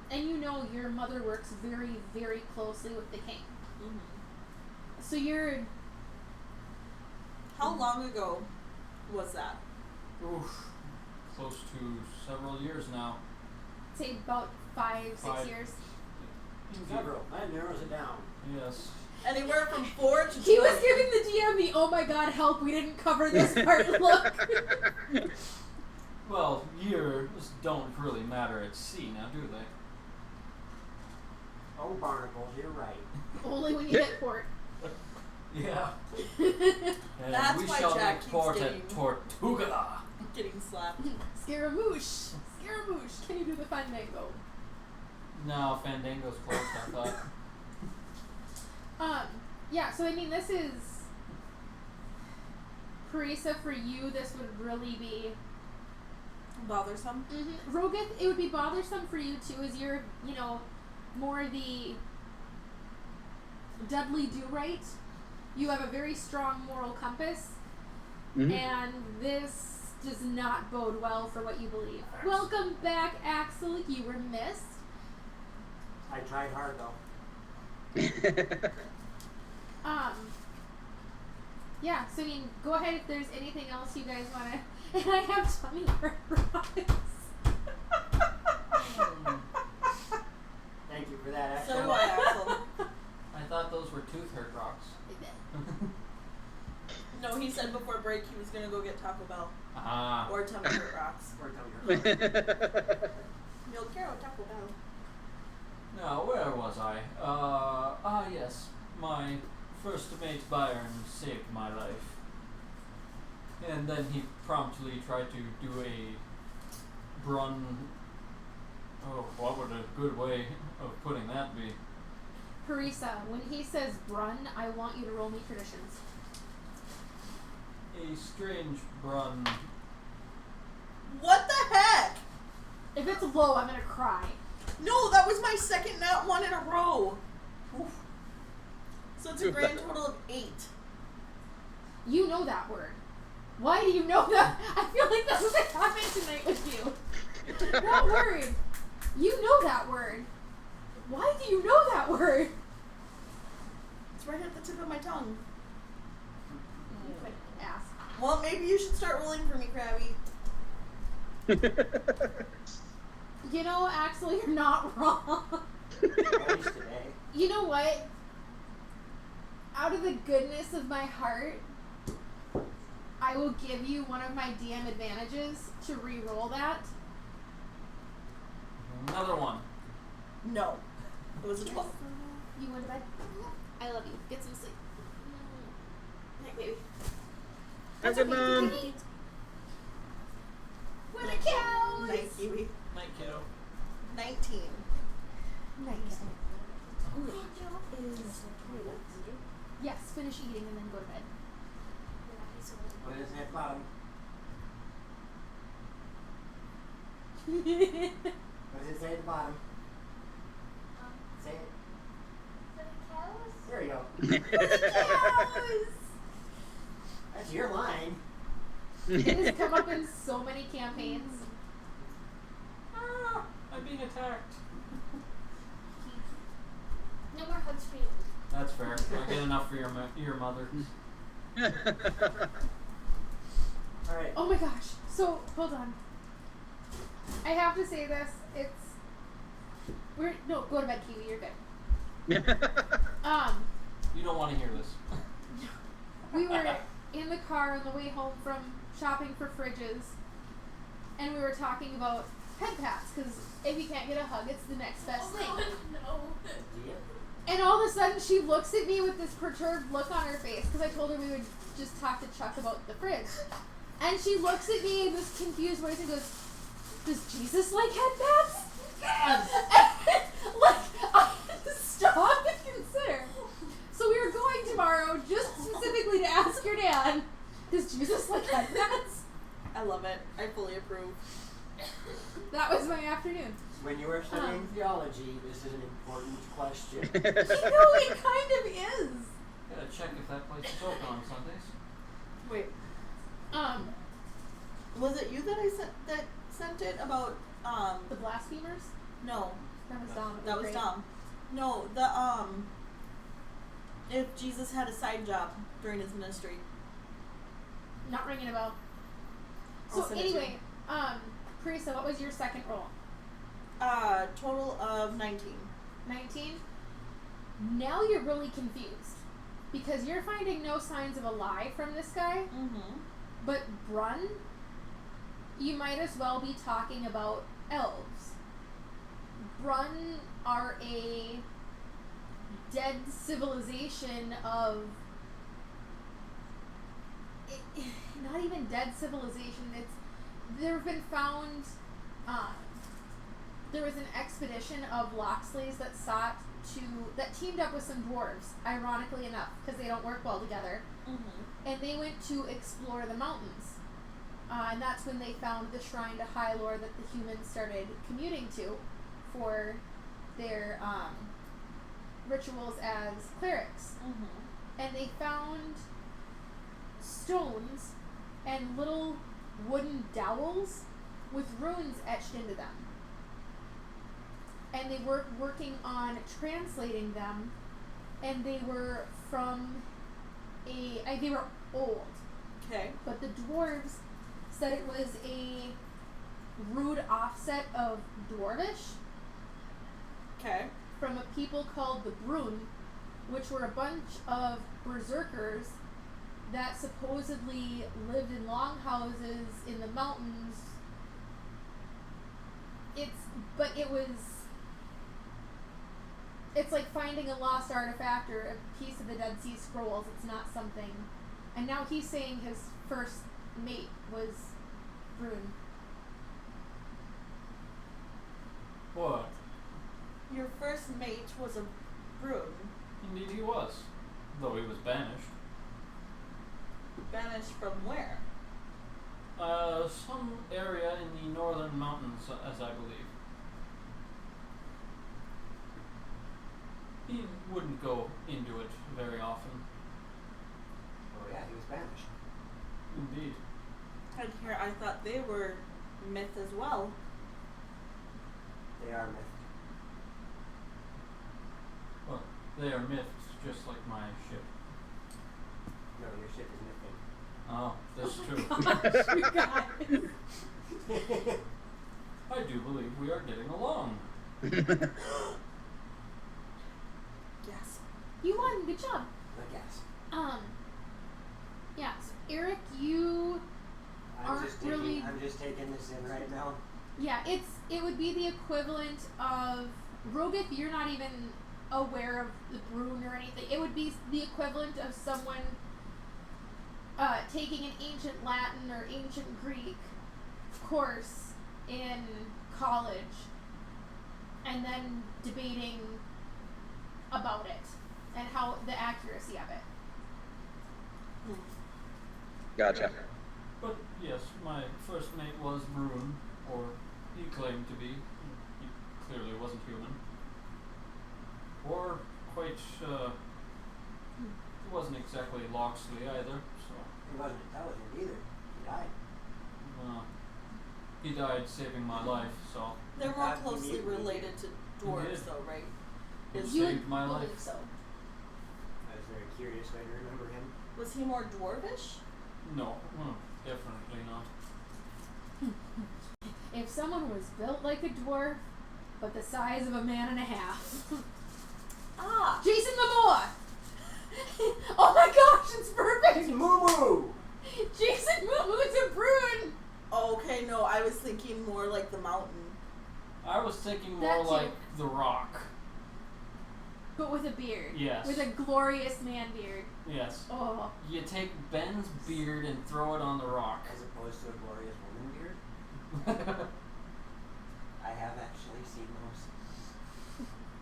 And you know your mother works very, very closely with the king. So you're... How long ago was that? Oof. Close to several years now. say about 5-6 years. Several. That narrows it down. Yes. Anywhere from 4 to 20. He was giving the DM the "oh my god, help, we didn't cover this part" look. Well, years don't really matter at sea now, do they? Oh, barnacles, you're right. Only when you hit port. Yeah. And That's we why shall Jack make keeps port getting- at Tortuga. Getting slapped. Scaramouche. Scaramouche. Can you do the fandango? No, Fandango's closed, I thought. Yeah, so I mean, this is... Parisa, for you, this would really be... Bothersome. Rogath, it would be bothersome for you, too, as you're, you know, more the... Dudley do-right. You have a very strong moral compass. And this does not bode well for what you believe. Welcome back, Axel. You were missed. I tried hard, though. Yeah, so I mean, go ahead if there's anything else you guys want to... And I have tummy hurt rocks. Thank you for that, So Axel. do I, Axel. I thought those were tooth hurt rocks. No, he said before break he was gonna go get Taco Bell. Ah. Or tummy hurt rocks. Or tummy hurt. Yo quiero Taco Bell. Now, where was I? Yes. My first mate Byron saved my life. And then he promptly tried to do a brun... Oh, what would a good way of putting that be? Parisa, when he says brun, I want you to roll me traditions. A strange brun... What the heck? If it's low, I'm gonna cry. No, that was my second nat 1 in a row. Oof. So it's a grand total of 8. You know that word. Why do you know that? I feel like that's what happened tonight with you. That word. You know that word. Why do you know that word? It's right at the tip of my tongue. You quick ass. Well, maybe you should start rolling for me, Krabby. You know, Axel, you're not wrong. At least today. You know what? Out of the goodness of my heart, I will give you one of my DM advantages to re-roll that. Another one. No. It was a 12. You went to bed? I love you. Get some sleep. Night, baby. Have a good night. Where the cows? Night, Kiwi. Night, kiddo. 19. Night, Yes, finish eating and then go to bed. What is that bottom? What does it say at the bottom? Say it. There you go. That's your line. It has come up in so many campaigns. Ah, I'm being attacked. No more hugs for you. That's fair. I get enough for your mother. Alright. Oh my gosh. So, hold on. I have to say this. No, go to bed, Kiwi. You're good. You don't want to hear this. We were in the car on the way home from shopping for fridges, and we were talking about pen pats, because if you can't get a hug, it's the next best thing. Yeah. And all of a sudden she looks at me with this perturbed look on her face because I told her we would just talk to Chuck about the fridge. And she looks at me in this confused voice and goes, "Does Jesus like headbands?" Like, I had to stop and consider. So we were going tomorrow just specifically to ask your dad, "Does Jesus like headbands?" I love it. I fully approve. That was my afternoon. When you are studying theology, this is an important question. You know, it kind of is. Gotta check if that place is open on Sundays. Wait, was it you that sent it about The blasphemers? no, That was Dom. that was Great. Dom. No, if Jesus had a side job during his ministry. Not ringing a bell. I'll So send it to anyway, Carissa, what was your second roll? Total of 19. 19? Now you're really confused. Because you're finding no signs of a lie from this guy, Mm-hmm. but Brun, you might as well be talking about elves. Brun are a dead civilization of... not even dead civilization, there have been found... there was an expedition of Loxlies that teamed up with some dwarves, ironically enough, because they don't work well together. Mm-hmm. And they went to explore the mountains. And that's when they found the shrine to High Lord that the humans started commuting to for their rituals as clerics. Mm-hmm. And they found stones and little wooden dowels with runes etched into them. And they were working on translating them, and they were from they were old. Okay. But the dwarves said it was a rude offset of Dwarvish Okay. from a people called the Brun, which were a bunch of berserkers that supposedly lived in longhouses in the mountains. It's like finding a lost artifact or a piece of the Dead Sea Scrolls. It's not something. And now he's saying his first mate was Brun. What? Your first mate was a Brun. Indeed he was. Though he was banished. Banished from where? Some area in the northern mountains, as I believe. He wouldn't go into it very often. Oh yeah, he was banished. Indeed. And here I thought they were myth as well. They are myth. Well, they are myths, just like my ship. No, your ship is mythic. Oh, that's true. You guys. I do believe we are getting along. Yes. You won. Good job. I guess. Yeah. So Eric, you aren't really. I'm just taking this in right now. Yeah, it would be the equivalent of Roguth. You're not even aware of the Brun or anything. It would be the equivalent of someone taking an ancient Latin or ancient Greek course in college and then debating about it and how the accuracy of it. Gotcha. But yes, my first mate was Brun, or he claimed to be. He clearly wasn't human. Or quite, he wasn't exactly Loxley either, so. He wasn't intelligent either. He died. He died saving my life, so. They're more That closely immediately- related to dwarves, did. though, right? He Is- You saved would my believe life. so. That was a very curious way to remember him. Was he more dwarvish? No, definitely not. If someone was built like a dwarf, but the size of a man and a half. Ah! Jason Momoa! Oh my gosh, it's perfect! Moo! Jason Momoa's a Brun! Okay, no, I was thinking more like the mountain. I was thinking That more too. like The Rock. But with a beard. Yes. With a glorious man beard. Yes. Oh. You take Ben's beard and throw it on the rock. As opposed to a glorious woman beard. I have actually seen those.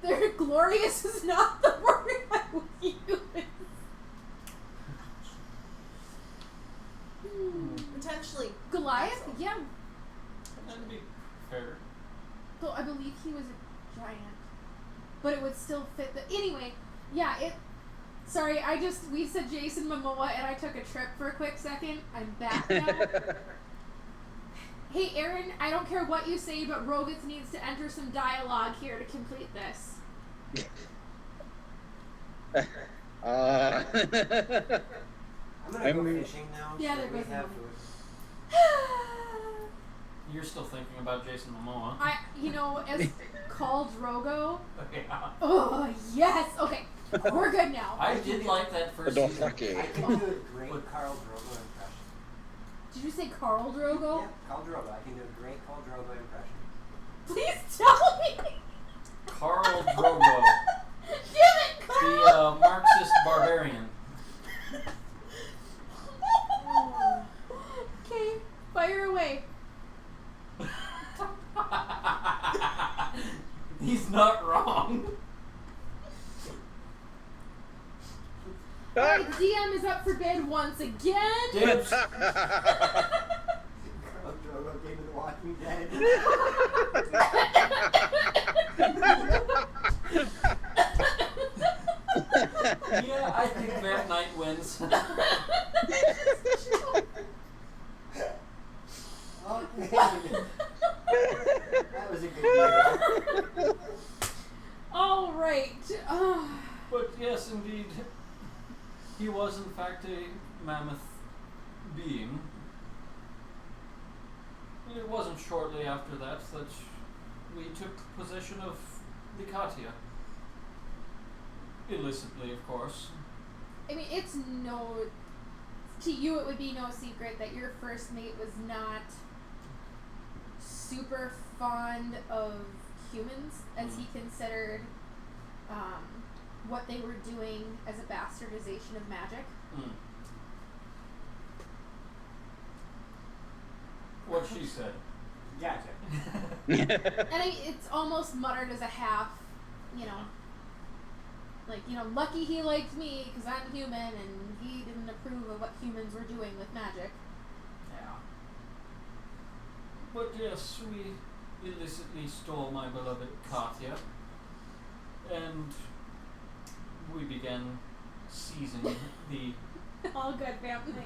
They're glorious is not the word I would use. Potentially. Goliath? Yeah. That'd be fair. Well, I believe he was a giant. But it would still fit the... Anyway, yeah, it... Sorry, we said Jason Momoa and I took a trip for a quick second. I'm back now. Hey, Aaron, I don't care what you say, but Rogus needs to enter some dialogue here to complete this. I'm gonna go fishing now. Yeah, so there we goes the have money. food. You're still thinking about Jason Momoa. As called Drogo. Yeah. Oh, yes! Okay, we're good now. I did like that first The season. I can do a great Carl Drogo impression. Did you say Carl Drogo? Yeah, Carl Drogo. I can do a great Carl Drogo impression. Please tell me! Carl Drogo. Damn it, Carl! The Marxist barbarian. Okay, fire away. He's not wrong. Alright, DM is up for bid once again. Dibs. Carl Drogo came to The Walking Dead. Yeah, I think Matt Knight wins. That was a good deal. All right. But yes, indeed, he was in fact a mammoth being. It wasn't shortly after that we took possession of Lycatia. Illicitly, of course. I mean, to you it would be no secret that your first mate was not super fond of humans, as he considered what they were doing as a bastardization of magic. What she said. Gotcha. And it's almost muttered as a half, lucky he liked me because I'm human and he didn't approve of what humans were doing with magic. Yeah. But yes, we illicitly stole my beloved Katya, and we began seizing the... All good family.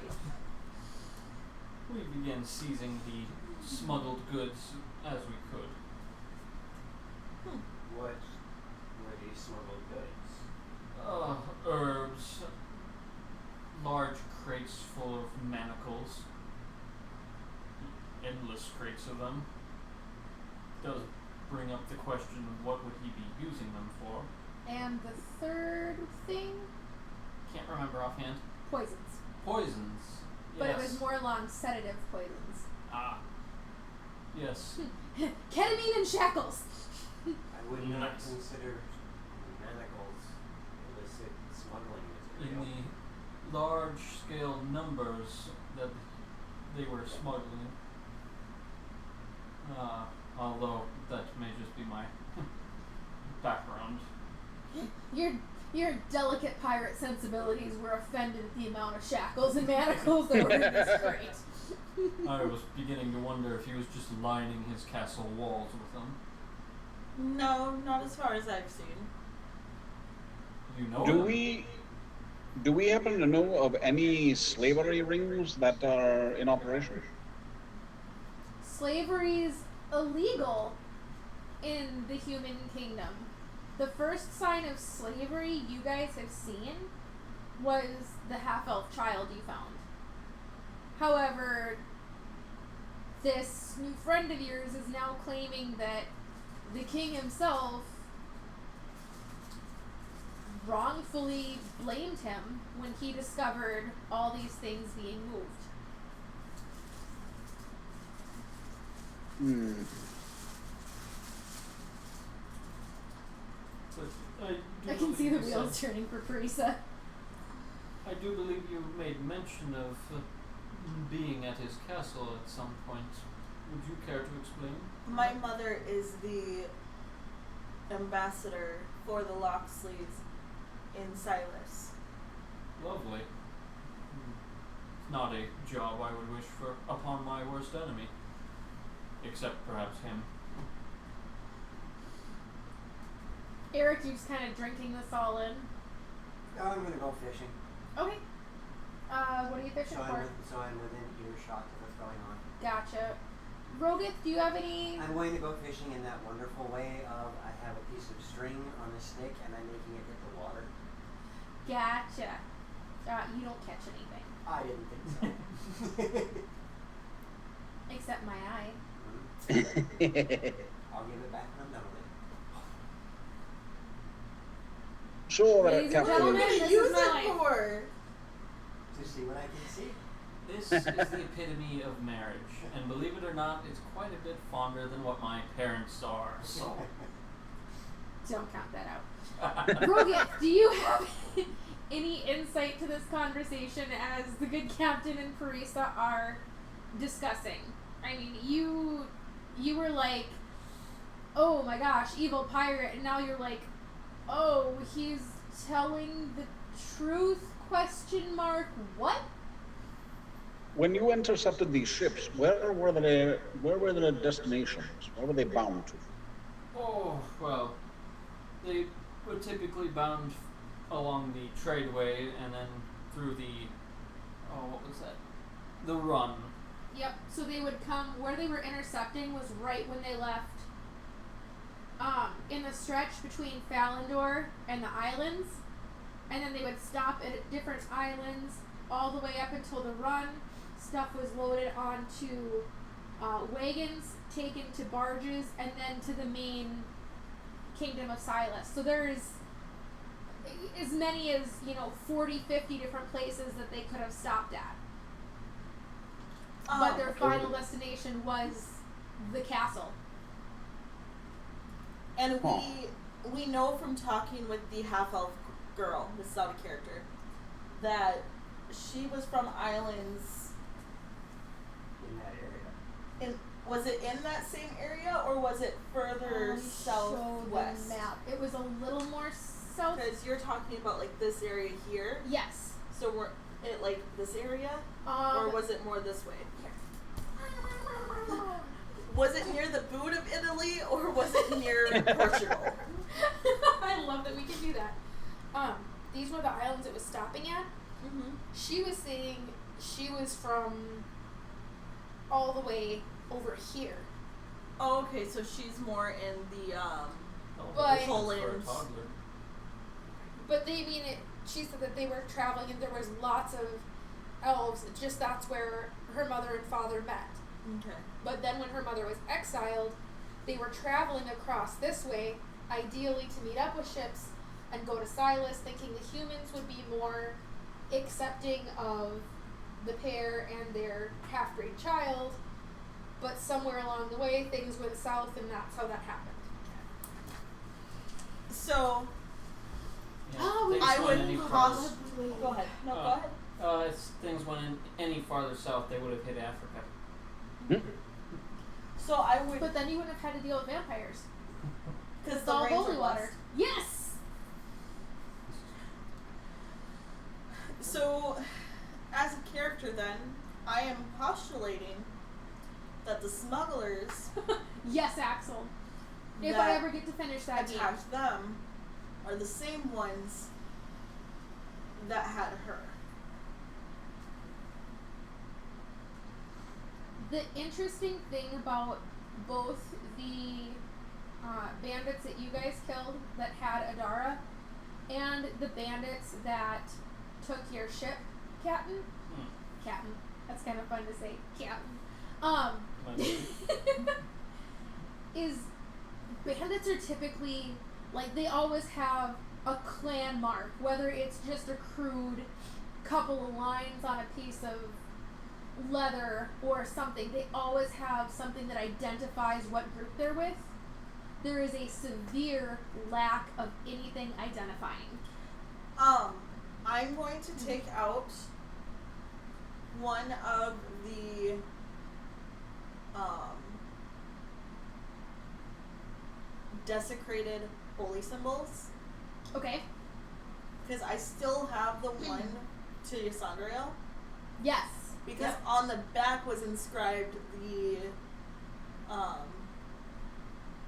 We began seizing the smuggled goods as we could. What were these smuggled goods? Herbs, large crates full of manacles, endless crates of them. Does bring up the question of what would he be using them for. And the third thing? Can't remember offhand. Poisons. Poisons. But Yes. it was more along sedative poisons. Ah. Yes. Ketamine and shackles. I would not Nice. consider manacles illicit smuggling In material. the large-scale numbers that they were smuggling. Although that may just be my background. Your delicate pirate sensibilities were offended at the amount of shackles and manacles that were in this crate. I was beginning to wonder if he was just lining his castle walls with them. No, not as far as I've seen. You know Do him? we happen to know of any slavery rings that are in operation? Slavery's illegal in the human kingdom. The first sign of slavery you guys have seen was the half-elf child you found. However, this new friend of yours is now claiming that the king himself wrongfully blamed him when he discovered all these things being moved. But I can see the wheels turning for Parisa. I do believe you made mention of being at his castle at some point. Would you care to explain? My mother is the ambassador for the Loxlies in Silas. Lovely. It's not a job I would wish for upon my worst enemy. Except perhaps him. Eric, you're just kind of drinking this all in. Oh, I'm gonna go fishing. Okay. What are you fishing for? So I'm within earshot of what's going on. Gotcha. Rogith, do you have any? I'm going to go fishing in that wonderful way of I have a piece of string on a stick and I'm making it hit the water. Gotcha. You don't catch anything. I didn't think so. Except my eye. I'll give it back when I'm done with it. Sure, Ladies and Captain. gentlemen, What do this you is use my it life. for? To see what I can see. This is the epitome of marriage, and believe it or not, it's quite a bit fonder than what my parents are, so... Don't count that out. Rogith, do you have any insight to this conversation as the good captain and Parisa are discussing? I mean, you were like, oh my gosh, evil pirate, and now you're like, oh, he's telling the truth, ? What? When you intercepted these ships, where were their destinations? Where were they bound to? Oh, well, they were typically bound along the tradeway and then through the, what was that? The run. Yep, so they would come, where they were intercepting was right when they left, in the stretch between Falindor and the islands, and then they would stop at different islands all the way up until the run. Stuff was loaded onto wagons, taken to barges, and then to the main kingdom of Silas. So there's as many as, 40, 50 different places that they could have stopped at. But their final destination was the castle. And we know from talking with the half-elf girl, this is out of character, that she was from islands In that area. Was it in that same area, or was it further southwest? The map. It was a little more south. Because you're talking about like this area here. Yes. So we're it like this area, or was it more this way? Was it near the boot of Italy, or was it near Portugal? I love that we can do that. These were the islands it was stopping at. Mm-hmm. She was saying she was from all the way over here. Oh, okay, so she's more in the But- For a Poland. toddler. But she said that they were traveling and there was lots of elves. Just that's where her mother and father met. Okay. But then when her mother was exiled, they were traveling across this way, ideally to meet up with ships and go to Silas, thinking the humans would be more accepting of the pair and their half-breed child. But somewhere along the way, things went south, and that's how that happened. So Yeah, we things I went would any cross. farther- Go ahead. No, go Uh, ahead. if things went any farther south, they would have hit Africa. So I would, But then you wouldn't have had to deal with vampires. because It's the all rains holy are water. blessed. Yes! So, as a character, then I am postulating that the smugglers Yes, Axel. If that I ever get to finish that game. attacked them are the same ones that had her. The interesting thing about both the bandits that you guys killed that had Adara and the bandits that took your ship, Captain. Captain. That's kind of fun to say, Captain. Is bandits are typically, like, they always have a clan mark, whether it's just a crude couple of lines on a piece of leather or something. They always have something that identifies what group they're with. there is a severe lack of anything identifying. I'm going to take out one of the desecrated holy symbols. Okay. Because I still have the one to Ysandriel. Yes. Because on the back was inscribed the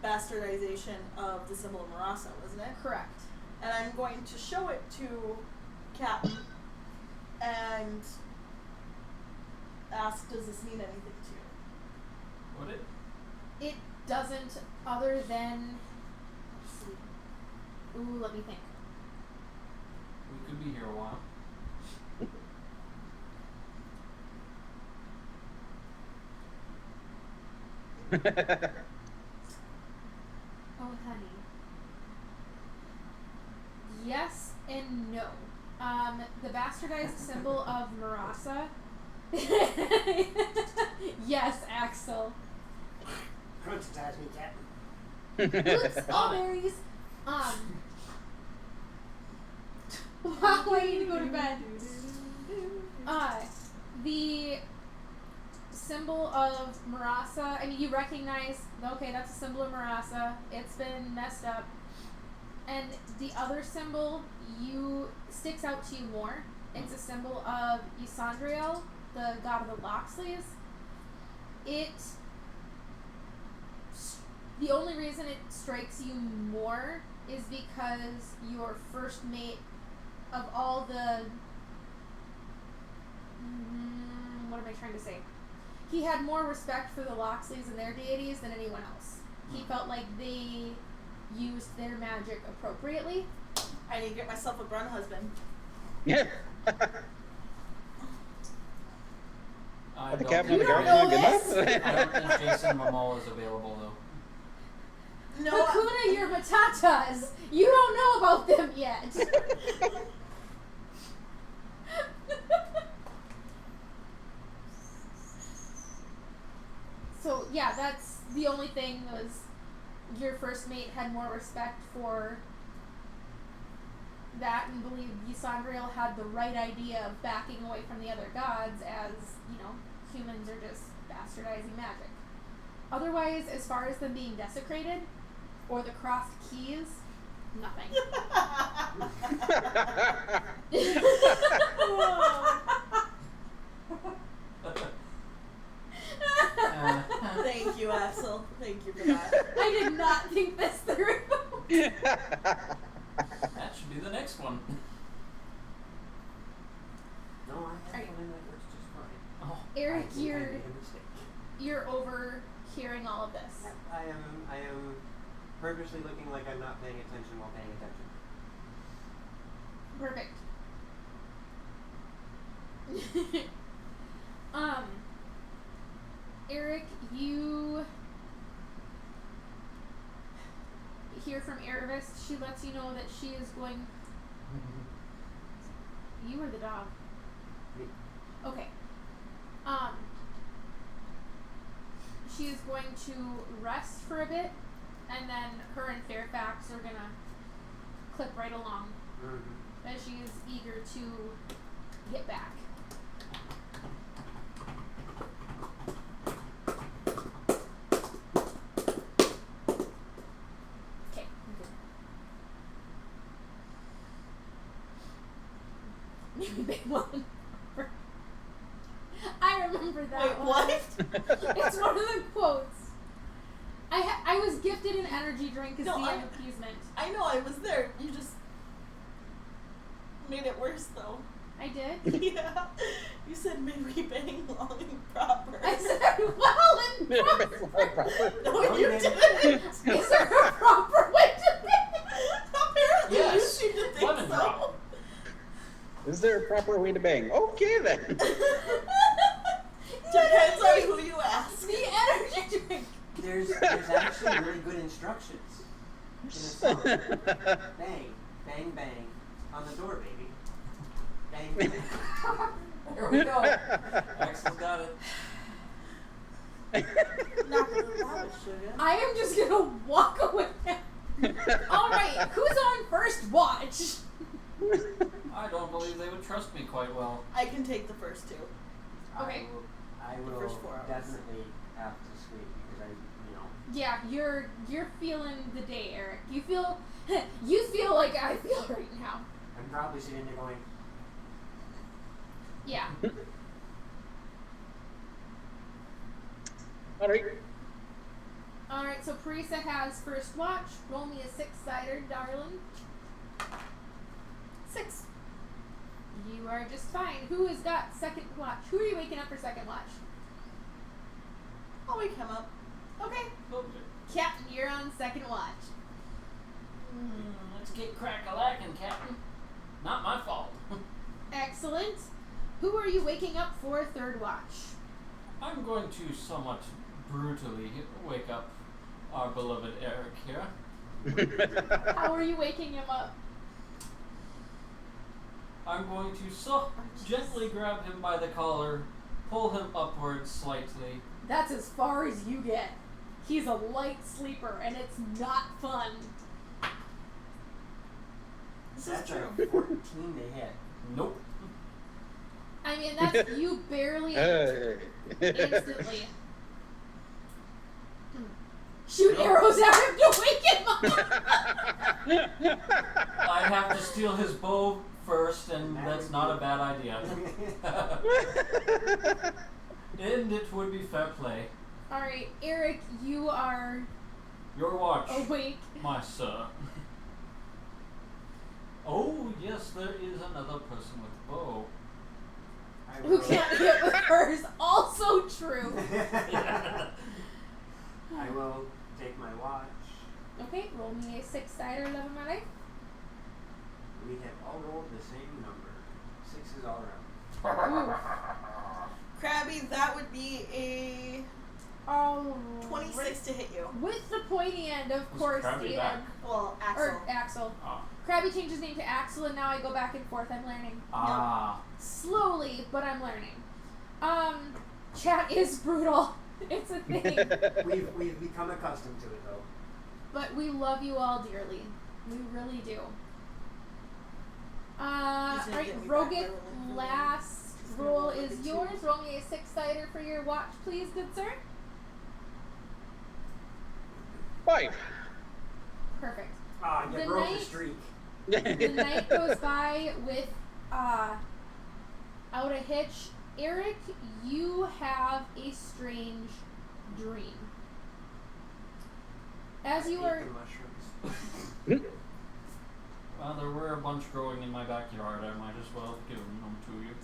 bastardization of the symbol of Marasa, wasn't it? Correct. And I'm going to show it to Captain and ask, does this mean anything to you? Would it? It doesn't, other than... Let's see. Ooh, let me think. We could be here a while. Oh, honey. Yes and no. The bastardized symbol of Marasa. Yes, Axel. Crunchitize me, Captain. Good strawberries. While waiting to go to bed. The symbol of Marasa, I mean, you recognize, okay, that's a symbol of Marasa. It's been messed up. And the other symbol sticks out to you more. It's a symbol of Ysandriel, the god of the Loxlies. The only reason it strikes you more is because your first mate of all the... what am I trying to say? He had more respect for the Loxlies and their deities than anyone else. He felt like they used their magic appropriately. I need to get myself a Brun husband. Yeah. I The don't captain think of the You don't guard's know not good this? enough. I don't think Jason Momoa is available though. No, Hakuna, your Matatas! You don't know about them yet! So, yeah, that's the only thing was your first mate had more respect for that and believed Ysandriel had the right idea of backing away from the other gods as, humans are just bastardizing magic. Otherwise, as far as them being desecrated, or the crossed keys, nothing. thank you, Axel. Thank you for that. I did not think this through. That should be the next one. No, I have one that works just fine. Oh. Eric, I think I made a mistake. you're overhearing all of this. I am purposely looking like I'm not paying attention while paying attention. Perfect. Eric, you hear from Nerevis. She lets you know that she is going... You or the dog? Me. Okay. She is going to rest for a bit, and then her and Fairfax are gonna clip right along. Mm-hmm. As she is eager to get back. Okay, good. Maybe big one. I remember that Wait, one. what? It's one of the quotes. I was gifted an energy drink as No, DM appeasement. I know I was there. You just made it worse, though. I did? Yeah. You said may we bang long and proper. I said well and proper. No, No, you you didn't. Is there a proper way to do it? Apparently, Yes. you seem to think Lemon so. drop. Is there a proper way to bang? Okay then. Depends on who you ask. The energy drink. There's actually really good instructions in a song. Bang, bang, bang on the door, baby. Bang, bang. There we go. Axel's got it. Not gonna have a sugar. I am just gonna walk away. Alright, who's on first watch? I don't believe they would trust me quite well. I can take the first two. Okay. I The will first 4 hours. definitely have to sleep because Yeah, you're feeling the day, Eric. You feel like I feel right now. I'm probably sitting there going, Yeah. All right. Alright, so Parisa has first watch. Roll me a 6-sider, darling. 6. You are just fine. Who has got second watch? Who are you waking up for second watch? I'll wake him up. Okay. Okay. Captain, you're on second watch. Let's get crack-a-lackin', Captain. Not my fault. Excellent. Who are you waking up for third watch? I'm going to somewhat brutally wake up our beloved Eric here. How are you waking him up? I'm going to gently grab him by the collar, pull him upwards slightly. That's as far as you get. He's a light sleeper, and it's not fun. This is that's true. a 14 to hit. Nope. I mean, that's you barely Hey. instantly. Shoot arrows at him to wake him up! I have to steal his bow first, and that's not a bad idea. And it would be fair play. Alright, Eric, you are Your watch, awake. my sir. Oh, yes, there is another person with a bow. I Who will, can't hit with hers. Also true. I will take my watch. Okay, roll me a 6-sider, love of my life. We have all rolled the same number. 6s all around. Ooh. Krabby, that would be a Oh, 26 to hit you. with the pointy end, of Was course, Krabby the back? end. Well, Axel. Or Axel. Ah. Krabby changed his name to Axel, and now I go back and forth. I'm learning. Ah. Slowly, but I'm learning. Chat is brutal. It's a thing. We've become accustomed to it though. But we love you all dearly. We really do. He's gonna Alright, get me back Rogan, by rolling. last He's gonna roll roll is like a yours. 2. Roll me a 6-sider for your watch, please, good sir. 5. Perfect. Ah, you The broke night- the streak. The night goes by with out a hitch. Eric, you have a strange dream. As you I are ate the mushrooms. Well, there were a bunch growing in my backyard. I might as well give them to you.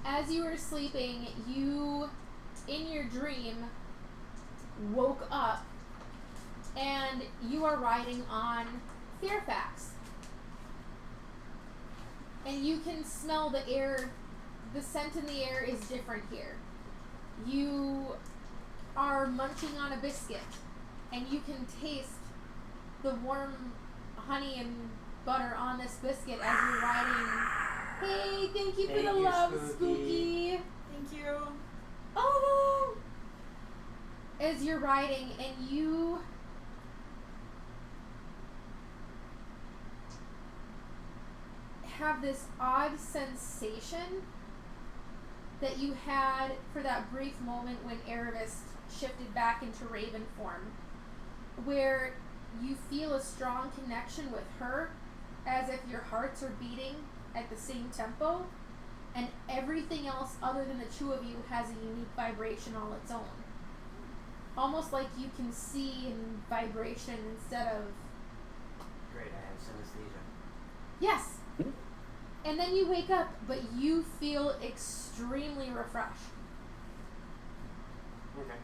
as you were sleeping, you in your dream woke up and you are riding on Fairfax. And you can smell the air, the scent in the air is different here. You are munching on a biscuit and you can taste the warm honey and butter on this biscuit as you're riding. Hey, thank you for Thank the you, love, Spooky. Spooky. Thank you. Oh! As you're riding and you have this odd sensation that you had for that brief moment when Erebus shifted back into Raven form, where you feel a strong connection with her, as if your hearts are beating at the same tempo, and everything else other than the two of you has a unique vibration all its own. Almost like you can see in vibration instead of... Great, I have synesthesia. Yes! And then you wake up, but you feel extremely refreshed. Okay.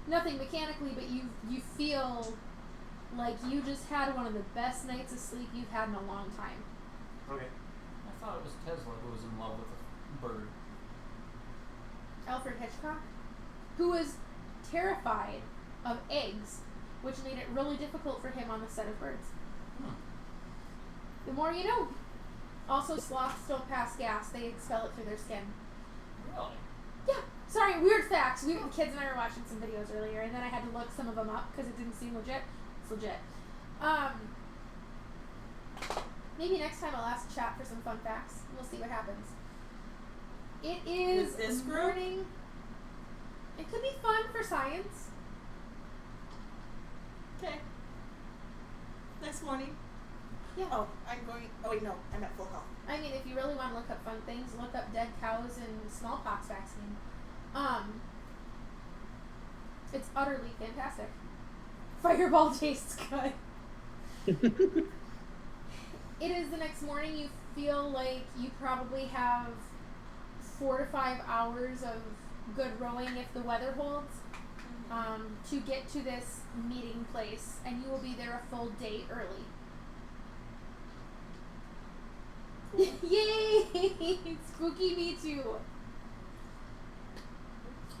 Nothing mechanically, but you feel like you just had one of the best nights of sleep you've had in a long time. Okay. I thought it was Tesla who was in love with a bird. Alfred Hitchcock, who was terrified of eggs, which made it really difficult for him on the set of Birds. The more you know. Also, sloths don't pass gas, they expel it through their skin. Really? Yeah. Sorry, weird facts. The kids and I were watching some videos earlier, and then I had to look some of them up because it didn't seem legit. It's legit. Maybe next time I'll ask chat for some fun facts. We'll see what happens. It is this group? morning. It could be fun for science. Okay. Next morning. Yeah. Oh, I'm going. Oh wait, no, I'm at full health. I mean, if you really want to look up fun things, look up dead cows and smallpox vaccine. It's utterly fantastic. Fireball tastes good. It is the next morning. You feel like you probably have 4 to 5 hours of good rowing if the weather holds, to get to this meeting place, and you will be there a full day early. Yay! Spooky me too.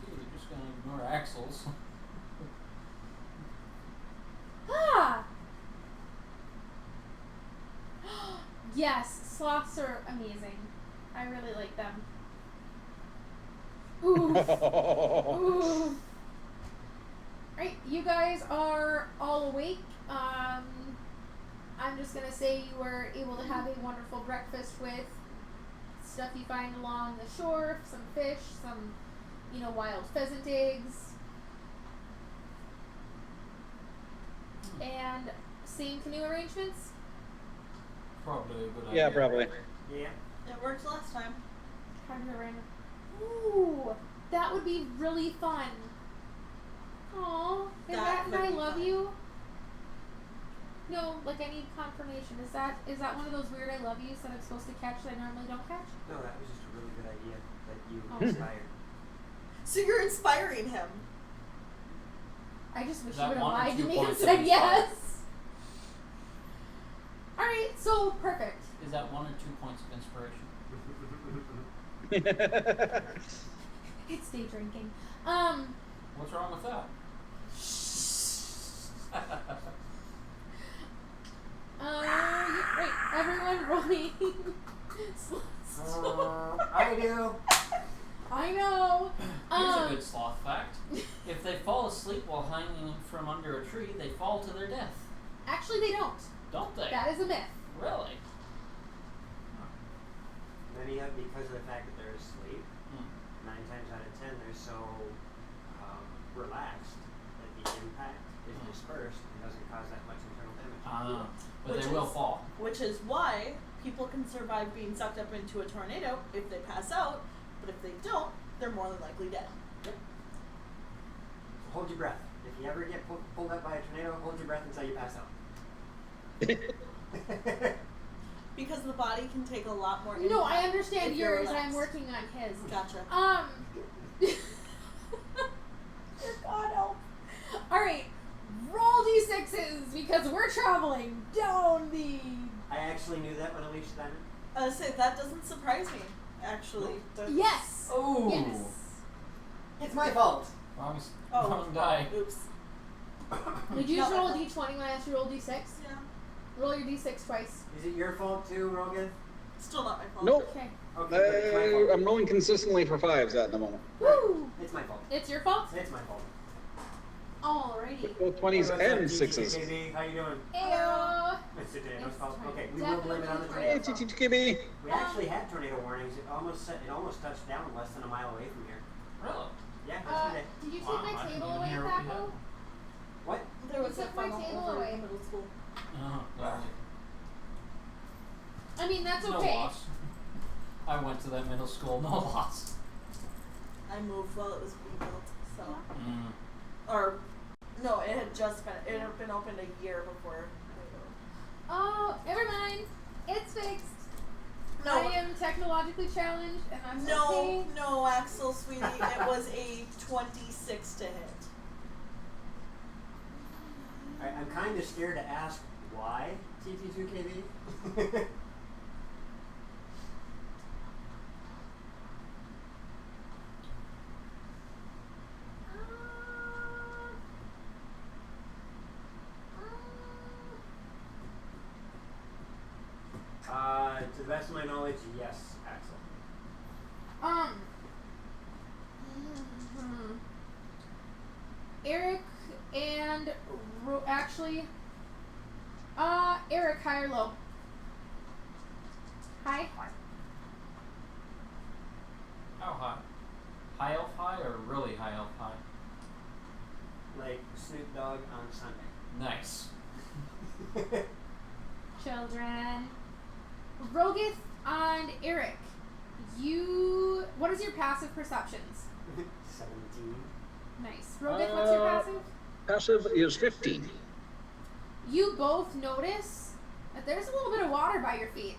You're just gonna ignore Axel's. Ah! Yes, sloths are amazing. I really like them. Ooh. Ooh. Right, you guys are all awake. I'm just gonna say you were able to have a wonderful breakfast with stuff you find along the shore, some fish, some, wild pheasant eggs. And same canoe arrangements? Probably a good idea. Yeah, probably. Yeah. It worked last time. Canoe arrangement. Ooh, that would be really fun. Aw, is that That and would I be love fun. you? No, I need confirmation. Is that one of those weird I love yous that I'm supposed to catch that I normally don't catch? No, that was just a really good idea that you Oh. inspired. So you're inspiring him. I just wish That you would have one or lied to two me and points of said inspired. yes. Alright, so perfect. Is that 1 or 2 points of inspiration? It's day drinking. What's wrong with that? Right, everyone rolling. I do. I know. Here's a good sloth fact. If they fall asleep while hanging from under a tree, they fall to their death. Actually, they don't. Don't they? That is a myth. Really? Many of because of the fact that they're asleep, 9 times out of 10 they're so relaxed that the impact is dispersed and doesn't cause that much internal damage. But Which they will is- fall. Which is why people can survive being sucked up into a tornado if they pass out, but if they don't, they're more than likely dead. Hold your breath. If you ever get pulled up by a tornado, hold your breath until you pass out. Because the body can take a lot more. No, I impact understand if you're yours. I'm relaxed. working on his. Gotcha. Dear God help. Alright, roll d6s because we're traveling down the. I actually knew that when Alicia done it. I was say that doesn't surprise me. Actually. That's- Yes! Oh. Yes! It's my fault. Wrong Oh. die. Oops. Did you No, just roll a I- d20 when I asked you to roll d6? Yeah. Roll your d6 twice. Is it your fault too, Rogan? Still not my fault. Nope. Okay. Okay, but it's my fault. I'm rolling consistently for 5s at the moment. Woo! It's my fault. It's your fault? It's my fault. Alrighty. Both 20s Hey, what's up, and TTKB? 6s. How you doing? Ayo! It's tornado's It's fault. fine. Okay, we will blame it on the Definitely Hey, tornado. TTKB. We actually had tornado warnings. It almost touched down less than a mile away from here. Really? Yeah, yesterday. Did you take Wow, my I didn't table even away, hear what we Paco? had. What? There was You a took my funnel table over away. in middle school. Lovely. I mean, that's No okay. loss. I went to that middle school, no loss. I moved while it was being built, so. Or, no, it had been opened a year before I moved. Oh, never mind. It's fixed. No. I am technologically challenged, and I'm No, okay. no, Axel, sweetie, it was a 26 to hit. I'm kind of scared to ask why TT2KB. To the best of my knowledge, yes, Axel. Eric and Eric, high or low? High. How high? High elf high or really high elf high? Like Snoop Dogg on Sunday. Nice. Children. Rogath and Eric, what is your passive perceptions? 17. Nice. Rogath, what's your passive? Passive is 15. You both notice that there's a little bit of water by your feet.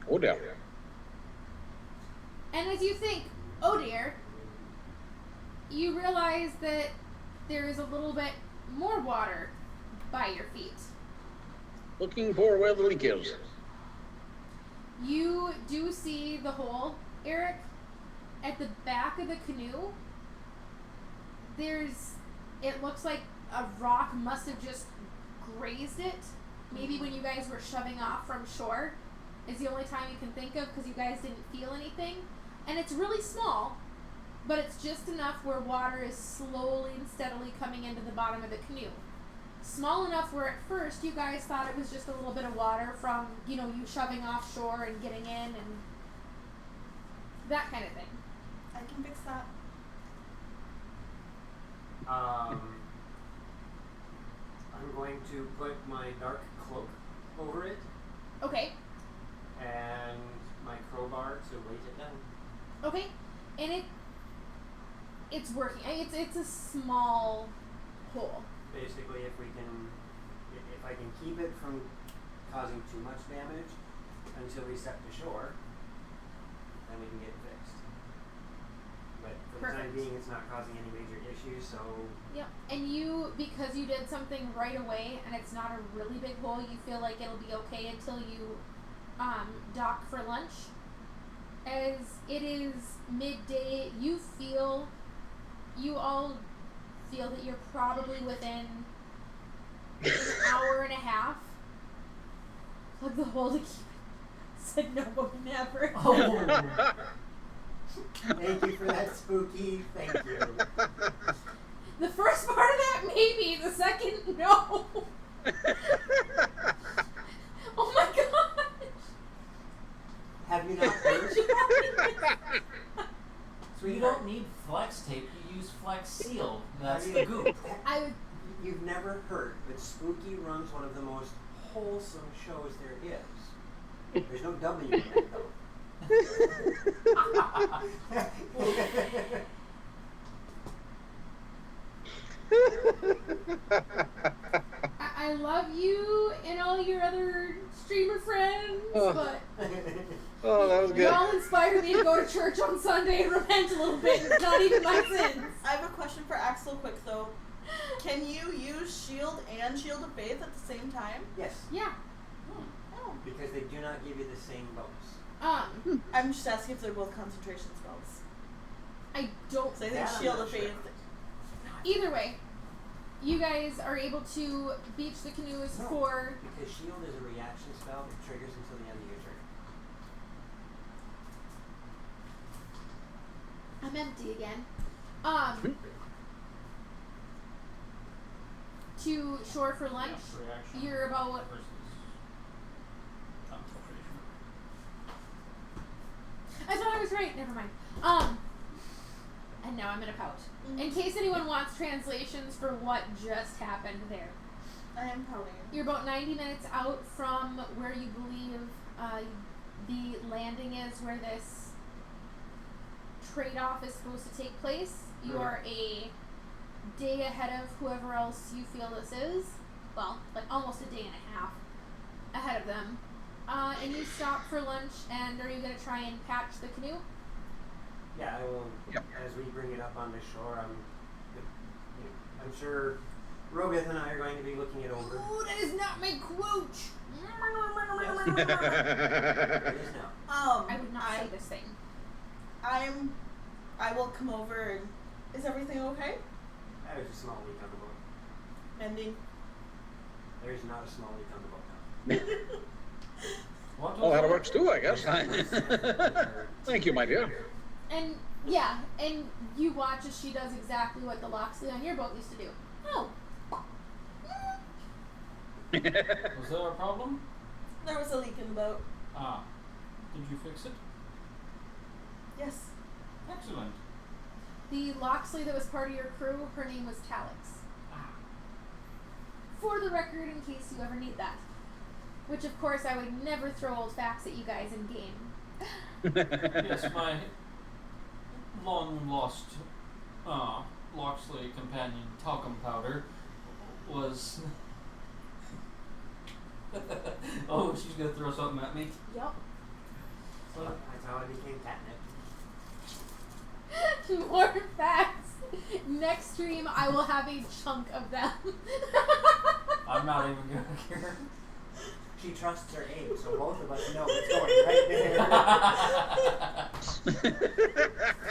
Oh dear. And as you think, oh dear, you realize that there is a little bit more water by your feet. Looking for where the leak is. You do see the hole, Eric. At the back of the canoe, it looks like a rock must have just grazed it. Maybe when you guys were shoving off from shore is the only time you can think of because you guys didn't feel anything. And it's really small, but it's just enough where water is slowly and steadily coming into the bottom of the canoe. Small enough where at first you guys thought it was just a little bit of water from, you shoving offshore and getting in and that kind of thing. I can fix that. I'm going to put my dark cloak over it Okay, and my crowbar to weight it down. okay, and it's working. It's a small hole. Basically, if I can keep it from causing too much damage until we step to shore, then we can get it fixed. But for the time Perfect. being, it's not causing any major issues, so Yep. And because you did something right away, and it's not a really big hole, you feel like it'll be okay until you dock for lunch. As it is midday, you all feel that you're probably within an hour and a half. Plug the hole to keep it. Said no, never. Oh. thank you for that, Spooky. Thank you. The first part of that, maybe. The second, no. Oh my gosh. Have you not heard? So you don't need flex tape, you use flex seal. That's the goop. You've never heard, but Spooky runs one of the most wholesome shows there is. There's no W in it, though. I love you and all your other streamer friends, but Oh, that was good. y'all inspired me to go to church on Sunday and repent a little bit. It's not even my sins. I have a question for Axel quick though. Can you use shield and shield of faith at the same time? Yes, Yeah. Oh. because they do not give you the same bonus. I'm just asking if they're both concentration spells. I don't. So I think That I'm shield not of sure. faith. Either way, you guys are able to beach the canoes No. for. Because shield is a reaction spell that triggers until the end of your turn. I'm empty again. To shore for lunch. Reaction You're about. versus concentration. I thought I was right. Never mind. And now I'm in a pouch. In case anyone wants translations for what just happened there. I am pouting. You're about 90 minutes out from where you believe the landing is, where this trade-off is supposed to take place. You are a day ahead of whoever else you feel this is. Well, like almost a day and a half ahead of them. And you stop for lunch, and are you going to try and patch the canoe? Yeah, I will. Yep. As we bring it up on the shore, I'm sure Rogath and I are going to be looking it over. Ooh, that is not my quote! It is now. I would not say this thing. I will come over and is everything okay? There's a small leak on the boat. Ending. There's not a small leak on the boat now. What Well, was that it? works too, I guess. Thank you, my dear. And Yeah, and you watch as she does exactly what the Loxley on your boat used to do. Oh. Was there a problem? There was a leak in the boat. Ah. Did you fix it? Yes. Excellent. The Loxley that was part of your crew, her name was Talix. Ah. For the record, in case you ever need that. Which, of course, I would never throw old facts at you guys in game. Yes, my long lost Loxley companion, talcum powder, was. Oh, she's gonna throw something at me. Yup. That's how it became catnip. More facts. Next stream, I will have a chunk of them. I'm not even gonna care. She trusts her aim, so both of us know it's going right there.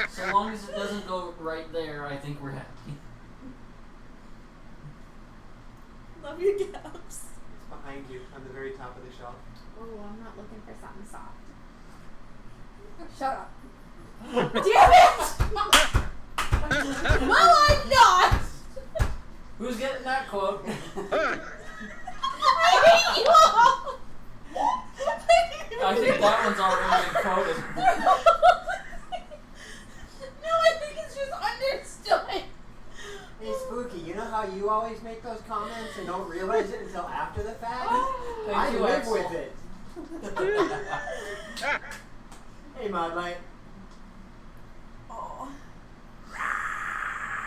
So long as it doesn't go right there, I think we're happy. Love you, Gaps. It's behind you, on the very top of the shelf. Oh, I'm not looking for something soft. Shut up. Damn it! Well, I'm not! Who's getting that quote? I hate you all! I think that one's already been quoted. No, I think it's just understood. Hey, Spooky, you know how you always make those comments and don't realize it until after the fact? Thank I you, live Axel. with it. Hey, Modlight. Oh.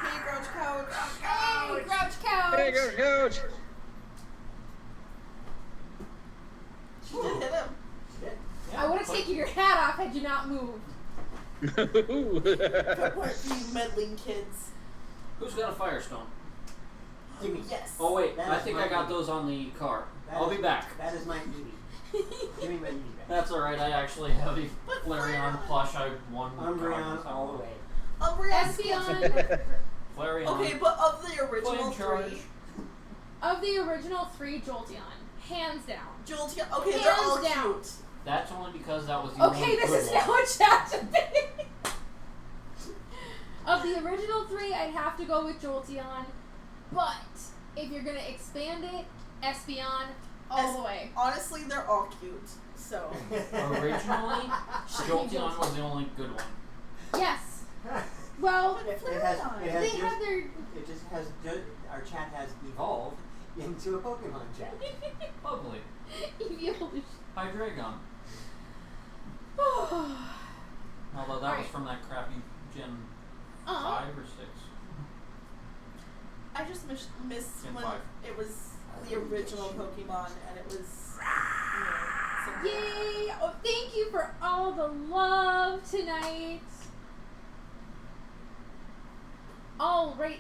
Hey, Grouch Couch. Hey, Grouch Couch! Hey, coach. She did hit him. Shit. I would have taken your hat off had you not moved. But weren't you meddling kids? Who's got a firestone? Gimme. Yes. Oh wait, That I is think my I got Evie. those on the car. That I'll is- be back. That is my Evie. Give me my Evie back. That's alright, I actually have a But Flareon plush I won. Umbreon all the way. Espeon, Flareon. Okay, but of the original Flame charge. three, of the original 3, Jolteon. Hands down. Jolteon. Okay, they're all Hands down. cute. That's only because that was the Okay, only this good is one. now a chat debate. Of the original 3, I'd have to go with Jolteon. But if you're gonna expand it, Espeon all the way. Honestly, they're all cute. So. Originally, Jolteon was the only good one. Yes. Well, It has, they just, have their. it just has, our chat has evolved into a Pokemon chat. Lovely. Evolution. Hydreigon. Although that was Alright. from that crappy Gen 5 or 6. I just miss Gen when 5. it was the original Pokemon and it was. Simple. Yay! Oh, thank you for all the love tonight. All right.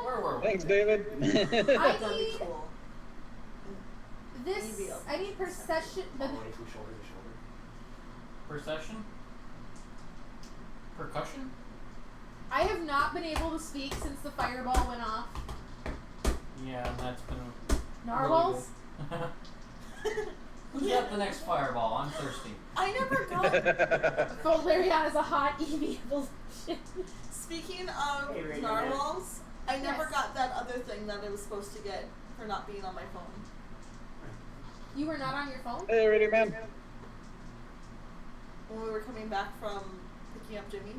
Where were we? Thanks, David. I That'd be need cool. this. I need perception. All the way from shoulder to shoulder. Procession? Percussion? I have not been able to speak since the fireball went off. Yeah, and that's been Narwhals? really good. Who's got the next fireball? I'm thirsty. I never got. Flareon is a hot Eevee evolution. Speaking of Hey, Ray, narwhals, I never Yes. got that other thing that I was supposed to get for not being on my phone. You were not on your phone? Hey, ready, man. When we were coming back from picking up Jimmy,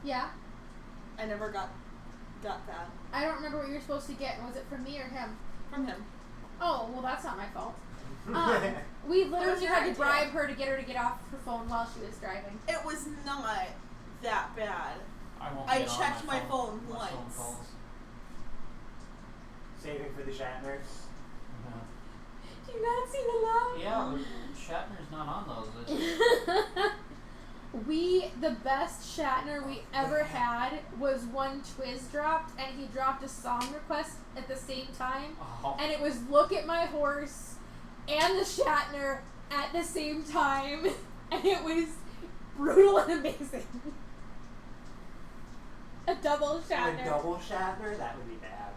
Yeah. I never got that I don't remember what you were supposed to get. Was it from me or him? from him. Oh, well, that's not my fault. We literally had to bribe her to get off her phone while she was driving. It was not that bad. I won't I get on checked my phone unless someone once. calls. Saving for the Shatner. Do you not see the love? Yeah, but Shatner's not on those. The best Shatner we ever had was one Twiz dropped, and he dropped a song request at the same time, Oh. and it was "Look at My Horse" and the Shatner at the same time, and it was brutal and amazing. A double A Shatner. double Shatner? That would be bad.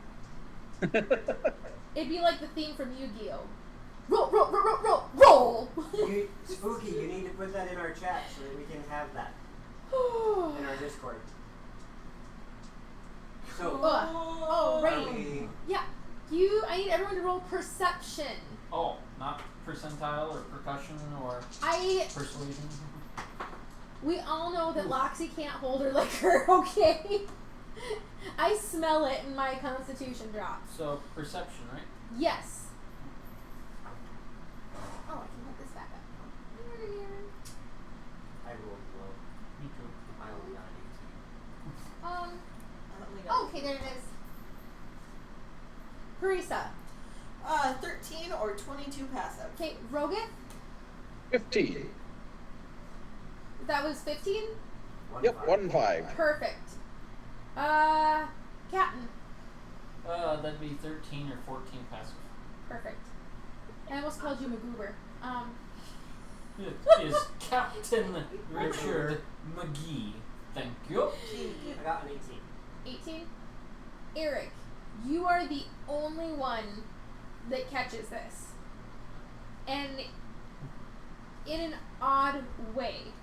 It'd be like the theme from Yu-Gi-Oh! Roll, roll, roll, roll, roll, roll! Spooky, you need to put that in our chat so that we can have that. in our Discord. So, Oh, are right. we- Yeah. I need everyone to roll perception. Oh, not percentile or percussion or persuasion. We all know that Loxy can't hold her liquor, okay? I smell it in my constitution drops. So, perception, right? Yes. Oh, I can put this back up. I rolled low. Me too. I only got an 18. Okay, there it is. Carissa. 13 or 22 passive. Okay, Rogan. 15. That was 15? Yep, 1-5. Perfect. Captain. That'd be 13 or 14 passive. Perfect. I almost called you MacGruber. It is Captain Richard McGee. Thank you. I got an 18. 18? Eric, you are the only one that catches this. And in an odd way,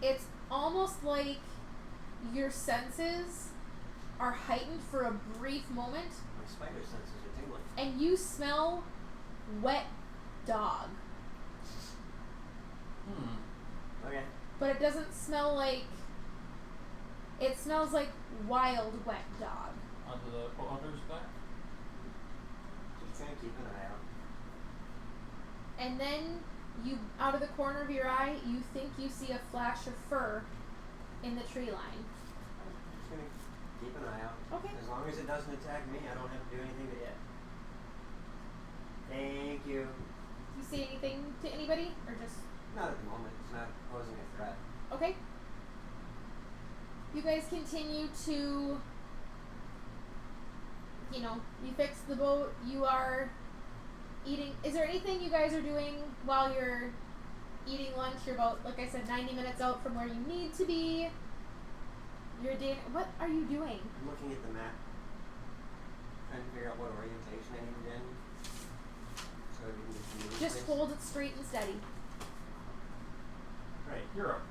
it's almost like your senses are heightened for a brief moment, My spider senses are tingling. and you smell wet dog. Okay. But it doesn't smell like... It smells like wild wet dog. Onto the otter's back. Just trying to keep an eye out. And then you, out of the corner of your eye, you think you see a flash of fur in the tree line. I'm just gonna keep an eye out. Okay. As long as it doesn't attack me, I don't have to do anything to it. Thank you. Do you see anything to anybody, or just... Not at the moment. It's not posing a threat. Okay. You guys continue to, you fix the boat, you are eating. Is there anything you guys are doing while you're eating lunch? You're about, like I said, 90 minutes out from where you need to be. What are you doing? I'm looking at the map. Trying to figure out what orientation I need in. So we can get to move Just place. hold it straight and steady. Right. Europe.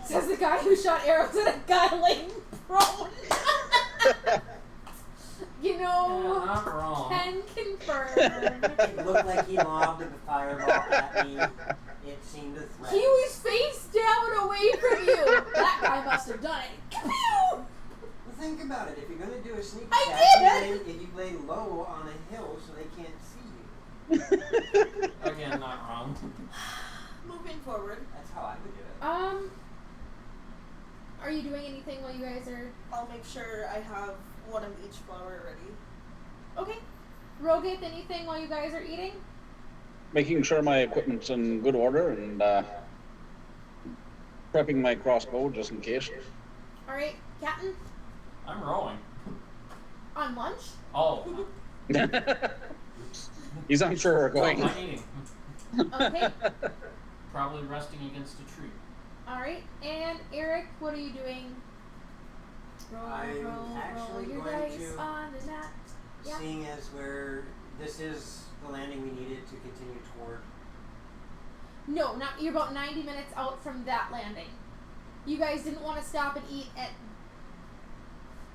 Says the guy who shot arrows at a guy laying prone. Not wrong. Can confirm. It looked like he lobbed a fireball at me. It seemed a threat. He was face down away from you. That guy must have done it. Well, think about it. If you're going to do a sneak I attack, you lay low on a hill so they can't see you. Again, not wrong. Moving forward. That's how I would do it. Are you doing anything while you guys are... I'll make sure I have one of each flower ready. Okay. Rogat, anything while you guys are eating? Making sure my equipment's in good order and prepping my crossbow just in case. Alright, Captain? I'm rowing. On lunch? Oh. He's unsure we're going. I'm eating. Okay. Probably resting against a tree. Alright, and Eric, what are you doing? I'm actually your going dice to, on the net. Yeah. seeing as this is the landing we needed to continue toward. No, you're about 90 minutes out from that landing. You guys didn't want to stop and eat at...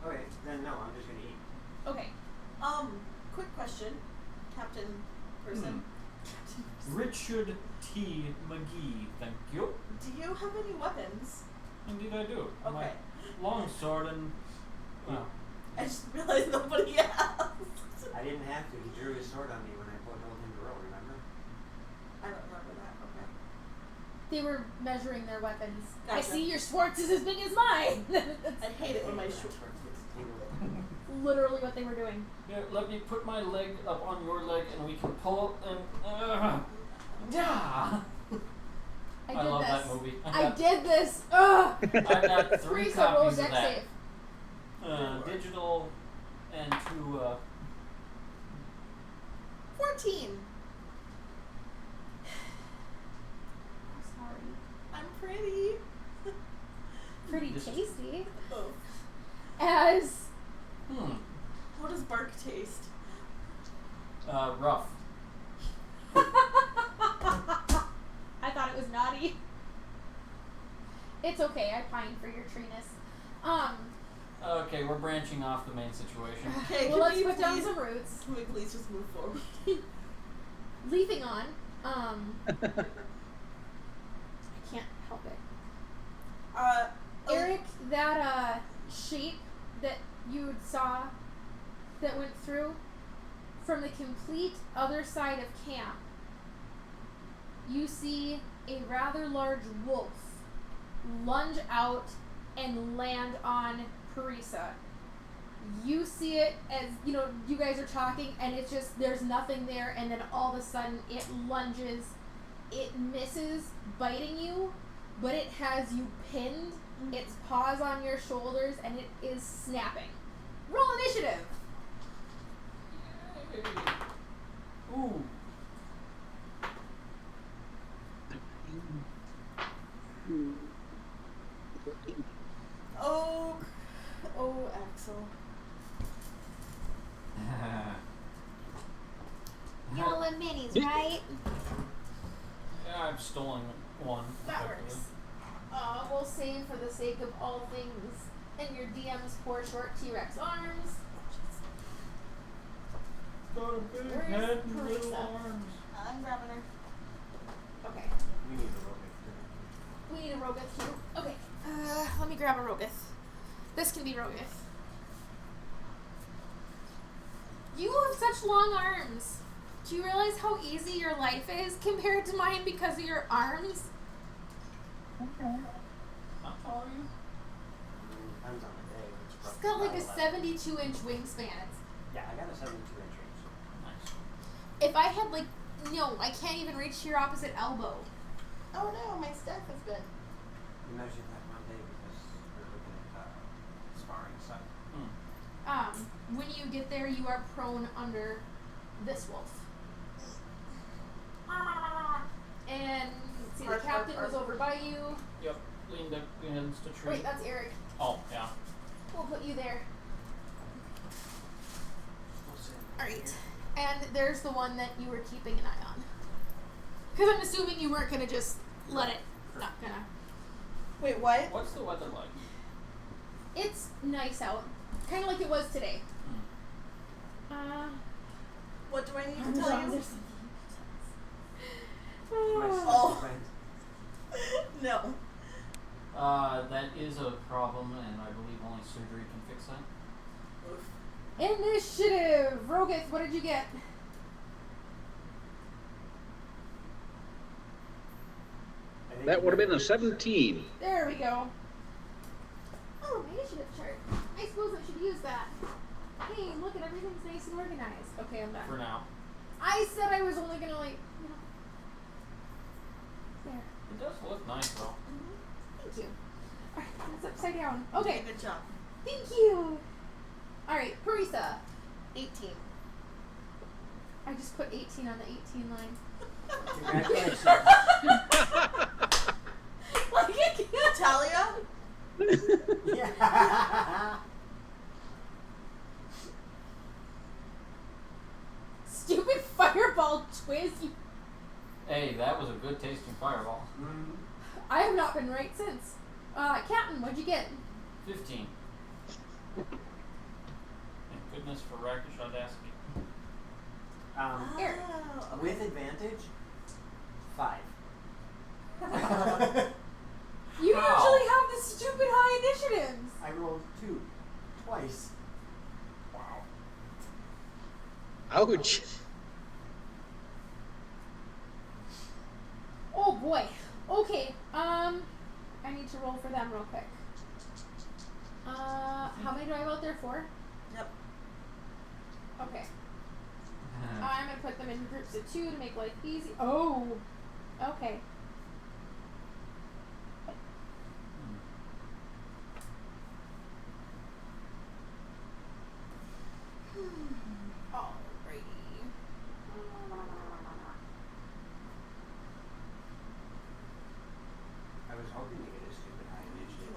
Okay, then no, I'm just going to eat. Okay. Quick question, Captain Person. Richard T. McGee, thank you. Do you have any weapons? Indeed I do. Okay. My long sword and... Well, I just realized nobody else. I didn't have to. He drew his sword on me when I told him to row, remember? I don't remember that. Okay. They were measuring their weapons. I Gotcha. see your Schwartz is as big as mine. I hate it when my Short gets tangled. Literally what they were doing. here, let me put my leg up on your leg and we can pull and... yeah! I I did love this. that movie. I did this. Ugh. I've got 3 Teresa, roll copies of dex that. save. Digital and 2, 14. I'm sorry. I'm pretty. Pretty This is- tasty. Oh. As What does bark taste? rough. I thought it was naughty. It's okay. I pine for your treeness. Okay, we're branching off the main situation. Okay, Well, can let's we put down please- some roots. Can we please just move forward? Leafing on. I can't help it. Eric, that shape that you saw that went through from the complete other side of camp, you see a rather large wolf lunge out and land on Parisa. You see it as, you know, you guys are talking and it's just, there's nothing there, and then all of a sudden it lunges, it misses biting you, but it has you pinned, its paws on your shoulders, and it is snapping. Roll initiative! Ooh. Oh, Axel. You know, little minis, right? Yeah, I've stolen one. That effectively. works. We'll save for the sake of all things and your DM's poor short T-Rex arms. Got a big Where's head and little Parisa? arms. I'm grabbing her. Okay. We need a robot too. We need a Rogoth too. Okay. Let me grab a Rogoth. This can be Rogoth. You have such long arms. Do you realize how easy your life is compared to mine because of your arms? How tall are you? Depends on the day. It's She's probably got like a about 72-inch wingspan. Yeah, I got a 72-inch range. Nice. If I had like, no, I can't even reach to your opposite elbow. Oh no, my staff has been. We measured that one day because we're looking at sparring stuff. When you get there, you are prone under this wolf. And let's see, the Arf, captain arf, was arf. over by you. Yep. Leaned up against a tree. Wait, that's Eric. Oh, yeah. We'll put you there. We'll see. Alright. And there's the one that you were keeping an eye on. Because I'm assuming you weren't going to just let it. Not gonna. Wait, what? What's the weather like? It's nice out. Kind of like it was today. What do I need I'm to tell sure you? there's something. My Oh. friend. No. That is a problem, and I believe only surgery can fix that. Initiative! Rogoth, what did you get? I think That would have we- been a 17. There we go. Oh, my initiative chart. I suppose I should use that. Hey, look at everything's nice and organized. Okay, I'm done. For now. I said I was only gonna like, you know. There. It does look nice, though. Thank you. Alright, it's upside down. Okay, Good job. thank you. Alright, Parisa. 18. I just put 18 on the 18 line. Congratulations. Like it can't. Talia? Yeah. Stupid fireball twist. You. Hey, that was a good tasting fireball. Mm. I have not been right since. Captain, what'd you get? 15. Thank goodness for rakish audacity. Eric. Oh, okay. With advantage, 5. You How? usually have the stupid high initiatives. I rolled 2 twice. Wow. Ouch. Oh boy. Okay. I need to roll for them real quick. How many do I have out there? 4? Yep. Okay. I'm gonna put them in groups of 2 to make life easy. Oh. Okay. Alrighty. I was hoping to get a stupid high initiative.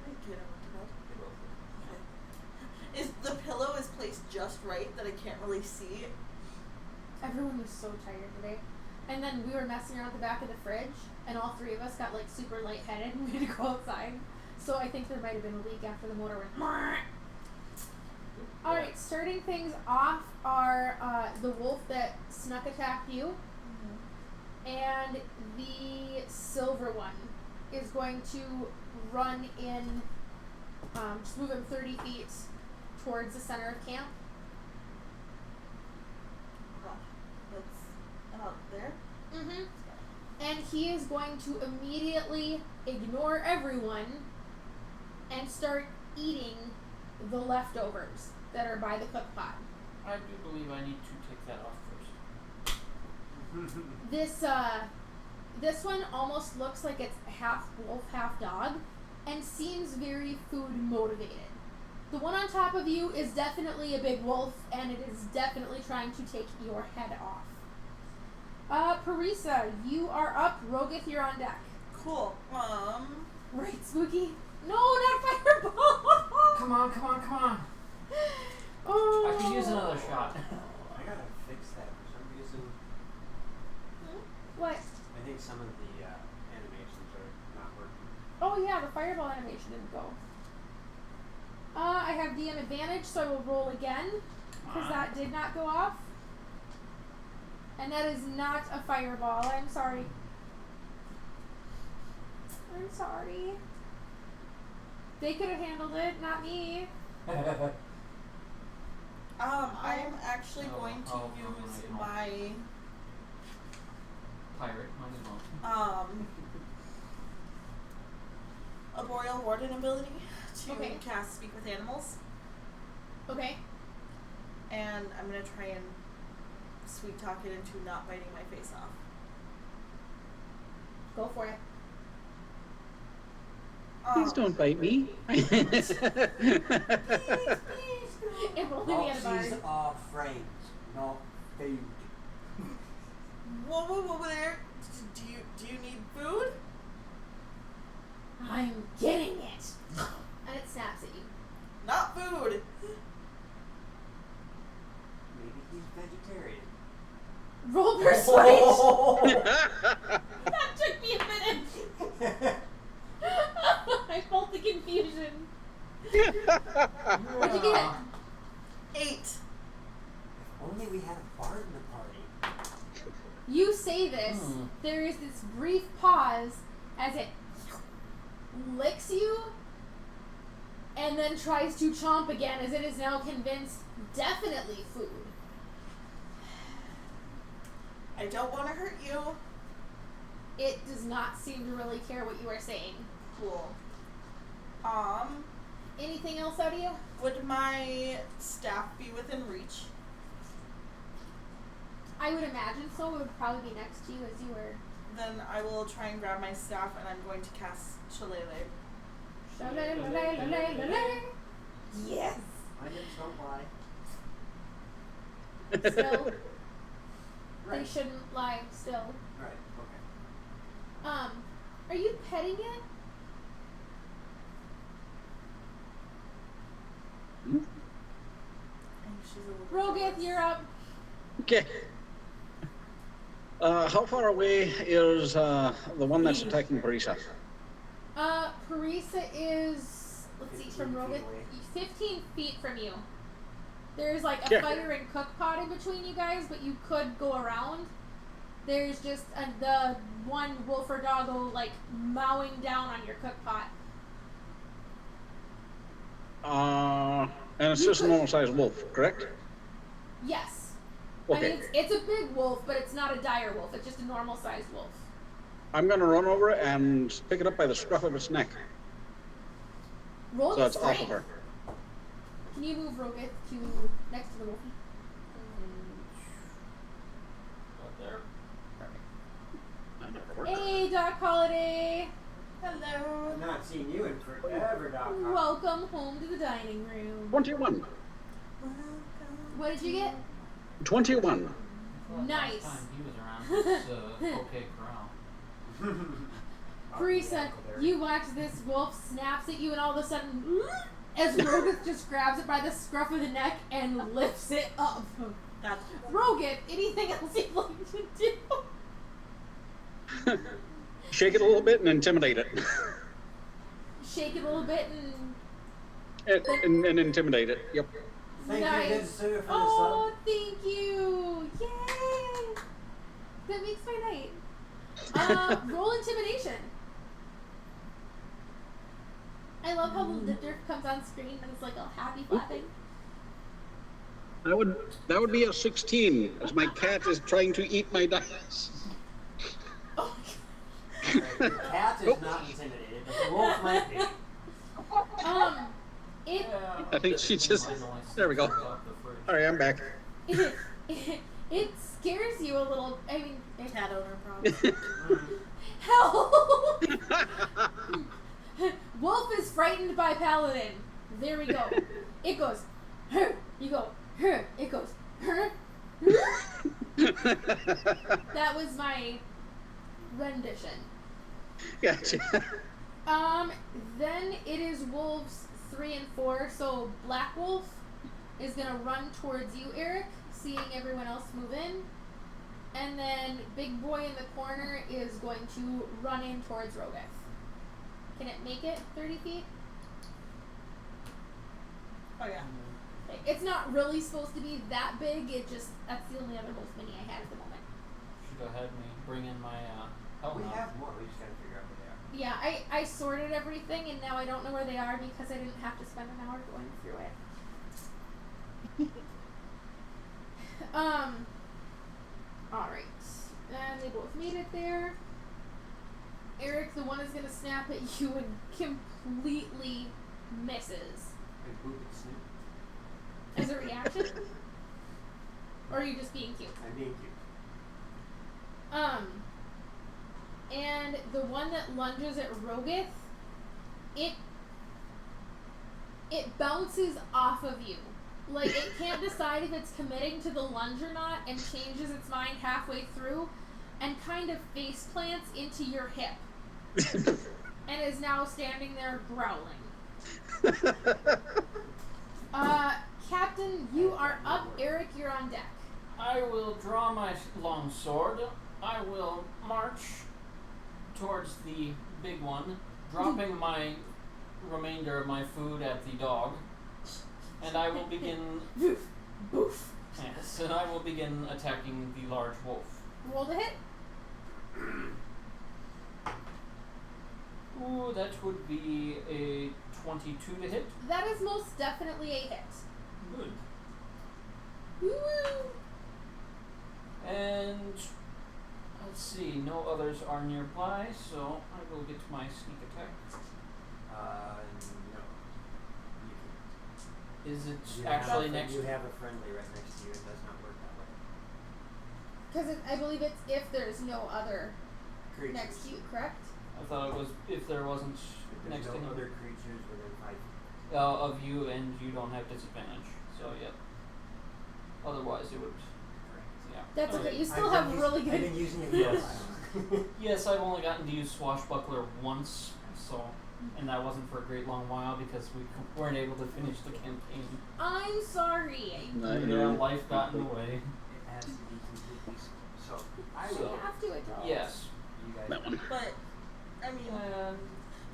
Thank you. Is the pillow placed just right that I can't really see? Everyone was so tired today. And then we were messing around at the back of the fridge, and all three of us got like super lightheaded and we had to go outside. So I think there might have been a leak after the motor went. Alright, starting things off are the wolf that snuck attacked you, and the silver one is going to run in, just move him 30 feet towards the center of camp. That's out there. Mm-hmm. And he is going to immediately ignore everyone and start eating the leftovers that are by the cook pot. I do believe I need to take that off first. This one almost looks like it's half wolf, half dog, and seems very food motivated. The one on top of you is definitely a big wolf, and it is definitely trying to take your head off. Parisa, you are up. Rogith, you're on deck. Cool. Right, Spooky? No, not fireball! Come on. Oh. I could use another shot. I gotta fix that for some reason. What? I think some of the animations are not working. Oh yeah, the fireball animation didn't go. I have DM advantage, so I will roll again, because that did not go off. And that is not a fireball. I'm sorry. They could have handled it, not me. I'm actually going to use my pirate, might as well. Arboreal Warden ability to Okay. cast Speak with Animals. Okay. And I'm gonna try and sweet talk it into not biting my face off. Go for it. Please don't bite me. If only we had a Loxlies bard. are friends, not food. Whoa there. Do you need food? I'm getting it. And it snaps at you. Not food. Maybe he's vegetarian. Roll persuasion. That took me a minute. I felt the confusion. What'd you get? 8. If only we had a bard in the party. You say this, there is this brief pause as it licks you and then tries to chomp again as it is now convinced definitely food. I don't want to hurt you. It does not seem to really care what you are saying. Cool. Anything else out of you? Would my staff be within reach? I would imagine so. It would probably be next to you as you were. Then I will try and grab my staff and I'm going to cast Shillelagh. Yes. My hips don't lie. Still, they Right. shouldn't lie. Still. Right. Okay. Are you petting it? I think she's a little Rogith, you're up. Okay. How far away is the one that's attacking Parisa? Parisa is, let's see, 15 from feet Rogith, away. 15 feet from you. There's like a Yeah. fire and cook pot in between you guys, but you could go around. There's just the one wolf or doggo like mowing down on your cook pot. And it's just a normal sized wolf, correct? Yes. Okay. I mean, it's a big wolf, but it's not a dire wolf. It's just a normal sized wolf. I'm gonna run over it and pick it up by the scruff of its neck. Roll So the it's off of strength. her. Can you move Rogith to next to the wolfie? Right there. Hey, Doc Holiday. Hello. I've not seen you in forever, Doc. Welcome home to the dining room. 21. What did you get? 21. Well, Nice. Last time he was around, this OK Corral. Parisa, you watch this wolf snaps at you and all of a sudden, as Rogith just grabs it by the scruff of the neck and lifts it up. That's Rogith, anything else you'd like to do? Shake it a little bit and intimidate it. Shake it a little bit and intimidate it. Yep. Thank nice. you, good sir, for Oh, thank you! Yay! That makes my night. Roll intimidation. I love how the lifter comes on screen and it's like all happy flapping. That would be a 16, as my cat is trying to eat my dice. Oh, the sub. The cat is not intimidated, but the wolf might be. It I think she just. There we go. Alright, I'm back. it scares you a little. I mean, Cat owner problem. help! Wolf is frightened by Paladin. There we go. It goes, her. You go, her. It goes, her. That was my rendition. Gotcha. Then it is wolves 3 and 4. So Black Wolf is gonna run towards you, Eric, seeing everyone else move in. And then Big Boy in the corner is going to run in towards Rogath. Can it make it 30 feet? Oh yeah. It's not really supposed to be that big. That's the only other wolf mini I had at the moment. Should have had me bring in my We have more, we just gotta figure out where they are. Yeah, I sorted everything and now I don't know where they are because I didn't have to spend an hour going through it. Alright. And they both made it there. Eric, the one is gonna snap at you and completely misses. Like boop and snoop. As a reaction? Or are you just being cute? I'm being cute. And the one that lunges at Rogath, it bounces off of you. Like, it can't decide if it's committing to the lunge or not and changes its mind halfway through and kind of face plants into your hip. And is now standing there growling. Captain, you are up. Eric, you're on deck. I will draw my long sword. I will march towards the big one, dropping my remainder of my food at the dog, and I will begin. Boof. Yes, and I will begin attacking the large wolf. Roll to hit. Ooh, that would be a 22 to hit. That is most definitely a hit. Good. Woo! And let's see, no others are nearby, so I will get my sneak attack. No. You Is it can't. actually You next? You have a friendly right next to you. It does not work that way. Because I believe it's if there's no other Creatures. next to you, correct? I thought it was if there wasn't If there's next no to him. other creatures within 5 feet. Of you, and you don't have disadvantage. So yep. Otherwise, it would. Yeah. That's okay. You still I've have been really I've good. been using it for Yes. a while. Yes, I've only gotten to use Swashbuckler once, so, and that wasn't for a great long while because we weren't able to finish the campaign. I'm sorry. Yeah, life got in the way. It has to be completely so. I We will. have to adult. Yes. You guys. That one. But I mean, And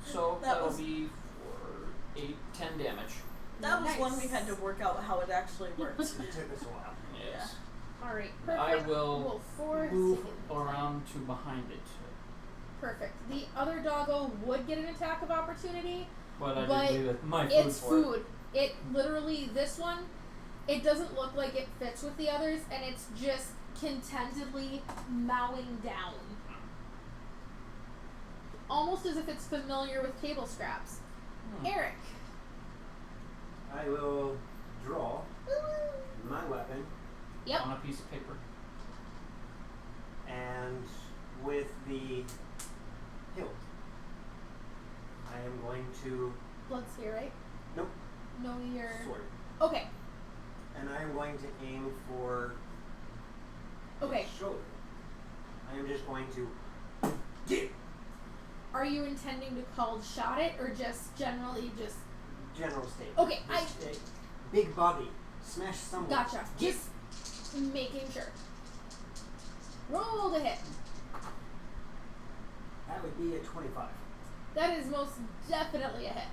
so That that'll was- be for 10 damage. that was one Nice. we had to work out how it actually worked. It took us a while. Yes. Alright, perfect. I will Roll 4 move seconds. around to behind it, Perfect. The other doggo would get an attack of opportunity. but I But did leave my food It's for food. It literally, this one, it doesn't look like it fits with the others, and it's just contentedly mowing down. Almost as if it's familiar with table scraps. Eric. I will draw my weapon it Yep. on a piece of paper. and with the hilt, I am going to Blood spear, right? nope No, you're. sword, Okay. and I am going to aim for Okay. the shoulder. I am just going to get Are you intending to cold shot it or just generally just. general state. Okay, Just a big body, smash someone. Gotcha. Get. Just making sure. Roll to hit. That would be a 25. That is most definitely a hit.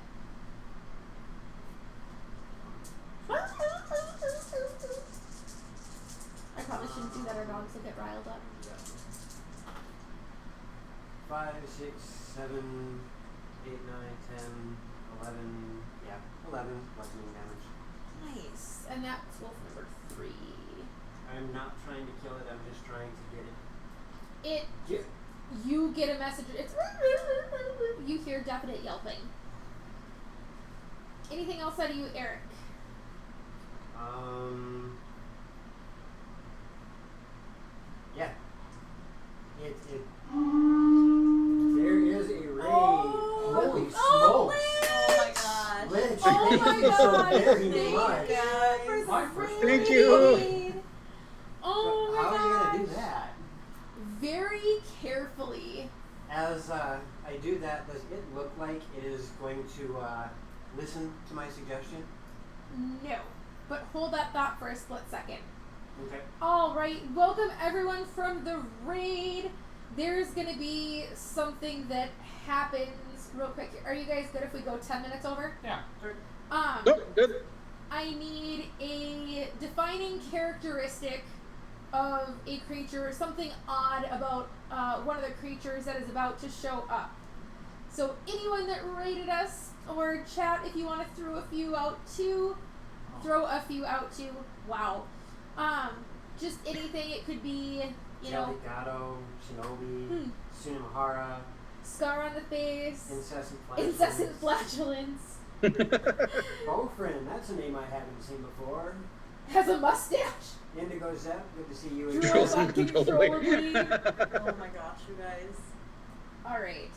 I probably shouldn't do that, our dogs will get riled up. 5, 6, 7, 8, 9, 10, 11. Yeah, 11 bludgeoning damage. Nice. And that's wolf number 3. I'm not trying to kill it, I'm just trying to get it. You get a message. It's you hear definite yelping. Anything else out of you, Eric? Yeah. There is a raid. Holy smokes! Oh my gosh! Lich, Oh thank my you God. so very Thank much. you for My the first raid. Thank you. Oh my How God. are you gonna do that? Very carefully. As I do that, does it look like it is going to listen to my suggestion? No. But hold that thought for a split second. Okay. Alright, welcome everyone from the raid. There's gonna be something that happens real quick. Are you guys good if we go 10 minutes over? Yeah. Sure. Nope, good. I need a defining characteristic of a creature, something odd about one of the creatures that is about to show up. So anyone that rated us, or chat if you want to throw a few out too. Wow. Just anything. It could be, you know, Jellygato, Shinobi, Tsunamahara, scar on the face, incessant flatulence, Bowfriend, that's a name I haven't seen before. has a mustache, Indigo Zep, good to see you drools again. uncontrollably. Oh my gosh, you guys. Alright.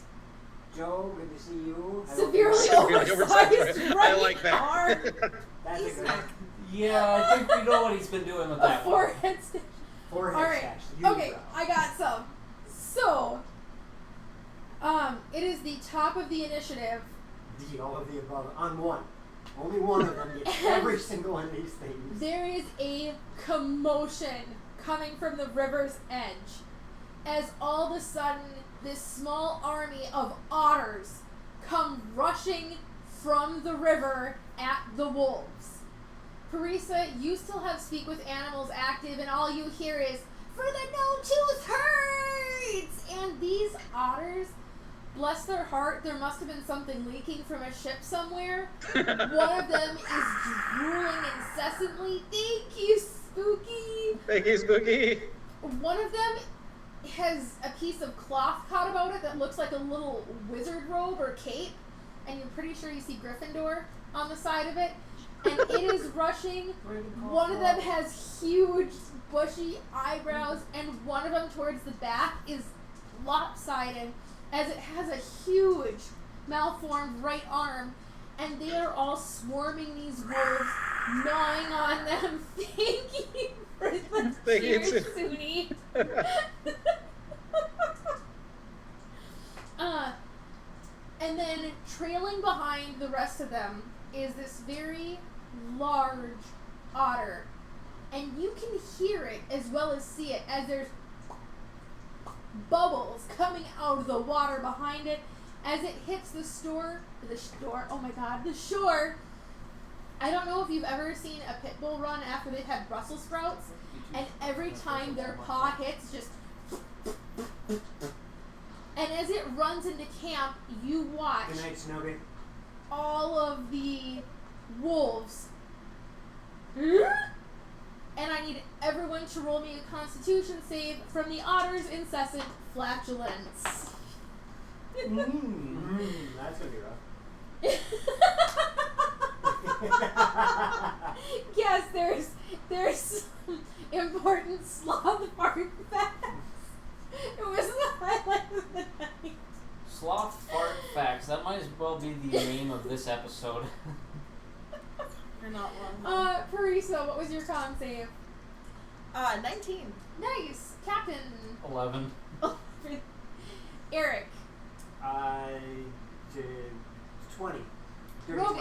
Joe, good to see you. Severely oversized. oversized I like that. arm. That's a He's good not- one. Yeah, I think we know what he's been doing with A that one. forehead stitch. Forehead Alright. stash. Okay, I got some. So, it is the top of the initiative. All of the above on one. Only one of them gets every single one of these things. There is a commotion coming from the river's edge as all of a sudden this small army of otters come rushing from the river at the wolves. Parisa, you still have Speak with Animals active, and all you hear is, "For the no-tooth herds!" And these otters, bless their heart, there must have been something leaking from a ship somewhere. One of them is drooling incessantly. Thank you, Spooky! Thank you, Spooky. One of them has a piece of cloth caught about it that looks like a little wizard robe or cape, and you're pretty sure you see Gryffindor on the side of it. And it is rushing. One of them has huge, bushy eyebrows, and one of them towards the back is lopsided, as it has a huge, malformed right arm, and they are all swarming these wolves, gnawing on them. Thank you for the Thank you, cheers, Suni. And then trailing behind the rest of them is this very large otter, and you can hear it as well as see it as there's bubbles coming out of the water behind it as it hits the shore. I don't know if you've ever seen a pit bull run after they've had Brussels sprouts, and every time their paw hits, just and as it runs into camp, you watch Good night, Snowby. all of the wolves. And I need everyone to roll me a Constitution save from the otter's incessant flatulence. That's gonna be rough. Yes, there's some important sloth fart facts. It was the highlight of the night. Sloth fart facts. That might as well be the name of this episode. You're not wrong. Parisa, what was your con save? 19. Nice, Captain. 11. Eric. I did 20. Dirty Rogan.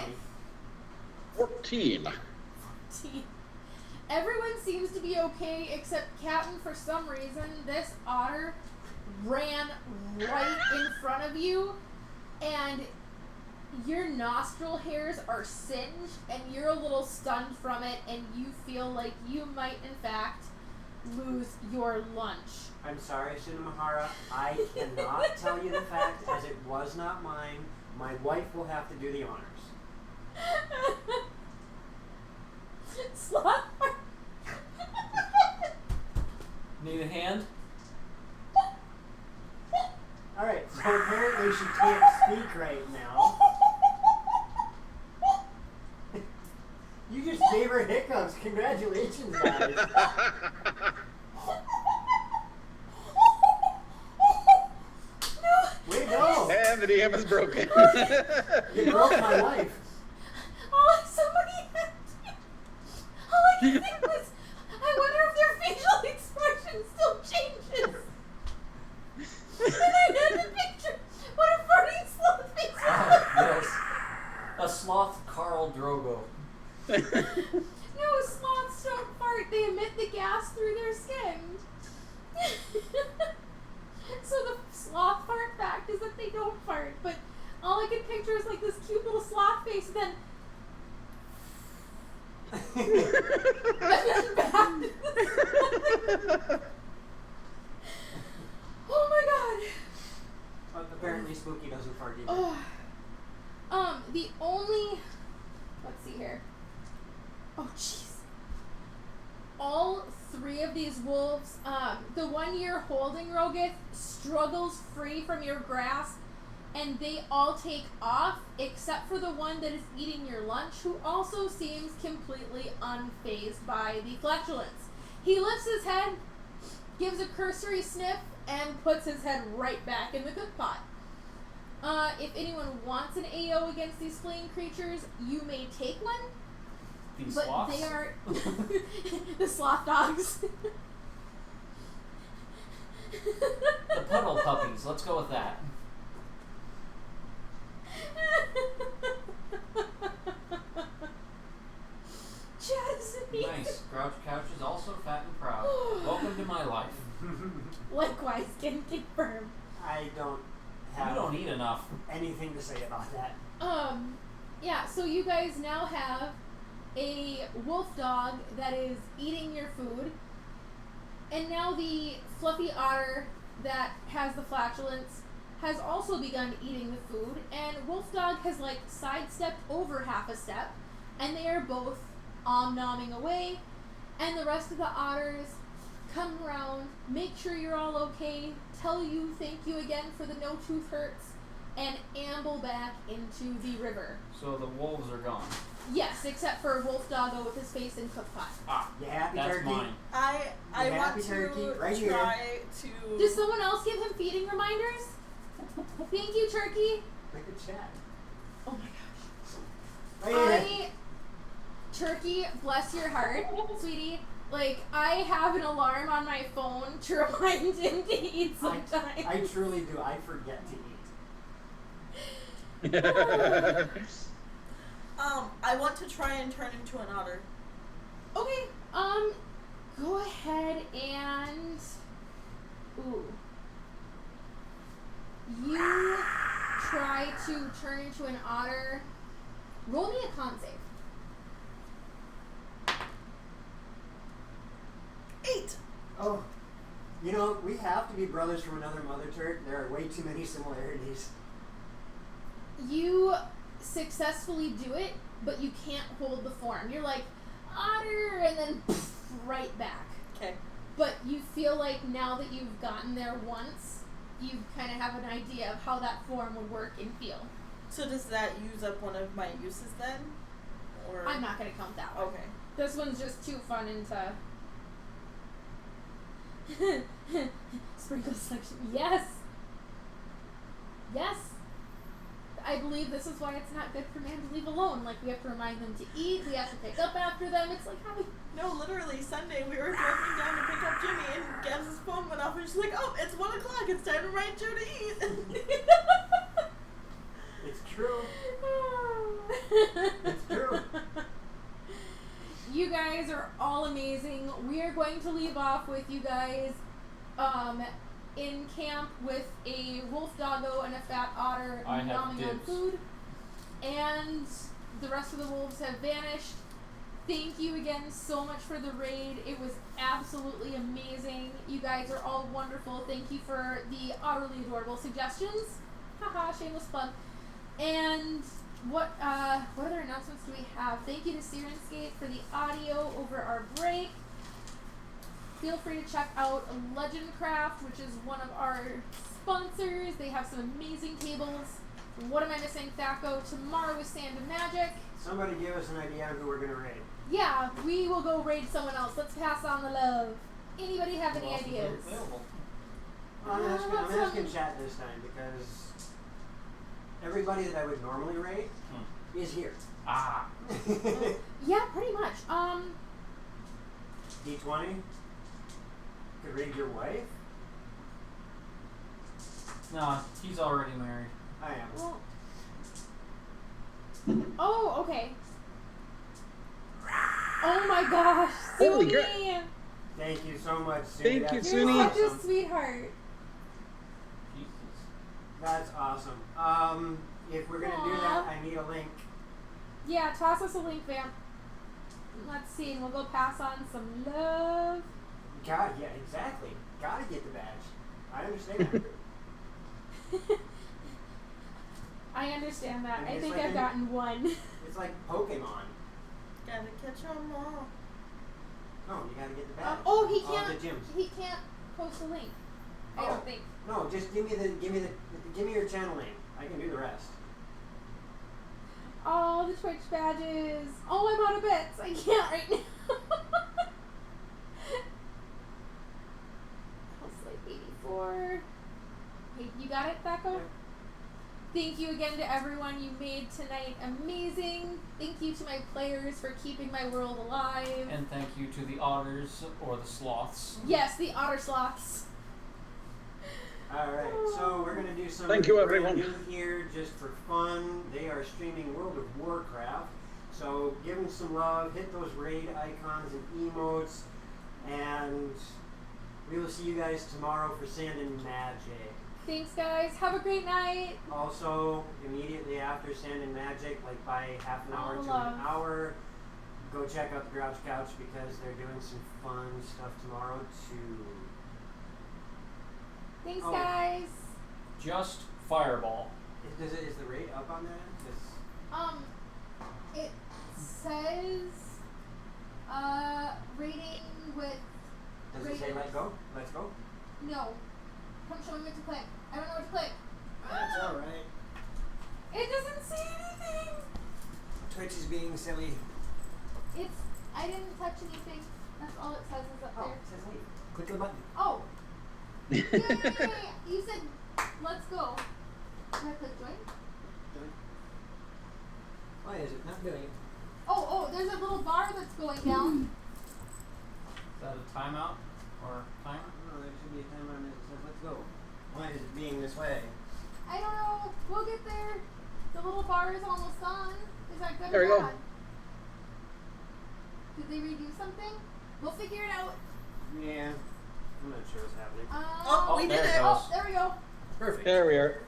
20. 14. Everyone seems to be okay except Captain. For some reason, this otter ran right in front of you, and your nostril hairs are singed, and you're a little stunned from it, and you feel like you might, in fact, lose your lunch. I'm sorry, Sunamahara. I cannot tell you the fact, as it was not mine. My wife will have to do the honors. Sloth. Need a hand? Alright, so apparently she can't speak right now. You just gave her hiccups. Congratulations, guys. Way to go. And the DM is broken. You broke my life. Oh, somebody had to. All I could think was, I wonder if their facial expression still changes. And I had to picture what a farting sloth face would look like. Yes. A sloth Carl Drogo. No, sloths don't fart. They emit the gas through their skin. So the sloth fart fact is that they don't fart, but all I could picture is like this cute little sloth face, and then back to the oh my god. Apparently Spooky doesn't fart either. The only, let's see here. Oh jeez. All three of these wolves, the one you're holding, Rogith, struggles free from your grasp, and they all take off, except for the one that is eating your lunch, who also seems completely unfazed by the flatulence. He lifts his head, gives a cursory sniff, and puts his head right back in the cook pot. If anyone wants an AO against these fleeing creatures, you may take one. These But sloths? they are the sloth dogs. The puddle puppies. Let's go with that. Jasmine. Nice. Grouch Couch is also fat and proud. Welcome to my life. Likewise, can confirm. I don't You have don't eat enough. anything to say about that. Yeah, so you guys now have a wolf dog that is eating your food, and now the fluffy otter that has the flatulence has also begun eating the food, and wolf dog has like sidestepped over half a step, and they are both om-nomming away, and the rest of the otters come around, make sure you're all okay, tell you thank you again for the no tooth hurts, and amble back into the river. So the wolves are gone. Yes, except for Wolf Doggo with his face in cook pot. Ah, You happy, that's turkey? mine. I You want happy, to turkey? Right here. try to. Does someone else give him feeding reminders? Thank you, Turkey. Make a chat. Oh my Right gosh. here. Turkey, bless your heart, sweetie. Like, I have an alarm on my phone to remind him to eat sometimes. I truly do. I forget to eat. I want to try and turn into an otter. Okay, go ahead and... Ooh. You try to turn into an otter. Roll me a con save. 8. Oh, you know, we have to be brothers from another mother turd. There are way too many similarities. You successfully do it, but you can't hold the form. You're like, otter, and then poof, right back. Okay. But you feel like now that you've gotten there once, you kind of have an idea of how that form would work and feel. So does that use up one of my uses then? Or I'm not going to count that one. Okay. This one's just too fun into... Sprinkle selection. Yes! Yes! I believe this is why it's not good for man to leave alone. Like, we have to remind them to eat, we have to pick up after them. It's like having... No, literally, Sunday we were driving down to pick up Jimmy and Gabs' phone went off and she's like, oh, it's 1 o'clock, it's time to remind Joe to eat. It's true. It's true. You guys are all amazing. We are going to leave off with you guys in camp with a wolf doggo and a fat otter I have nomming on dibs. food. And the rest of the wolves have vanished. Thank you again so much for the raid. It was absolutely amazing. You guys are all wonderful. Thank you for the utterly adorable suggestions. Haha, shameless plug. And what other announcements do we have? Thank you to Syrinscape for the audio over our break. Feel free to check out Legendcraft, which is one of our sponsors. They have some amazing tables. What am I missing, Thaco? Tomorrow is Sand and Magic. Somebody give us an idea on who we're going to raid. Yeah, we will go raid someone else. Let's pass on the love. Anybody have any Who else is ideas? available? I'm let's asking chat this time because everybody that I would normally raid is here. Ah. Yeah, pretty much. D20 could raid your wife. No, he's already married. I am. Well, oh, okay. Oh my gosh, Holy crap. Suni! Thank you so much, Suni. Thank you, That's You're Suni. such a awesome. sweetheart. Jesus. That's awesome. If we're gonna do that, I need a link. Yeah, toss us a link, vamp. Let's see, and we'll go pass on some love. God, yeah, exactly. Gotta get the badge. I understand that. I understand that. And I it's think like I've a- gotten one. It's like Pokemon. Gotta catch 'em all. No, you gotta get the badge. Oh, he All can't. the gyms. He can't post a link. I Oh. don't think. No, just give me your channel name. I can do the rest. Oh, the Twitch badges. Oh, I'm out of bits. I can't right now. Like 84. Hey, you got it, Thaco? Yeah. Thank you again to everyone. You made tonight amazing. Thank you to my players for keeping my world alive. And thank you to the otters or the sloths. Yes, the otter sloths. Alright, so we're gonna do some Thank you, brand everyone. new here just for fun. They are streaming World of Warcraft. So give them some love, hit those raid icons and emotes, and we will see you guys tomorrow for Sand and Magic. Thanks, guys. Have a great night. Also, immediately after Sand and Magic, like by half an hour All to love. an hour, go check out the Grouch Couch because they're doing some fun stuff tomorrow too. Thanks, Oh. guys. Just Fireball. Is the rate up on that? 'Cause It says, rating with, does it say let go? Let's go? no. Come show me what to click. I don't know what to click. That's alright. It doesn't say anything. Twitch is being silly. I didn't touch anything. That's all it says is up Oh, there. it says leave. Click the button. Oh. Yay! You said, let's go. Can I click join? Why is it not doing it? Oh, there's a little bar that's going down. Is that a timeout or timer? No, there should be a timer on this that says let's go. Why is it being this way? I don't know. We'll get there. The little bar is almost gone. Is that good There or we go. bad? Did they redo something? We'll figure it out. Yeah. I'm not sure what's happening. Oh, we did there it it. goes. Oh, there we go. Perfect. There we are.